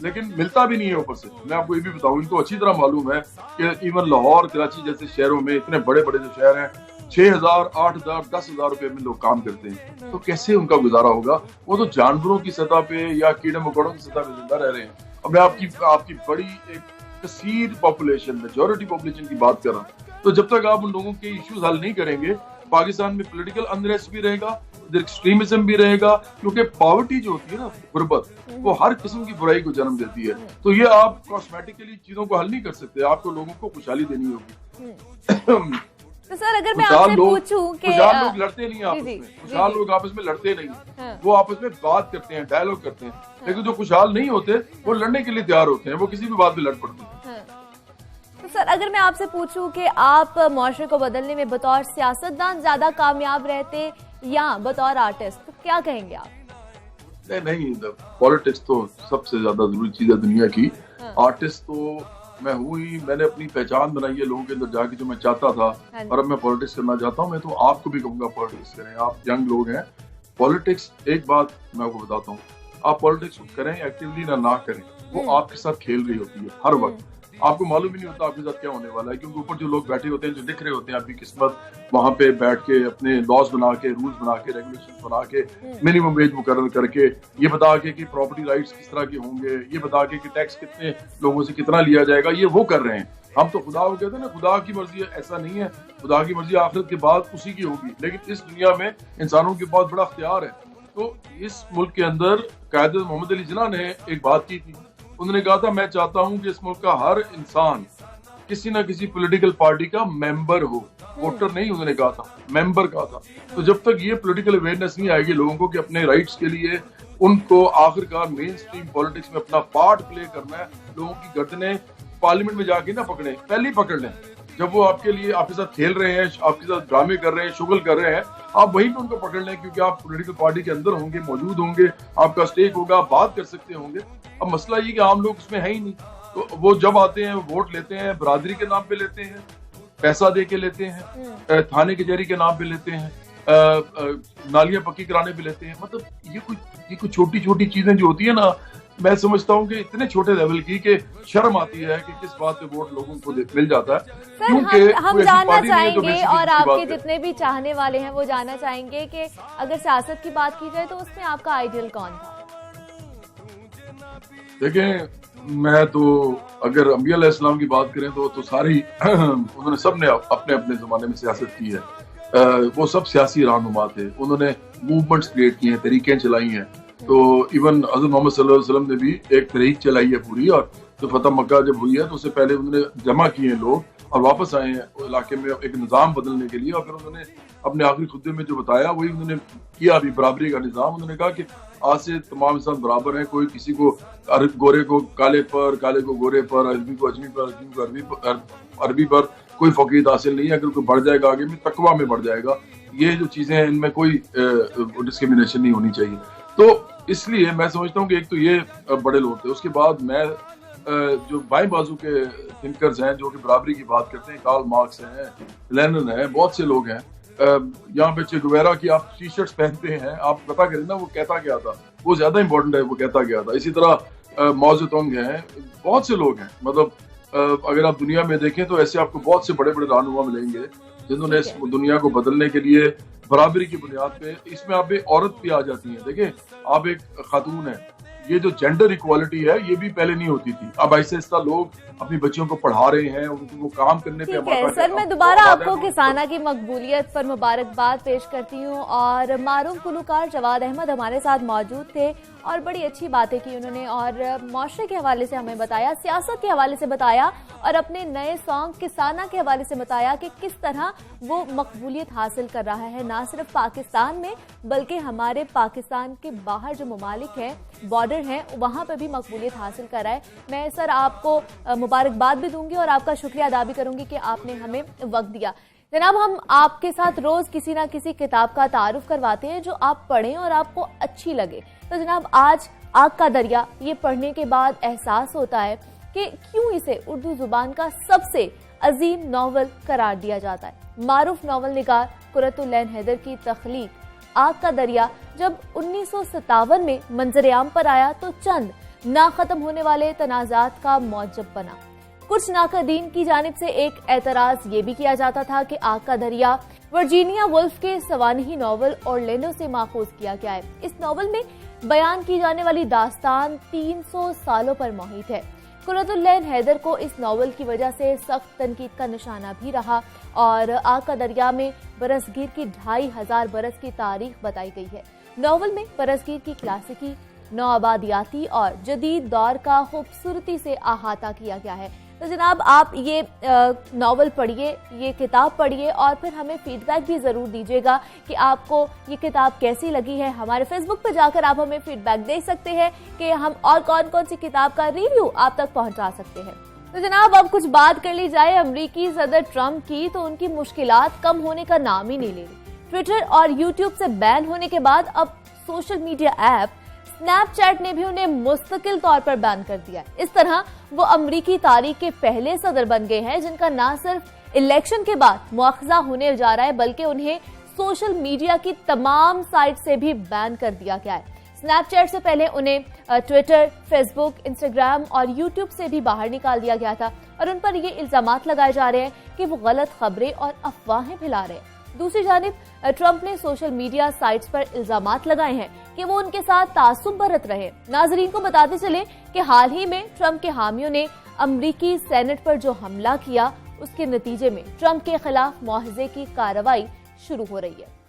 लेकिन मिलता भी नहीं है ऊपर से। मैं आपको ये भी बताऊं, इनको अच्छी तरह मालूम है कि इवन लाहौर, कराची जैसे शहरों में, इतने बड़े बड़े जो शहर हैं, 6,000, 8,000, 10,000 रुपए में लोग काम करते हैं। तो कैसे उनका गुजारा होगा? वो तो जानवरों की सतह पे या कीड़े मकोड़ों की सतह पे जिंदा रह रहे हैं। अब मैं आपकी बड़ी एक कसीर पॉपुलेशन, मेजॉरिटी पॉपुलेशन की बात कर रहा हूँ। तो जब तक आप उन लोगों के इश्यूज हल नहीं करेंगे, पाकिस्तान में पॉलिटिकल अनरेस्ट भी रहेगा, एक्सट्रीमिज्म भी रहेगा, क्योंकि पॉवर्टी जो होती है ना, गुर्बत, वो हर किस्म की बुराई को जन्म देती है। तो ये आप कॉस्मेटिकली चीजों को हल नहीं कर सकते, आपको लोगों को खुशहाली देनी होगी। तो सर अगर मैं आपसे पूछूं कि खुशहाल लोग लड़ते नहीं आपस में, खुशहाल लोग आपस में लड़ते नहीं, वो आपस में बात करते हैं, डायलॉग करते हैं। लेकिन जो खुशहाल नहीं होते वो लड़ने के लिए तैयार होते हैं, वो किसी भी बात में लड़ पड़ते हैं। तो सर अगर मैं आपसे पूछूं कि आप मुआशरे को बदलने में बतौर सियासतदान ज्यादा कामयाब रहते या बतौर आर्टिस्ट, तो क्या कहेंगे आप? नहीं, पॉलिटिक्स तो सबसे ज्यादा जरूरी चीज है दुनिया की। आर्टिस्ट तो मैं हूँ ही, मैंने अपनी पहचान बनाई है लोगों के अंदर जाके, जो मैं चाहता था, और अब मैं पॉलिटिक्स करना चाहता हूँ। मैं तो आपको भी कहूँगा पॉलिटिक्स करें, आप यंग लोग हैं। पॉलिटिक्स, एक बात मैं आपको बताता हूँ, आप पॉलिटिक्स करें एक्टिवली ना करें, वो आपके साथ खेल रही होती है हर वक्त। आपको मालूम ही नहीं होता आपके साथ क्या होने वाला है, क्योंकि ऊपर जो लोग बैठे होते हैं, जो लिख रहे होते हैं आपकी किस्मत, वहां पे बैठ के अपने लॉज बना के, रूल्स बना के, रेगुलेशन बना के, मिनिमम वेज मुकर्रर करके, ये बता के कि प्रॉपर्टी राइट्स किस तरह के होंगे, ये बता के कि टैक्स कितने लोगों से कितना लिया जाएगा, ये वो कर रहे हैं। हम तो खुदा को कहते हैं ना, खुदा की मर्जी है, ऐसा नहीं है। खुदा की मर्जी आखिरत के बाद उसी की होगी, लेकिन इस दुनिया में इंसानों के पास बड़ा अख्तियार है। तो इस मुल्क के अंदर कायद मोहम्मद अली जिन्ना ने एक बात की थी, उन्होंने कहा था मैं चाहता हूं कि इस मुल्क का हर इंसान किसी ना किसी पॉलिटिकल पार्टी का मेंबर हो, वोटर नहीं, उन्होंने कहा था मेंबर कहा था। तो जब तक ये पॉलिटिकल अवेयरनेस नहीं आएगी लोगों को कि अपने राइट्स के लिए उनको आखिरकार मेन स्ट्रीम पॉलिटिक्स में अपना पार्ट प्ले करना है, लोगों की गर्दनें पार्लियामेंट में जाके ना पकड़े, पहले ही पकड़ लें। जब वो आपके लिए आपके साथ खेल रहे हैं, आपके साथ ड्रामे कर रहे हैं, शुगल कर रहे हैं, आप वहीं पे उनको पकड़ लें, क्योंकि आप पॉलिटिकल पार्टी के अंदर होंगे, मौजूद होंगे, आपका स्टेक होगा, आप बात कर सकते होंगे। अब मसला ये कि आम लोग उसमें है ही नहीं, तो वो जब आते हैं वोट लेते हैं, बरादरी के नाम पे लेते हैं, पैसा दे के लेते हैं, थाने कचहरी के नाम पे लेते हैं, नालियां पक्की कराने पे लेते हैं। मतलब ये कुछ छोटी छोटी चीजें जो होती है ना, मैं समझता हूँ कि इतने छोटे लेवल की कि शर्म आती है कि किस बात पे वोट लोगों को मिल जाता है। सर, हम जानना चाहेंगे और आपके जितने भी चाहने वाले हैं वो जानना चाहेंगे कि अगर सियासत की बात की जाए तो उसमें आपका आइडियल कौन था? देखें, मैं तो अगर अंबिया अलैहिस्सलाम की बात करें तो सारी उन्होंने सब ने अपने अपने जमाने में सियासत की है। वो सब सियासी रहनुमा थे, उन्होंने मूवमेंट्स क्रिएट किए हैं, तरीकें चलाई हैं। तो इवन हज़रत मोहम्मद सल्लल्लाहु अलैहि वसल्लम ने भी एक तहरीक चलाई है पूरी, और तो फतह मक्का जब हुई है तो उससे पहले उन्होंने जमा किए हैं लोग और वापस आए हैं इलाके में एक निज़ाम बदलने के लिए। और फिर उन्होंने अपने आखिरी खुतबे में जो बताया वही उन्होंने किया, अभी बराबरी का निज़ाम। उन्होंने कहा कि आज से तमाम इंसान बराबर हैं, कोई किसी को गोरे को काले पर, काले को गोरे पर, अरबी को अजमी पर, अजमी को अरबी पर कोई फकीर हासिल नहीं है। अगर कोई बढ़ जाएगा आगे में, तकवा में बढ़ जाएगा। ये जो चीज़ें हैं इनमें कोई डिस्क्रिमिनेशन नहीं होनी चाहिए। तो इसलिए मैं समझता हूँ कि एक तो ये बड़े लोग थे। उसके बाद मैं जो बाएं बाजू के थिंकर्स हैं जो कि बराबरी की बात करते हैं, कार्ल मार्क्स हैं, लेनिन है, बहुत से लोग हैं। यहाँ पे चे गुवेरा की आप टी शर्ट्स पहनते हैं, आप पता करें ना वो कहता क्या था, वो ज्यादा इंपॉर्टेंट है वो कहता क्या था। इसी तरह माओ ज़ेडुंग हैं, बहुत से लोग हैं। मतलब अगर आप दुनिया में देखें तो ऐसे आपको बहुत से बड़े बड़े रहनुमा मिलेंगे जिन्होंने इस दुनिया को बदलने के लिए बराबरी की बुनियाद पे, इसमें आप एक औरत भी आ जाती है। देखें, आप एक खातून है, ये जो जेंडर इक्वालिटी है ये भी पहले नहीं होती थी। अब ऐसे ऐसा लोग अपनी बच्चियों को पढ़ा रहे हैं, उनको काम करने पे। सर, मैं दोबारा आपको किसाना की मकबूलियत पर मुबारकबाद पेश करती हूँ। और मारूफ गुलकार जवाद अहमद हमारे साथ मौजूद थे और बड़ी अच्छी बातें की उन्होंने, और माशरे के हवाले से हमें बताया, सियासत के हवाले से बताया, और अपने नए सॉन्ग किसाना के हवाले से बताया कि किस तरह वो मकबूलियत हासिल कर रहा है, ना सिर्फ पाकिस्तान में बल्कि हमारे पाकिस्तान के बाहर जो ममालिक हैं, बॉर्डर हैं, वहां पर भी मकबूलियत हासिल कर रहा है। मैं सर आपको मुबारकबाद भी दूंगी और आपका शुक्रिया अदा भी करूंगी कि आपने हमें वक्त दिया। जनाब, हम आपके साथ रोज किसी ना किसी किताब का तारुफ करवाते हैं जो आप पढ़ें और आपको अच्छी लगे। तो जनाब, आज आग का दरिया ये पढ़ने के बाद एहसास होता है कि क्यों इसे उर्दू जुबान का सबसे अजीम नॉवल करार दिया जाता है। मारूफ नॉवल निगार कुरतुल ऐन हैदर की तख्लीक आग का दरिया जब 1957 में मंजर-ए-आम पर आया तो चंद ना खत्म होने वाले तनाजात का मौजब बना। कुछ नाकदीन की जानिब से एक एतराज ये भी किया जाता था कि आग का दरिया वर्जीनिया वुल्फ के सवानही नॉवल ऑरलैंडो से माखूज किया गया है। इस नॉवल में बयान की जाने वाली दास्तान 300 सालों पर मोहित है। कुरतुल ऐन हैदर को इस नॉवल की वजह से सख्त तनकीद का निशाना भी रहा और आग का दरिया में बरसगीर की 2500 बरस की तारीख बताई गई है। नॉवल में बरसगीर की क्लासिकी, नौआबादियाती और जदीद दौर का खूबसूरती से अहाता किया गया है। तो जनाब, आप ये नॉवल पढ़िए, ये किताब पढ़िए और फिर हमें फीडबैक भी ज़रूर दीजिएगा कि आपको ये किताब कैसी लगी है। हमारे फेसबुक पर जाकर आप हमें फीडबैक दे सकते हैं कि हम और कौन कौन सी किताब का रिव्यू आप तक पहुंचा सकते हैं। तो जनाब, अब कुछ बात कर ली जाए अमरीकी सदर ट्रंप की, तो उनकी मुश्किलात कम होने का नाम ही नहीं ले रही। ट्विटर और यूट्यूब से बैन होने के बाद अब सोशल मीडिया ऐप स्नैपचैट ने भी उन्हें मुस्तकिल तौर पर बैन कर दिया। इस तरह वो अमरीकी तारीख के पहले सदर बन गए हैं जिनका न सिर्फ इलेक्शन के बाद मुआखजा होने जा रहा है बल्कि उन्हें सोशल मीडिया की तमाम साइट से भी बैन कर दिया गया है। स्नैपचैट से पहले उन्हें ट्विटर, फेसबुक, इंस्टाग्राम और यूट्यूब से भी बाहर निकाल दिया गया था और उन पर ये इल्जामात लगाए जा रहे हैं कि वो गलत खबरें और अफवाहें फैला रहे हैं। दूसरी जानिब ट्रंप ने सोशल मीडिया साइट्स पर इल्जामात लगाए हैं कि वो उनके साथ तासुब बरत रहे। नाजरीन को बताते चले कि हाल ही में ट्रंप के हामियों ने अमरीकी सेनेट पर जो हमला किया, उसके नतीजे में ट्रंप के खिलाफ मुआवजे की कार्रवाई शुरू हो रही है।